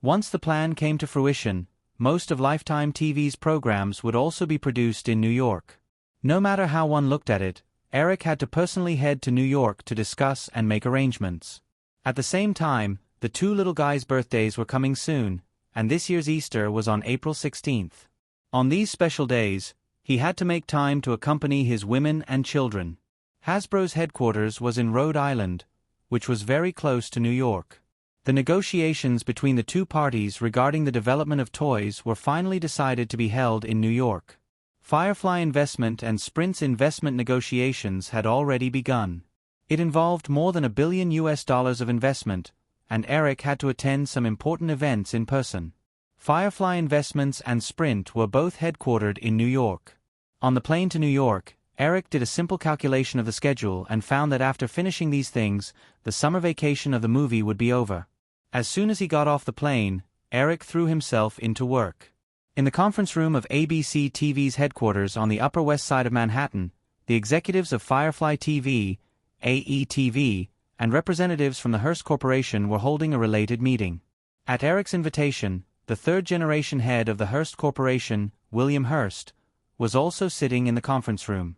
Once the plan came to fruition, most of Lifetime TV's programs would also be produced in New York. No matter how one looked at it, Eric had to personally head to New York to discuss and make arrangements. At the same time, the two little guys' birthdays were coming soon, and this year's Easter was on April 16th. On these special days, he had to make time to accompany his women and children. Hasbro's headquarters was in Rhode Island, which was very close to New York. The negotiations between the two parties regarding the development of toys were finally decided to be held in New York. Firefly Investment and Sprint's investment negotiations had already begun. It involved more than $1 billion of investment, and Eric had to attend some important events in person. Firefly Investments and Sprint were both headquartered in New York. On the plane to New York, Eric did a simple calculation of the schedule and found that after finishing these things, the summer vacation of the movie would be over. As soon as he got off the plane, Eric threw himself into work. In the conference room of ABC TV's headquarters on the Upper West Side of Manhattan, the executives of Firefly TV, AETV, and representatives from the Hearst Corporation were holding a related meeting. At Eric's invitation, the third-generation head of the Hearst Corporation, William Hearst, was also sitting in the conference room.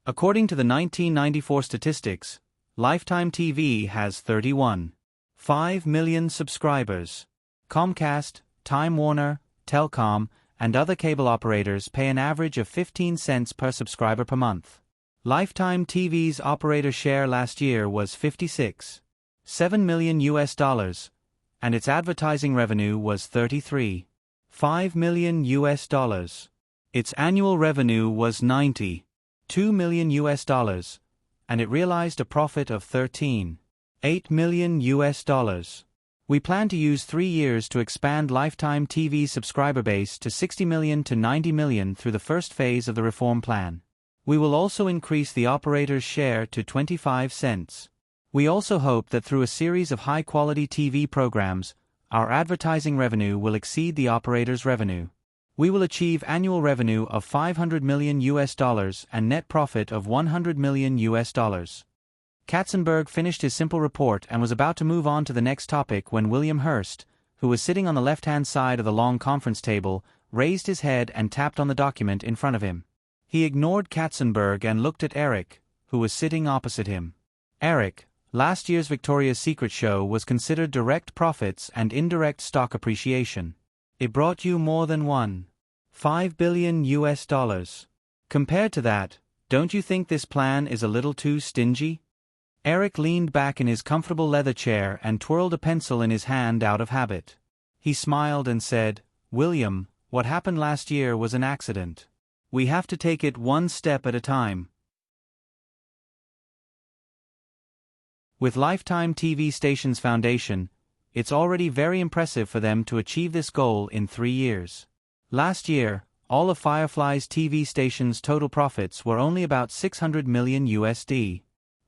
According to the 1994 statistics, Lifetime TV has 31.5 million subscribers. Comcast, Time Warner, Telcom, and other cable operators pay an average of 15 cents per subscriber per month. Lifetime TV's operator share last year was $56.7 million, and its advertising revenue was $33.5 million. Its annual revenue was $92 million, and it realized a profit of $13.8 million. We plan to use 3 years to expand Lifetime TV's subscriber base to 60 million to 90 million through the first phase of the reform plan. We will also increase the operator's share to 25 cents. We also hope that through a series of high-quality TV programs, our advertising revenue will exceed the operator's revenue. We will achieve annual revenue of $500 million and net profit of $100 million. Katzenberg finished his simple report and was about to move on to the next topic when William Hearst, who was sitting on the left-hand side of the long conference table, raised his head and tapped on the document in front of him. He ignored Katzenberg and looked at Eric, who was sitting opposite him. Eric, last year's Victoria's Secret show was considered direct profits and indirect stock appreciation. It brought you more than $1.5 billion. Compared to that, don't you think this plan is a little too stingy? Eric leaned back in his comfortable leather chair and twirled a pencil in his hand out of habit. He smiled and said, "William, what happened last year was an accident. We have to take it one step at a time." With Lifetime TV Stations Foundation, it's already very impressive for them to achieve this goal in 3 years. Last year, all of Firefly's TV stations' total profits were only about $600 million.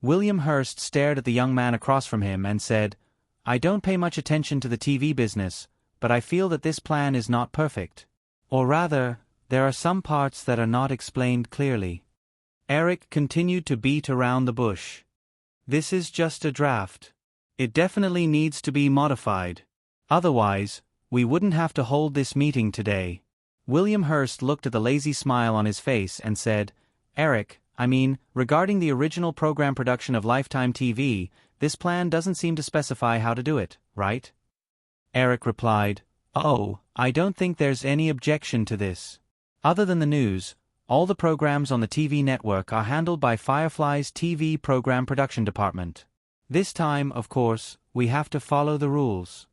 William Hearst stared at the young man across from him and said, "I don't pay much attention to the TV business, but I feel that this plan is not perfect. Or rather, there are some parts that are not explained clearly." Eric continued to beat around the bush. "This is just a draft. It definitely needs to be modified. Otherwise, we wouldn't have to hold this meeting today." William Hearst looked at the lazy smile on his face and said, "Eric, regarding the original program production of Lifetime TV, this plan doesn't seem to specify how to do it, right?" Eric replied, "Oh, I don't think there's any objection to this. Other than the news, all the programs on the TV network are handled by Firefly's TV program production department. This time, of course, we have to follow the rules."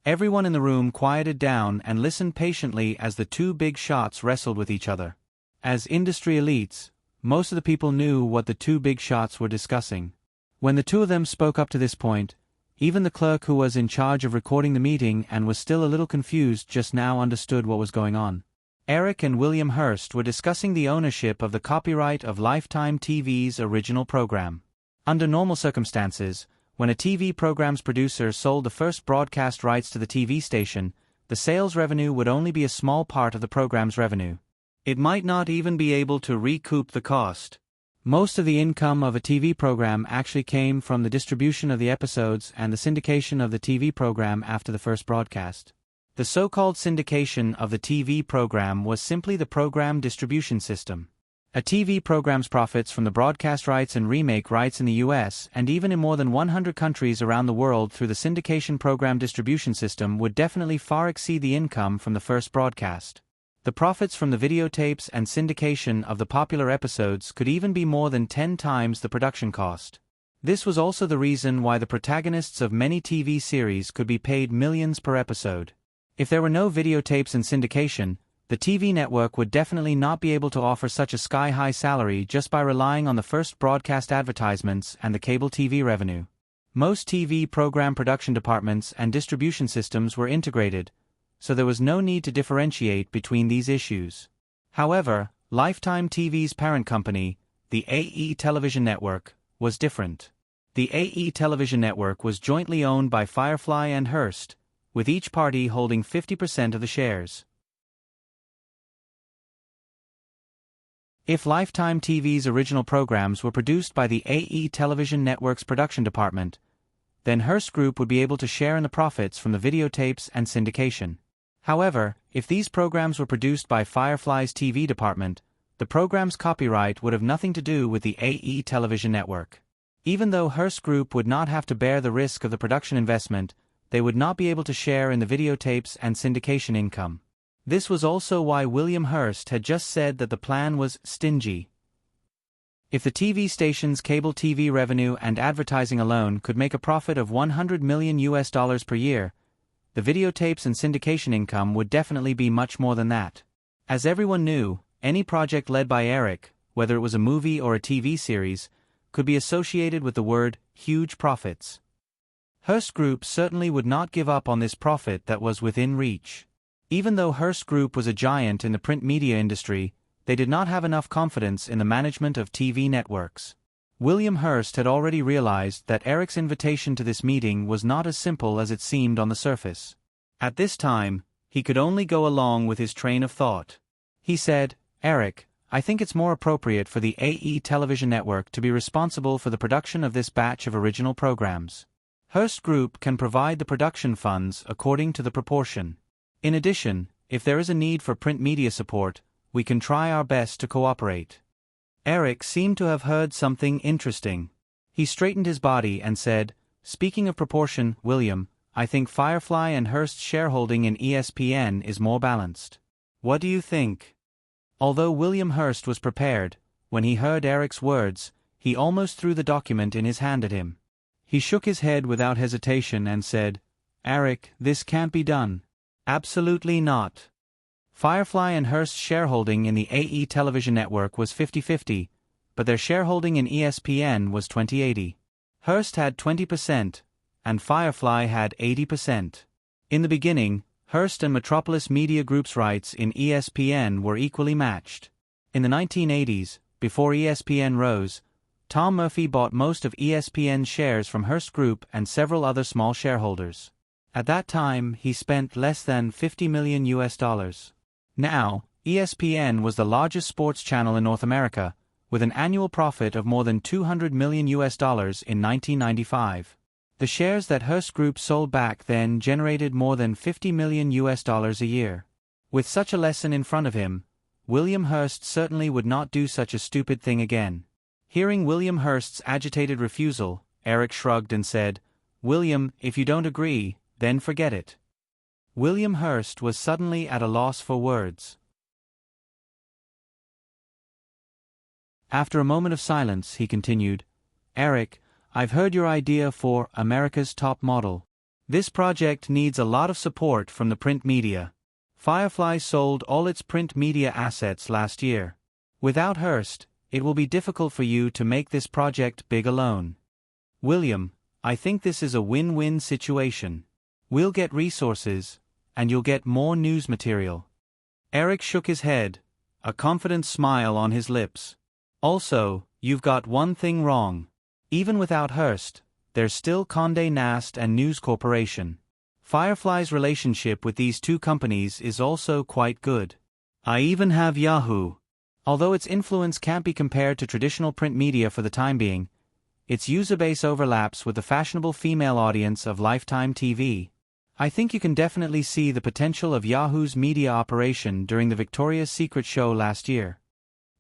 Everyone in the room quieted down and listened patiently as the two big shots wrestled with each other. As industry elites, most of the people knew what the two big shots were discussing. When the two of them spoke up to this point, even the clerk who was in charge of recording the meeting and was still a little confused just now understood what was going on. Eric and William Hearst were discussing the ownership of the copyright of Lifetime TV's original program. Under normal circumstances, when a TV program's producer sold the first broadcast rights to the TV station, the sales revenue would only be a small part of the program's revenue. It might not even be able to recoup the cost. Most of the income of a TV program actually came from the distribution of the episodes and the syndication of the TV program after the first broadcast. The so-called syndication of the TV program was simply the program distribution system. A TV program's profits from the broadcast rights and remake rights in the US and even in more than 100 countries around the world through the syndication program distribution system would definitely far exceed the income from the first broadcast. The profits from the videotapes and syndication of the popular episodes could even be more than 10 times the production cost. This was also the reason why the protagonists of many TV series could be paid millions per episode. If there were no videotapes and syndication, the TV network would definitely not be able to offer such a sky-high salary just by relying on the first broadcast advertisements and the cable TV revenue. Most TV program production departments and distribution systems were integrated, so there was no need to differentiate between these issues. However, Lifetime TV's parent company, the AE Television Network, was different. The AE television network was jointly owned by Firefly and Hearst, with each party holding 50% of the shares. If Lifetime TV's original programs were produced by the AE Television Network's production department, then Hearst Group would be able to share in the profits from the videotapes and syndication. However, if these programs were produced by Firefly's TV department, the program's copyright would have nothing to do with the AE Television Network. Even though Hearst Group would not have to bear the risk of the production investment, they would not be able to share in the videotapes and syndication income. This was also why William Hearst had just said that the plan was stingy. If the TV station's cable TV revenue and advertising alone could make a profit of $100 million per year, the videotapes and syndication income would definitely be much more than that. As everyone knew, any project led by Eric, whether it was a movie or a TV series, could be associated with the word huge profits. Hearst Group certainly would not give up on this profit that was within reach. Even though Hearst Group was a giant in the print media industry, they did not have enough confidence in the management of TV networks. William Hearst had already realized that Eric's invitation to this meeting was not as simple as it seemed on the surface. At this time, he could only go along with his train of thought. He said, "Eric, I think it's more appropriate for the AE Television Network to be responsible for the production of this batch of original programs. Hearst Group can provide the production funds according to the proportion. In addition, if there is a need for print media support, we can try our best to cooperate." Eric seemed to have heard something interesting. He straightened his body and said, "Speaking of proportion, William, I think Firefly and Hearst's shareholding in ESPN is more balanced. What do you think?" Although William Hearst was prepared, when he heard Eric's words, he almost threw the document in his hand at him. He shook his head without hesitation and said, "Eric, this can't be done. Absolutely not." Firefly and Hearst's shareholding in the AE television network was 50-50, but their shareholding in ESPN was 20-80. Hearst had 20%, and Firefly had 80%. In the beginning, Hearst and Metropolis Media Group's rights in ESPN were equally matched. In the 1980s, before ESPN rose, Tom Murphy bought most of ESPN's shares from Hearst Group and several other small shareholders. At that time, he spent less than $50 million. Now, ESPN was the largest sports channel in North America, with an annual profit of more than $200 million in 1995. The shares that Hearst Group sold back then generated more than $50 million a year. With such a lesson in front of him, William Hearst certainly would not do such a stupid thing again. Hearing William Hearst's agitated refusal, Eric shrugged and said, "William, if you don't agree, then forget it." William Hearst was suddenly at a loss for words. After a moment of silence, he continued, "Eric, I've heard your idea for America's Top Model. This project needs a lot of support from the print media. Firefly sold all its print media assets last year. Without Hearst, it will be difficult for you to make this project big alone. William, I think this is a win-win situation. We'll get resources, and you'll get more news material." Eric shook his head, a confident smile on his lips. "Also, you've got one thing wrong. Even without Hearst, there's still Condé Nast and News Corporation. Firefly's relationship with these two companies is also quite good. I even have Yahoo. Although its influence can't be compared to traditional print media for the time being, its user base overlaps with the fashionable female audience of Lifetime TV. I think you can definitely see the potential of Yahoo's media operation during the Victoria's Secret show last year."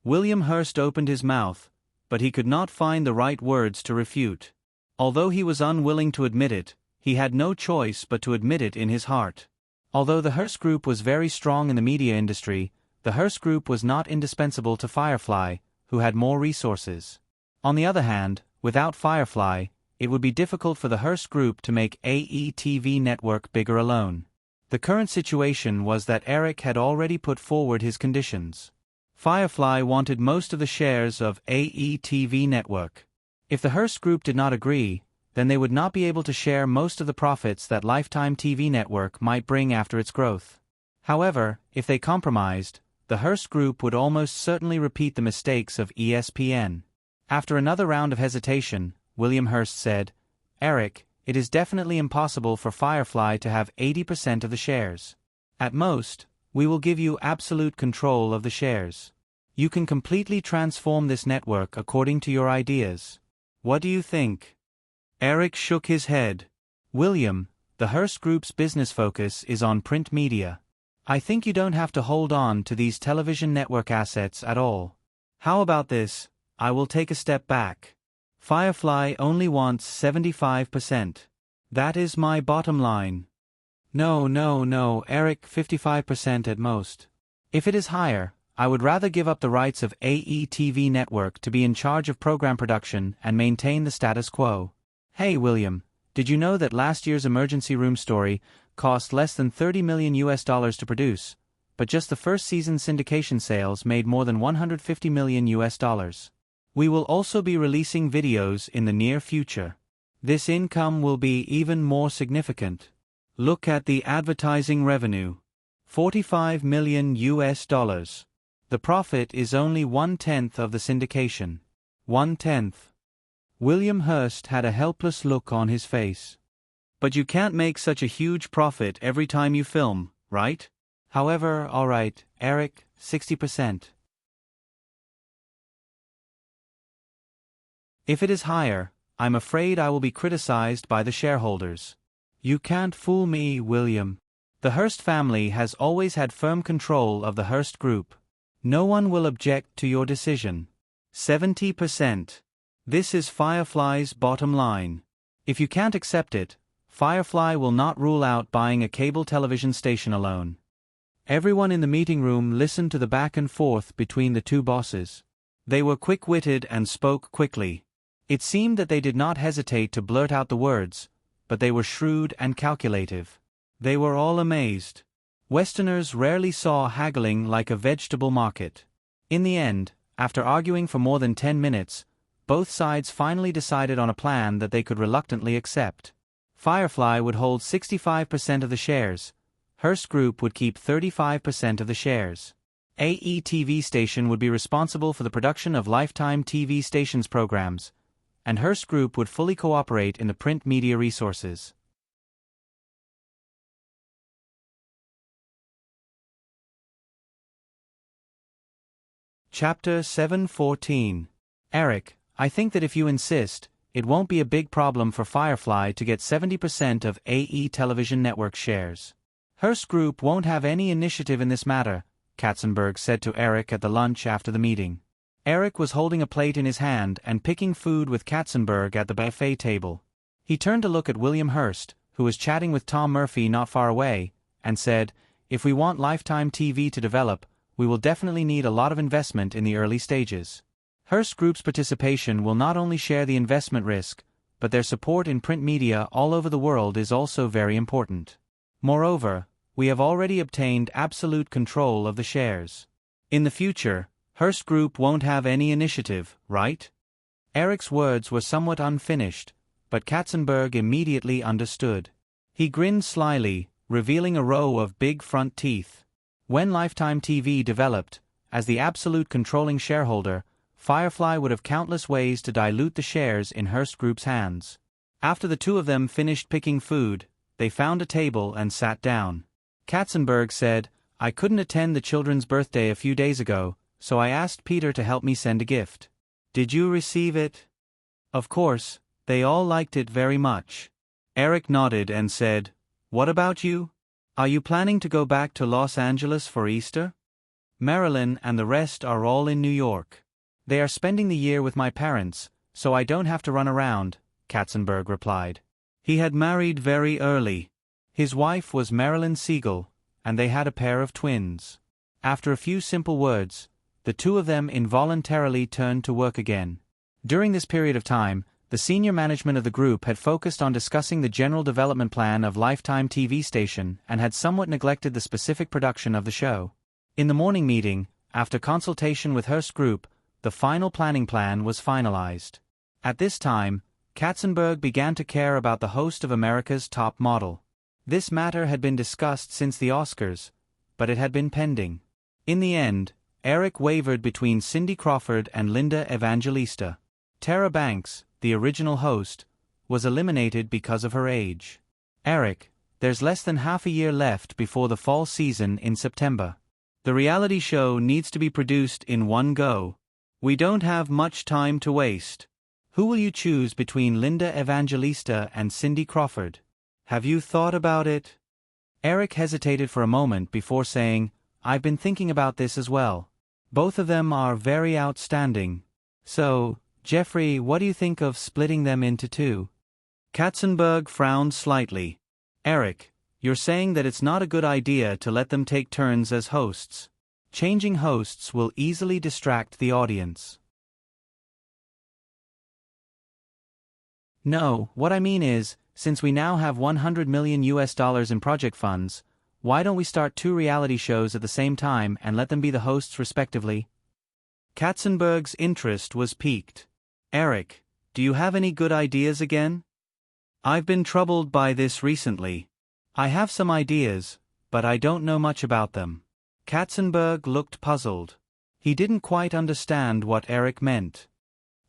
William Hearst opened his mouth, but he could not find the right words to refute. Although he was unwilling to admit it, he had no choice but to admit it in his heart. Although the Hearst Group was very strong in the media industry, the Hearst Group was not indispensable to Firefly, who had more resources. On the other hand, without Firefly, it would be difficult for the Hearst Group to make AETV network bigger alone. The current situation was that Eric had already put forward his conditions. Firefly wanted most of the shares of AETV network. If the Hearst Group did not agree, then they would not be able to share most of the profits that Lifetime TV network might bring after its growth. However, if they compromised, the Hearst Group would almost certainly repeat the mistakes of ESPN. After another round of hesitation, William Hearst said, "Eric, it is definitely impossible for Firefly to have 80% of the shares. At most, we will give you absolute control of the shares. You can completely transform this network according to your ideas. What do you think?" Eric shook his head. "William, the Hearst Group's business focus is on print media. I think you don't have to hold on to these television network assets at all. How about this? I will take a step back. Firefly only wants 75%. That is my bottom line." No, Eric, 55% at most. If it is higher, I would rather give up the rights of AETV Network to be in charge of program production and maintain the status quo. Hey William, did you know that last year's emergency room story cost less than $30 million to produce, but just the first season syndication sales made more than $150 million? We will also be releasing videos in the near future. This income will be even more significant. Look at the advertising revenue. $45 million. The profit is only 1/10 of the syndication. 1/10. William Hearst had a helpless look on his face. But you can't make such a huge profit every time you film, right? However, alright, Eric, 60%. If it is higher, I'm afraid I will be criticized by the shareholders. You can't fool me, William. The Hearst family has always had firm control of the Hearst Group. No one will object to your decision. 70%. This is Firefly's bottom line. If you can't accept it, Firefly will not rule out buying a cable television station alone. Everyone in the meeting room listened to the back and forth between the two bosses. They were quick-witted and spoke quickly. It seemed that they did not hesitate to blurt out the words, but they were shrewd and calculative. They were all amazed. Westerners rarely saw haggling like a vegetable market. In the end, after arguing for more than 10 minutes, both sides finally decided on a plan that they could reluctantly accept. Firefly would hold 65% of the shares. Hearst Group would keep 35% of the shares. AETV station would be responsible for the production of Lifetime TV stations programs, and Hearst Group would fully cooperate in the print media resources. Chapter 7:14. Eric, I think that if you insist, it won't be a big problem for Firefly to get 70% of AE Television Network shares. Hearst Group won't have any initiative in this matter, Katzenberg said to Eric at the lunch after the meeting. Eric was holding a plate in his hand and picking food with Katzenberg at the buffet table. He turned to look at William Hearst, who was chatting with Tom Murphy not far away, and said, "If we want Lifetime TV to develop, we will definitely need a lot of investment in the early stages. Hearst Group's participation will not only share the investment risk, but their support in print media all over the world is also very important. Moreover, we have already obtained absolute control of the shares. In the future, Hearst Group won't have any initiative, right?" Eric's words were somewhat unfinished, but Katzenberg immediately understood. He grinned slyly, revealing a row of big front teeth. When Lifetime TV developed, as the absolute controlling shareholder, Firefly would have countless ways to dilute the shares in Hearst Group's hands. After the two of them finished picking food, they found a table and sat down. Katzenberg said, "I couldn't attend the children's birthday a few days ago, so I asked Peter to help me send a gift. Did you receive it?" "Of course, they all liked it very much." Eric nodded and said, "What about you? Are you planning to go back to Los Angeles for Easter?" "Marilyn and the rest are all in New York. They are spending the year with my parents, so I don't have to run around," Katzenberg replied. He had married very early. His wife was Marilyn Siegel, and they had a pair of twins. After a few simple words, the two of them involuntarily turned to work again. During this period of time, the senior management of the group had focused on discussing the general development plan of Lifetime TV station and had somewhat neglected the specific production of the show. In the morning meeting, after consultation with Hearst Group, the final planning plan was finalized. At this time, Katzenberg began to care about the host of America's Top Model. This matter had been discussed since the Oscars, but it had been pending. In the end, Eric wavered between Cindy Crawford and Linda Evangelista. Tara Banks, the original host, was eliminated because of her age. Eric, there's less than half a year left before the fall season in September. The reality show needs to be produced in one go. We don't have much time to waste. Who will you choose between Linda Evangelista and Cindy Crawford? Have you thought about it? Eric hesitated for a moment before saying, I've been thinking about this as well. Both of them are very outstanding. So, Jeffrey, what do you think of splitting them into two? Katzenberg frowned slightly. Eric, you're saying that it's not a good idea to let them take turns as hosts. Changing hosts will easily distract the audience. No, what I mean is, since we now have $100 million in project funds, why don't we start 2 reality shows at the same time and let them be the hosts respectively? Katzenberg's interest was piqued. Eric, do you have any good ideas again? I've been troubled by this recently. I have some ideas, but I don't know much about them. Katzenberg looked puzzled. He didn't quite understand what Eric meant.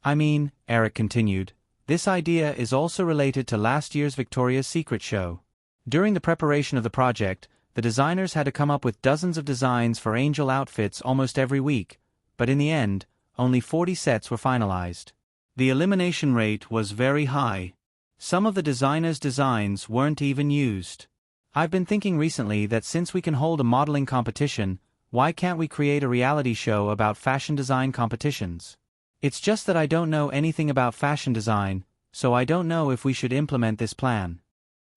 I mean, Eric continued, this idea is also related to last year's Victoria's Secret show. During the preparation of the project, the designers had to come up with dozens of designs for angel outfits almost every week, but in the end, only 40 sets were finalized. The elimination rate was very high. Some of the designers' designs weren't even used. I've been thinking recently that since we can hold a modeling competition, why can't we create a reality show about fashion design competitions? It's just that I don't know anything about fashion design, so I don't know if we should implement this plan.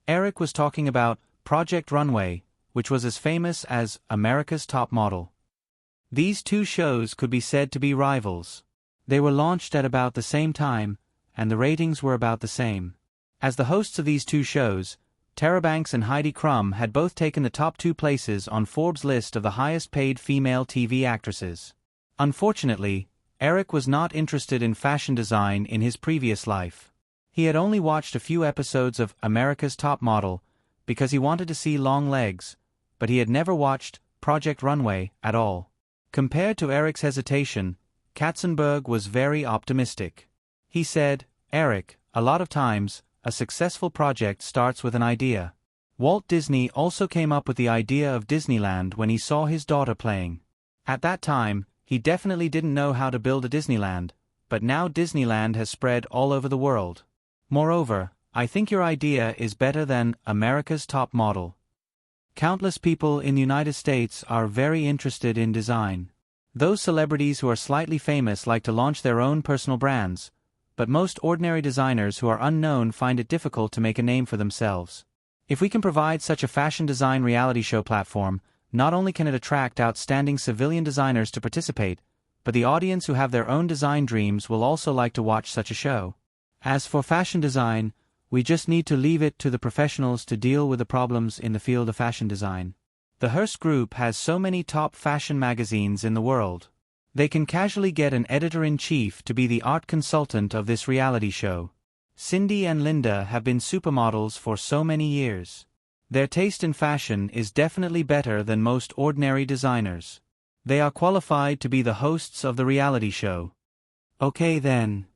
Eric was talking about Project Runway, which was as famous as America's Top Model. These 2 shows could be said to be rivals. They were launched at about the same time, and the ratings were about the same. As the hosts of these 2 shows, Tara Banks and Heidi Klum had both taken the top 2 places on Forbes' list of the highest-paid female TV actresses. Unfortunately, Eric was not interested in fashion design in his previous life. He had only watched a few episodes of America's Top Model because he wanted to see long legs, but he had never watched Project Runway at all. Compared to Eric's hesitation, Katzenberg was very optimistic. He said, Eric, a lot of times, a successful project starts with an idea. Walt Disney also came up with the idea of Disneyland when he saw his daughter playing. At that time, he definitely didn't know how to build a Disneyland, but now Disneyland has spread all over the world. Moreover, I think your idea is better than America's Top Model. Countless people in the United States are very interested in design. Those celebrities who are slightly famous like to launch their own personal brands, but most ordinary designers who are unknown find it difficult to make a name for themselves. If we can provide such a fashion design reality show platform, not only can it attract outstanding civilian designers to participate, but the audience who have their own design dreams will also like to watch such a show. As for fashion design, we just need to leave it to the professionals to deal with the problems in the field of fashion design. The Hearst Group has so many top fashion magazines in the world. They can casually get an editor-in-chief to be the art consultant of this reality show. Cindy and Linda have been supermodels for so many years. Their taste in fashion is definitely better than most ordinary designers. They are qualified to be the hosts of the reality show. Okay then.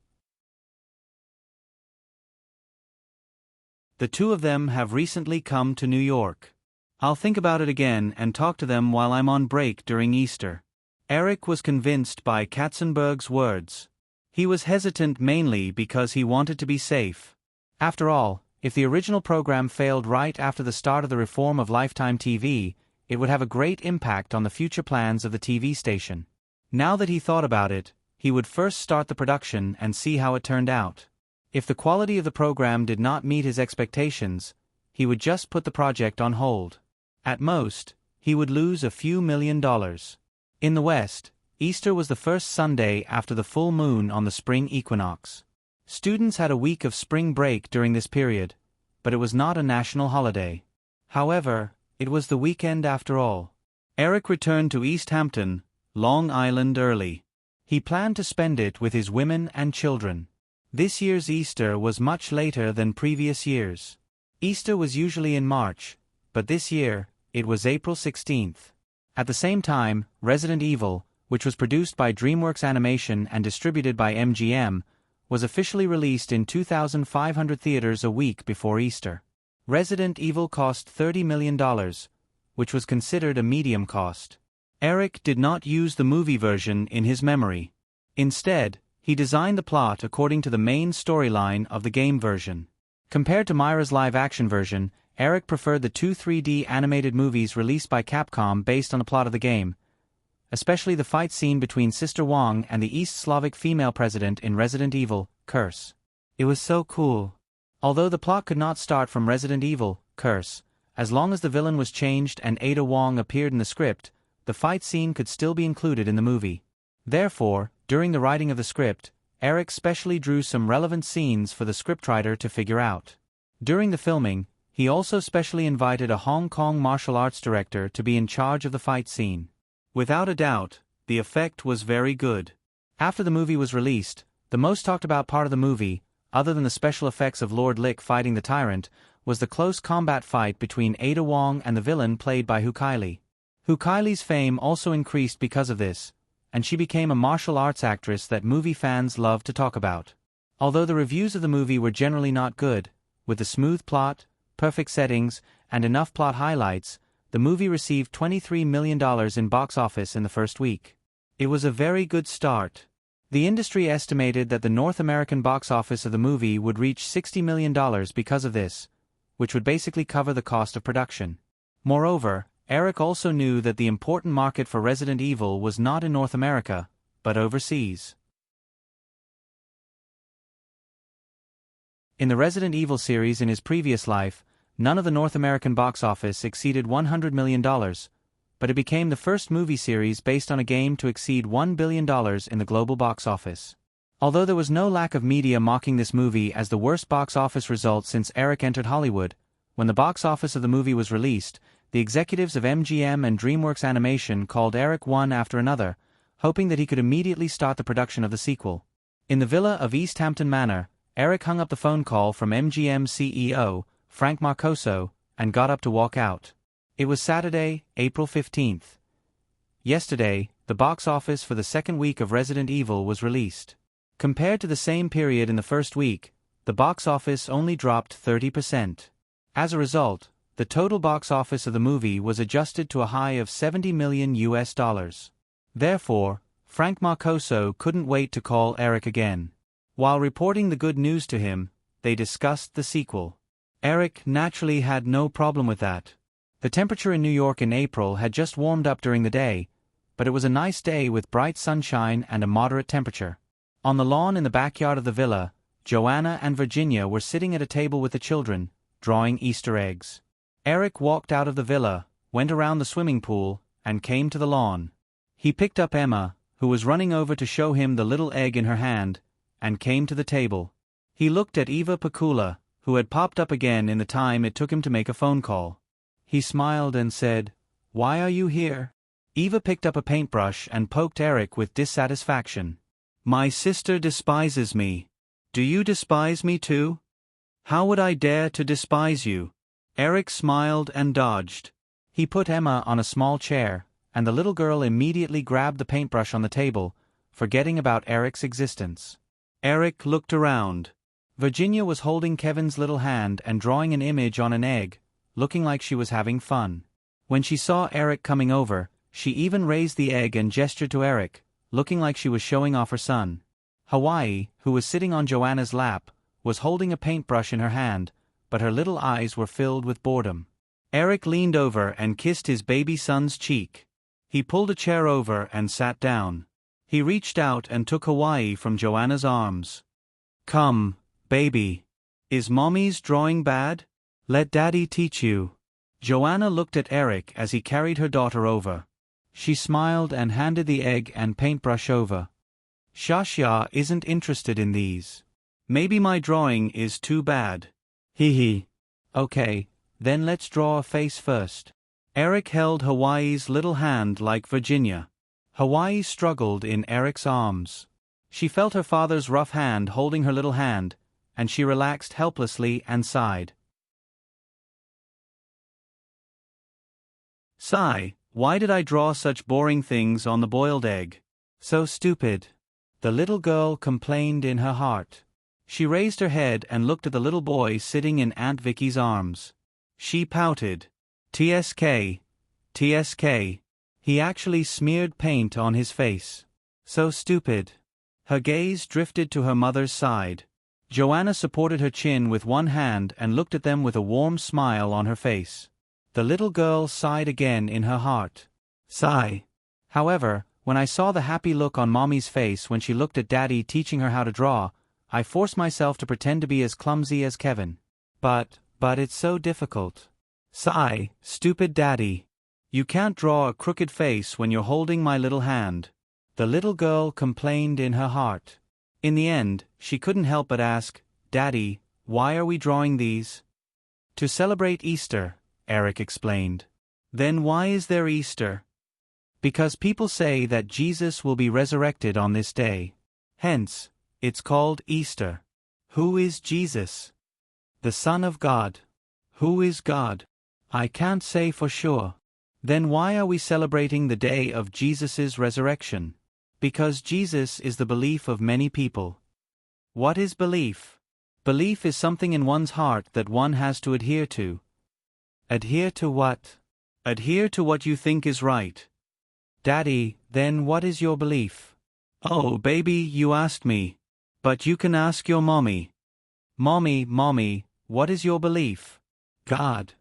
The 2 of them have recently come to New York. I'll think about it again and talk to them while I'm on break during Easter. Eric was convinced by Katzenberg's words. He was hesitant mainly because he wanted to be safe. After all, if the original program failed right after the start of the reform of Lifetime TV, it would have a great impact on the future plans of the TV station. Now that he thought about it, he would first start the production and see how it turned out. If the quality of the program did not meet his expectations, he would just put the project on hold. At most, he would lose a few $1,000,000. In the West, Easter was the first Sunday after the full moon on the spring equinox. Students had a week of spring break during this period, but it was not a national holiday. However, it was the weekend after all. Eric returned to East Hampton, Long Island early. He planned to spend it with his women and children. This year's Easter was much later than previous years. Easter was usually in March, but this year, it was April 16th. At the same time, Resident Evil, which was produced by DreamWorks Animation and distributed by MGM, was officially released in 2,500 theaters a week before Easter. Resident Evil cost $30 million, which was considered a medium cost. Eric did not use the movie version in his memory. Instead, he designed the plot according to the main storyline of the game version. Compared to Myra's live-action version, Eric preferred the two 3D animated movies released by Capcom based on the plot of the game, especially the fight scene between Sister Wong and the East Slavic female president in Resident Evil, Curse. It was so cool. Although the plot could not start from Resident Evil, Curse, as long as the villain was changed and Ada Wong appeared in the script, the fight scene could still be included in the movie. Therefore, during the writing of the script, Eric specially drew some relevant scenes for the scriptwriter to figure out. During the filming, he also specially invited a Hong Kong martial arts director to be in charge of the fight scene. Without a doubt, the effect was very good. After the movie was released, the most talked about part of the movie, other than the special effects of Lord Lick fighting the tyrant, was the close combat fight between Ada Wong and the villain played by Hu Kylie. Hu Kylie's fame also increased because of this, and she became a martial arts actress that movie fans loved to talk about. Although the reviews of the movie were generally not good, with a smooth plot, perfect settings, and enough plot highlights, the movie received $23 million in box office in the first week. It was a very good start. The industry estimated that the North American box office of the movie would reach $60 million because of this, which would basically cover the cost of production. Moreover, Eric also knew that the important market for Resident Evil was not in North America, but overseas. In the Resident Evil series in his previous life, none of the North American box office exceeded $100 million, but it became the first movie series based on a game to exceed $1 billion in the global box office. Although there was no lack of media mocking this movie as the worst box office result since Eric entered Hollywood, when the box office of the movie was released, the executives of MGM and DreamWorks Animation called Eric one after another, hoping that he could immediately start the production of the sequel. In the villa of East Hampton Manor, Eric hung up the phone call from MGM CEO, Frank Marcoso, and got up to walk out. It was Saturday, April 15th. Yesterday, the box office for the second week of Resident Evil was released. Compared to the same period in the first week, the box office only dropped 30%. As a result, the total box office of the movie was adjusted to a high of $70 million. Therefore, Frank Marcoso couldn't wait to call Eric again. While reporting the good news to him, they discussed the sequel. Eric naturally had no problem with that. The temperature in New York in April had just warmed up during the day, but it was a nice day with bright sunshine and a moderate temperature. On the lawn in the backyard of the villa, Joanna and Virginia were sitting at a table with the children, drawing Easter eggs. Eric walked out of the villa, went around the swimming pool, and came to the lawn. He picked up Emma, who was running over to show him the little egg in her hand, and came to the table. He looked at Eva Pakula, who had popped up again in the time it took him to make a phone call. He smiled and said, "Why are you here?" Eva picked up a paintbrush and poked Eric with dissatisfaction. "My sister despises me. Do you despise me too?" "How would I dare to despise you?" Eric smiled and dodged. He put Emma on a small chair, and the little girl immediately grabbed the paintbrush on the table, forgetting about Eric's existence. Eric looked around. Virginia was holding Kevin's little hand and drawing an image on an egg, looking like she was having fun. When she saw Eric coming over, she even raised the egg and gestured to Eric, looking like she was showing off her son. Hawaii, who was sitting on Joanna's lap, was holding a paintbrush in her hand, but her little eyes were filled with boredom. Eric leaned over and kissed his baby son's cheek. He pulled a chair over and sat down. He reached out and took Hawaii from Joanna's arms. "Come, baby. Is Mommy's drawing bad? Let Daddy teach you." Joanna looked at Eric as he carried her daughter over. She smiled and handed the egg and paintbrush over. "Shashya isn't interested in these. Maybe my drawing is too bad." "Hee hee. Okay, then let's draw a face first." Eric held Hawaii's little hand like Virginia. Hawaii struggled in Eric's arms. She felt her father's rough hand holding her little hand, and she relaxed helplessly and sighed. "Sigh, why did I draw such boring things on the boiled egg? So stupid." the little girl complained in her heart. She raised her head and looked at the little boy sitting in Aunt Vicky's arms. She pouted. TSK. TSK. He actually smeared paint on his face. So stupid. Her gaze drifted to her mother's side. Joanna supported her chin with one hand and looked at them with a warm smile on her face. The little girl sighed again in her heart. Sigh. However, when I saw the happy look on Mommy's face when she looked at Daddy teaching her how to draw, I forced myself to pretend to be as clumsy as Kevin. But it's so difficult. Sigh, stupid Daddy. You can't draw a crooked face when you're holding my little hand. The little girl complained in her heart. In the end, she couldn't help but ask, Daddy, why are we drawing these? To celebrate Easter, Eric explained. Then why is there Easter? Because people say that Jesus will be resurrected on this day. Hence, it's called Easter. Who is Jesus? The Son of God. Who is God? I can't say for sure. Then why are we celebrating the day of Jesus' resurrection? Because Jesus is the belief of many people. What is belief? Belief is something in one's heart that one has to adhere to. Adhere to what? Adhere to what you think is right. Daddy, then what is your belief? Oh, baby, you asked me. But you can ask your mommy. Mommy, what is your belief? God.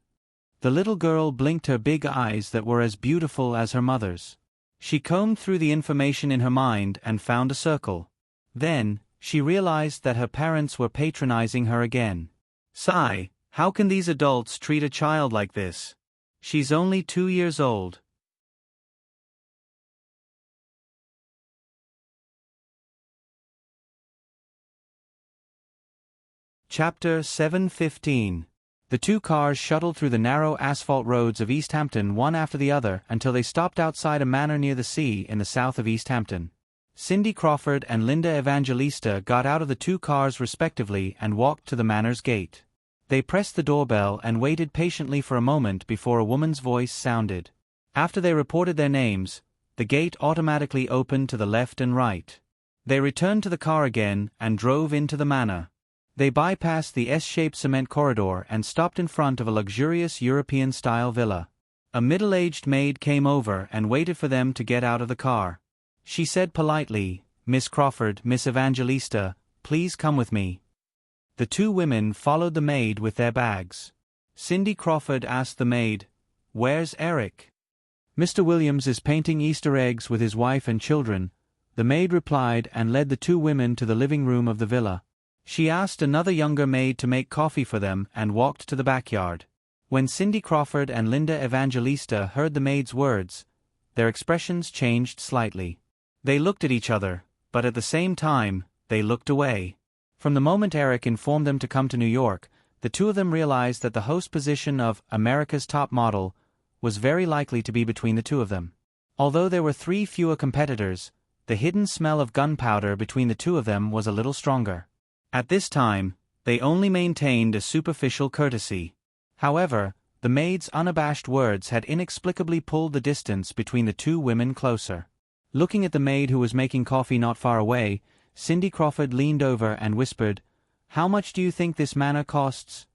The little girl blinked her big eyes that were as beautiful as her mother's. She combed through the information in her mind and found a circle. Then, she realized that her parents were patronizing her again. Sigh, how can these adults treat a child like this? She's only 2 years old. Chapter 7:15. The two cars shuttled through the narrow asphalt roads of East Hampton one after the other until they stopped outside a manor near the sea in the south of East Hampton. Cindy Crawford and Linda Evangelista got out of the two cars respectively and walked to the manor's gate. They pressed the doorbell and waited patiently for a moment before a woman's voice sounded. After they reported their names, the gate automatically opened to the left and right. They returned to the car again and drove into the manor. They bypassed the S-shaped cement corridor and stopped in front of a luxurious European-style villa. A middle-aged maid came over and waited for them to get out of the car. She said politely, Miss Crawford, Miss Evangelista, please come with me. The two women followed the maid with their bags. Cindy Crawford asked the maid, Where's Eric? Mr. Williams is painting Easter eggs with his wife and children, the maid replied and led the two women to the living room of the villa. She asked another younger maid to make coffee for them and walked to the backyard. When Cindy Crawford and Linda Evangelista heard the maid's words, their expressions changed slightly. They looked at each other, but at the same time, they looked away. From the moment Eric informed them to come to New York, the two of them realized that the host position of America's Top Model was very likely to be between the two of them. Although there were 3 fewer competitors, the hidden smell of gunpowder between the two of them was a little stronger. At this time, they only maintained a superficial courtesy. However, the maid's unabashed words had inexplicably pulled the distance between the two women closer. Looking at the maid who was making coffee not far away, Cindy Crawford leaned over and whispered, How much do you think this manor costs?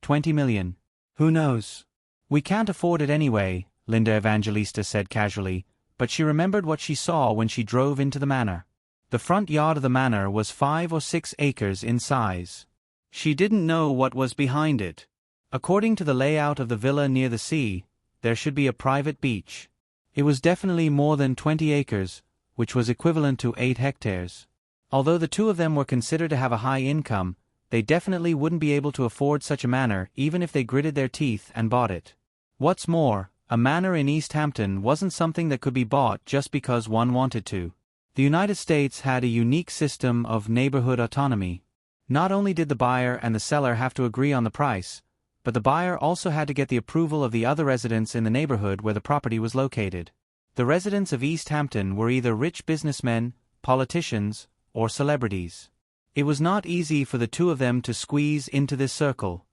20 million. Who knows? We can't afford it anyway, Linda Evangelista said casually, but she remembered what she saw when she drove into the manor. The front yard of the manor was 5 or 6 acres in size. She didn't know what was behind it. According to the layout of the villa near the sea, there should be a private beach. It was definitely more than 20 acres, which was equivalent to 8 hectares. Although the two of them were considered to have a high income, they definitely wouldn't be able to afford such a manor even if they gritted their teeth and bought it. What's more, a manor in East Hampton wasn't something that could be bought just because one wanted to. The United States had a unique system of neighborhood autonomy. Not only did the buyer and the seller have to agree on the price, but the buyer also had to get the approval of the other residents in the neighborhood where the property was located. The residents of East Hampton were either rich businessmen, politicians, or celebrities. It was not easy for the two of them to squeeze into this circle.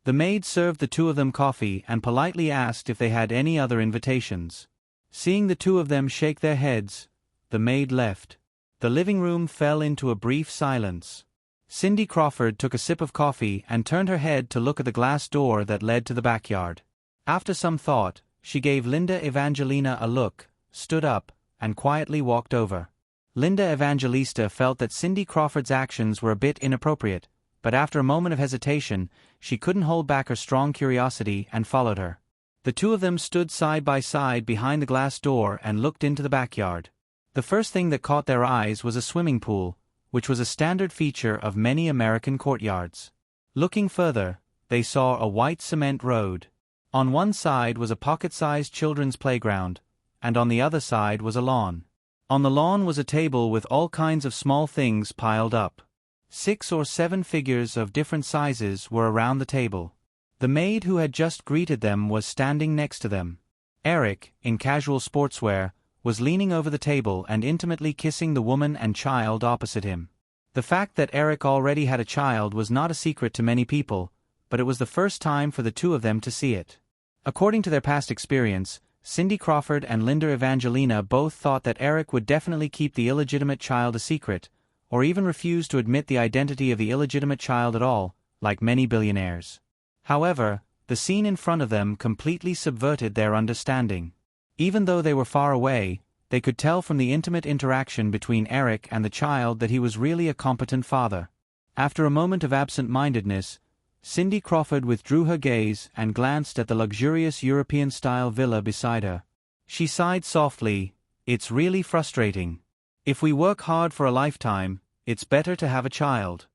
The maid served the two of them coffee and politely asked if they had any other invitations. Seeing the two of them shake their heads, the maid left. The living room fell into a brief silence. Cindy Crawford took a sip of coffee and turned her head to look at the glass door that led to the backyard. After some thought, she gave Linda Evangelina a look, stood up, and quietly walked over. Linda Evangelista felt that Cindy Crawford's actions were a bit inappropriate, but after a moment of hesitation, she couldn't hold back her strong curiosity and followed her. The two of them stood side by side behind the glass door and looked into the backyard. The first thing that caught their eyes was a swimming pool, which was a standard feature of many American courtyards. Looking further, they saw a white cement road. On one side was a pocket-sized children's playground, and on the other side was a lawn. On the lawn was a table with all kinds of small things piled up. 6 or 7 figures of different sizes were around the table. The maid who had just greeted them was standing next to them. Eric, in casual sportswear, was leaning over the table and intimately kissing the woman and child opposite him. The fact that Eric already had a child was not a secret to many people, but it was the first time for the two of them to see it. According to their past experience, Cindy Crawford and Linda Evangelina both thought that Eric would definitely keep the illegitimate child a secret, or even refuse to admit the identity of the illegitimate child at all, like many billionaires. However, the scene in front of them completely subverted their understanding. Even though they were far away, they could tell from the intimate interaction between Eric and the child that he was really a competent father. After a moment of absent-mindedness, Cindy Crawford withdrew her gaze and glanced at the luxurious European-style villa beside her. She sighed softly, "It's really frustrating. If we work hard for a lifetime, it's better to have a child."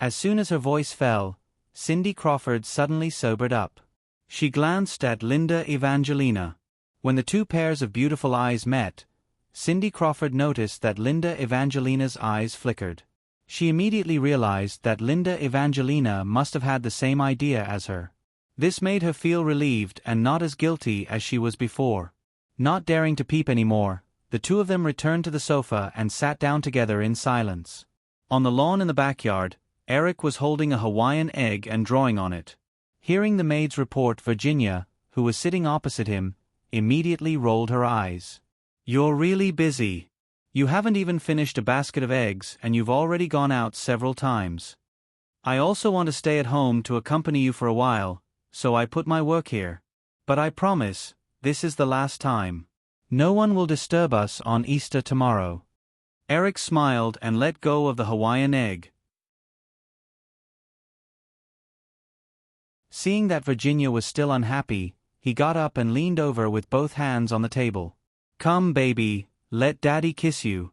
As soon as her voice fell, Cindy Crawford suddenly sobered up. She glanced at Linda Evangelina. When the two pairs of beautiful eyes met, Cindy Crawford noticed that Linda Evangelina's eyes flickered. She immediately realized that Linda Evangelina must have had the same idea as her. This made her feel relieved and not as guilty as she was before. Not daring to peep anymore, the two of them returned to the sofa and sat down together in silence. On the lawn in the backyard, Eric was holding a Hawaiian egg and drawing on it. Hearing the maid's report, Virginia, who was sitting opposite him, immediately rolled her eyes. "You're really busy. You haven't even finished a basket of eggs and you've already gone out several times. I also want to stay at home to accompany you for a while, so I put my work here. But I promise, this is the last time. No one will disturb us on Easter tomorrow." Eric smiled and let go of the Hawaiian egg. Seeing that Virginia was still unhappy, he got up and leaned over with both hands on the table. "Come, baby, let Daddy kiss you."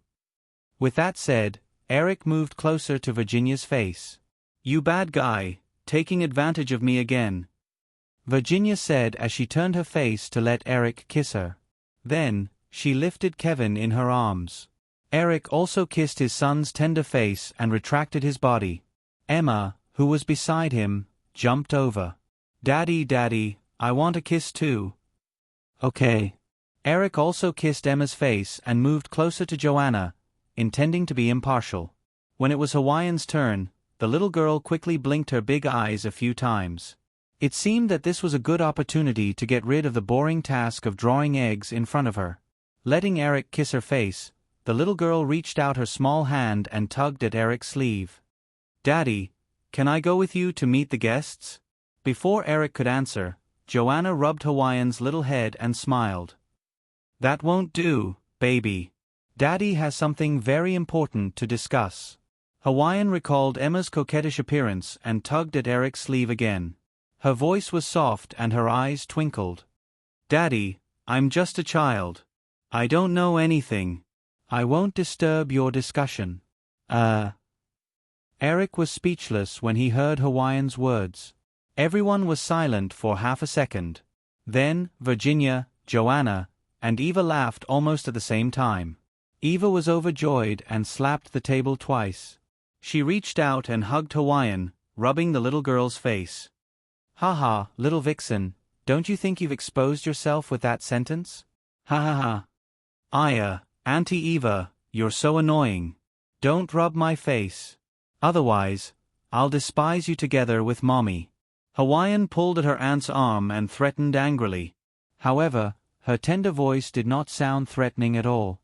With that said, Eric moved closer to Virginia's face. "You bad guy, taking advantage of me again," Virginia said as she turned her face to let Eric kiss her. Then, she lifted Kevin in her arms. Eric also kissed his son's tender face and retracted his body. Emma, who was beside him, jumped over. "Daddy, Daddy, I want a kiss too." "Okay." Eric also kissed Emma's face and moved closer to Joanna, intending to be impartial. When it was Hawaiian's turn, the little girl quickly blinked her big eyes a few times. It seemed that this was a good opportunity to get rid of the boring task of drawing eggs in front of her. Letting Eric kiss her face, the little girl reached out her small hand and tugged at Eric's sleeve. "Daddy, can I go with you to meet the guests?" Before Eric could answer, Joanna rubbed Hawaiian's little head and smiled. "That won't do, baby. Daddy has something very important to discuss." Hawaiian recalled Emma's coquettish appearance and tugged at Eric's sleeve again. Her voice was soft and her eyes twinkled. "Daddy, I'm just a child. I don't know anything. I won't disturb your discussion." Eric was speechless when he heard Hawaiian's words. Everyone was silent for half a second. Then, Virginia, Joanna, and Eva laughed almost at the same time. Eva was overjoyed and slapped the table twice. She reached out and hugged Hawaiian, rubbing the little girl's face. "Ha ha, little vixen, don't you think you've exposed yourself with that sentence? Ha ha ha. Aya, Auntie Eva, you're so annoying. Don't rub my face. Otherwise, I'll despise you together with Mommy." Hawaiian pulled at her aunt's arm and threatened angrily. However, her tender voice did not sound threatening at all.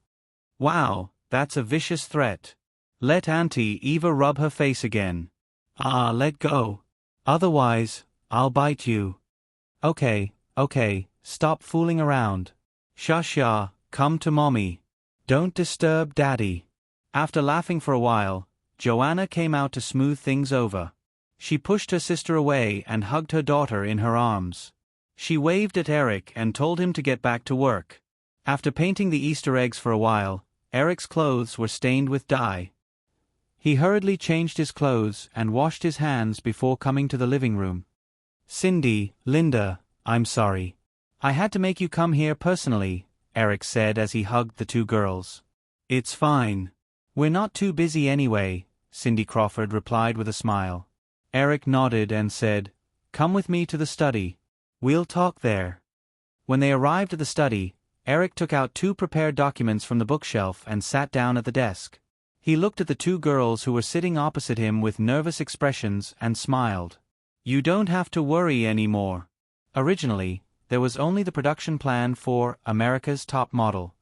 Wow, that's a vicious threat. Let Auntie Eva rub her face again. Ah, let go. Otherwise, I'll bite you. Okay, stop fooling around. Shasha, come to mommy. Don't disturb Daddy. After laughing for a while, Joanna came out to smooth things over. She pushed her sister away and hugged her daughter in her arms. She waved at Eric and told him to get back to work. After painting the Easter eggs for a while, Eric's clothes were stained with dye. He hurriedly changed his clothes and washed his hands before coming to the living room. Cindy, Linda, I'm sorry. I had to make you come here personally, Eric said as he hugged the two girls. It's fine. We're not too busy anyway, Cindy Crawford replied with a smile. Eric nodded and said, Come with me to the study. We'll talk there. When they arrived at the study, Eric took out 2 prepared documents from the bookshelf and sat down at the desk. He looked at the 2 girls who were sitting opposite him with nervous expressions and smiled. You don't have to worry anymore. Originally, there was only the production plan for America's Top Model.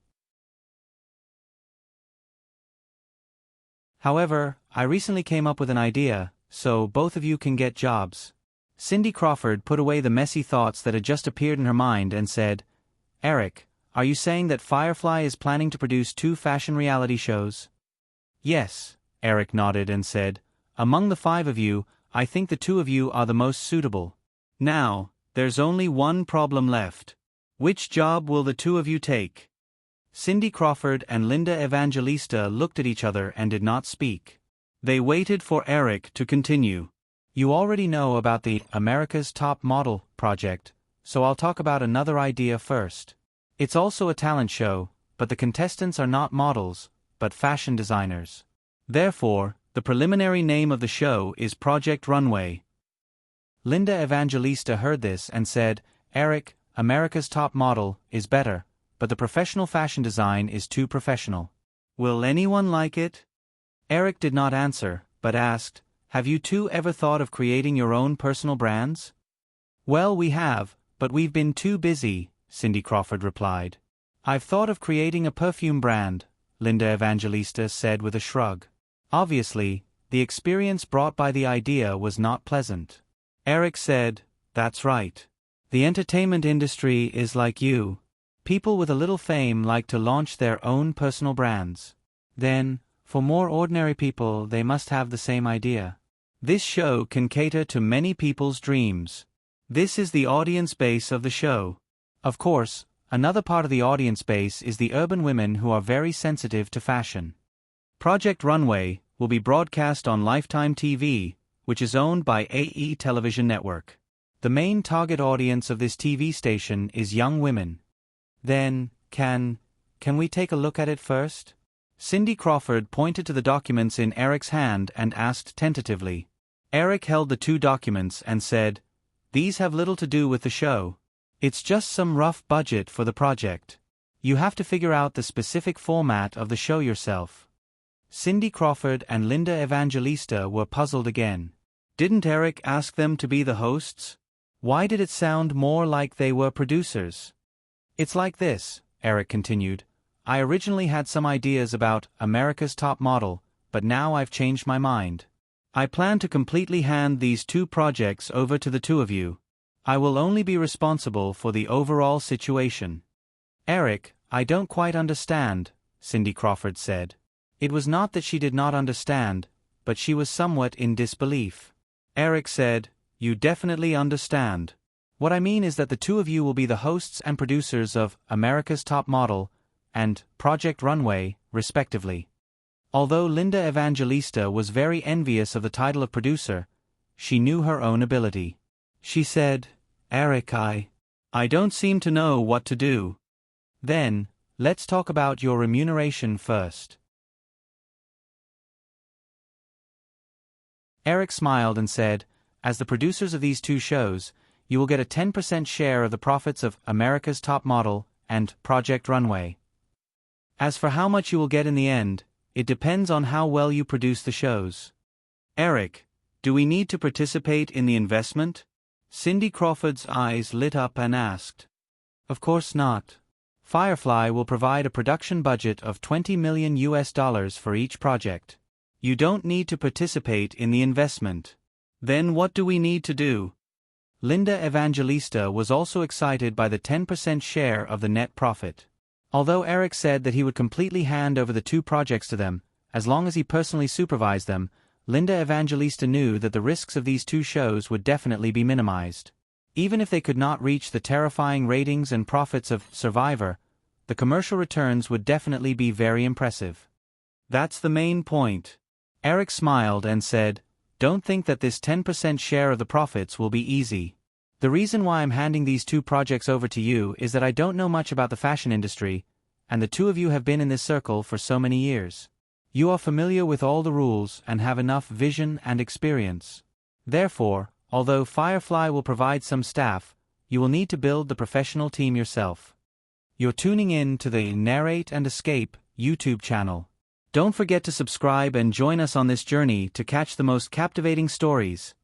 However, I recently came up with an idea, so both of you can get jobs. Cindy Crawford put away the messy thoughts that had just appeared in her mind and said, Eric, are you saying that Firefly is planning to produce 2 fashion reality shows? Yes, Eric nodded and said, Among the 5 of you, I think the 2 of you are the most suitable. Now, there's only one problem left. Which job will the 2 of you take? Cindy Crawford and Linda Evangelista looked at each other and did not speak. They waited for Eric to continue. You already know about the America's Top Model project, so I'll talk about another idea first. It's also a talent show, but the contestants are not models, but fashion designers. Therefore, the preliminary name of the show is Project Runway. Linda Evangelista heard this and said, Eric, America's Top Model is better, but the professional fashion design is too professional. Will anyone like it? Eric did not answer, but asked, Have you 2 ever thought of creating your own personal brands? Well, we have, but we've been too busy, Cindy Crawford replied. I've thought of creating a perfume brand, Linda Evangelista said with a shrug. Obviously, the experience brought by the idea was not pleasant. Eric said, That's right. The entertainment industry is like you. People with a little fame like to launch their own personal brands. Then, for more ordinary people, they must have the same idea. This show can cater to many people's dreams. This is the audience base of the show. Of course, another part of the audience base is the urban women who are very sensitive to fashion. Project Runway will be broadcast on Lifetime TV, which is owned by AE Television Network. The main target audience of this TV station is young women. Then, can we take a look at it first? Cindy Crawford pointed to the documents in Eric's hand and asked tentatively. Eric held the 2 documents and said, These have little to do with the show. It's just some rough budget for the project. You have to figure out the specific format of the show yourself. Cindy Crawford and Linda Evangelista were puzzled again. Didn't Eric ask them to be the hosts? Why did it sound more like they were producers? It's like this, Eric continued. I originally had some ideas about America's Top Model, but now I've changed my mind. I plan to completely hand these 2 projects over to the 2 of you. I will only be responsible for the overall situation. Eric, I don't quite understand, Cindy Crawford said. It was not that she did not understand, but she was somewhat in disbelief. Eric said, You definitely understand. What I mean is that the 2 of you will be the hosts and producers of America's Top Model and Project Runway, respectively. Although Linda Evangelista was very envious of the title of producer, she knew her own ability. She said, Eric, I don't seem to know what to do. Then, let's talk about your remuneration first. Eric smiled and said, As the producers of these 2 shows, you will get a 10% share of the profits of America's Top Model and Project Runway. As for how much you will get in the end, it depends on how well you produce the shows. Eric, do we need to participate in the investment? Cindy Crawford's eyes lit up and asked. Of course not. Firefly will provide a production budget of $20 million for each project. You don't need to participate in the investment. Then what do we need to do? Linda Evangelista was also excited by the 10% share of the net profit. Although Eric said that he would completely hand over the 2 projects to them, as long as he personally supervised them, Linda Evangelista knew that the risks of these 2 shows would definitely be minimized. Even if they could not reach the terrifying ratings and profits of Survivor, the commercial returns would definitely be very impressive. That's the main point. Eric smiled and said, Don't think that this 10% share of the profits will be easy. The reason why I'm handing these 2 projects over to you is that I don't know much about the fashion industry, and the 2 of you have been in this circle for so many years. You are familiar with all the rules and have enough vision and experience. Therefore, although Firefly will provide some staff, you will need to build the professional team yourself. You're tuning in to the Narrate and Escape YouTube channel. Don't forget to subscribe and join us on this journey to catch the most captivating stories.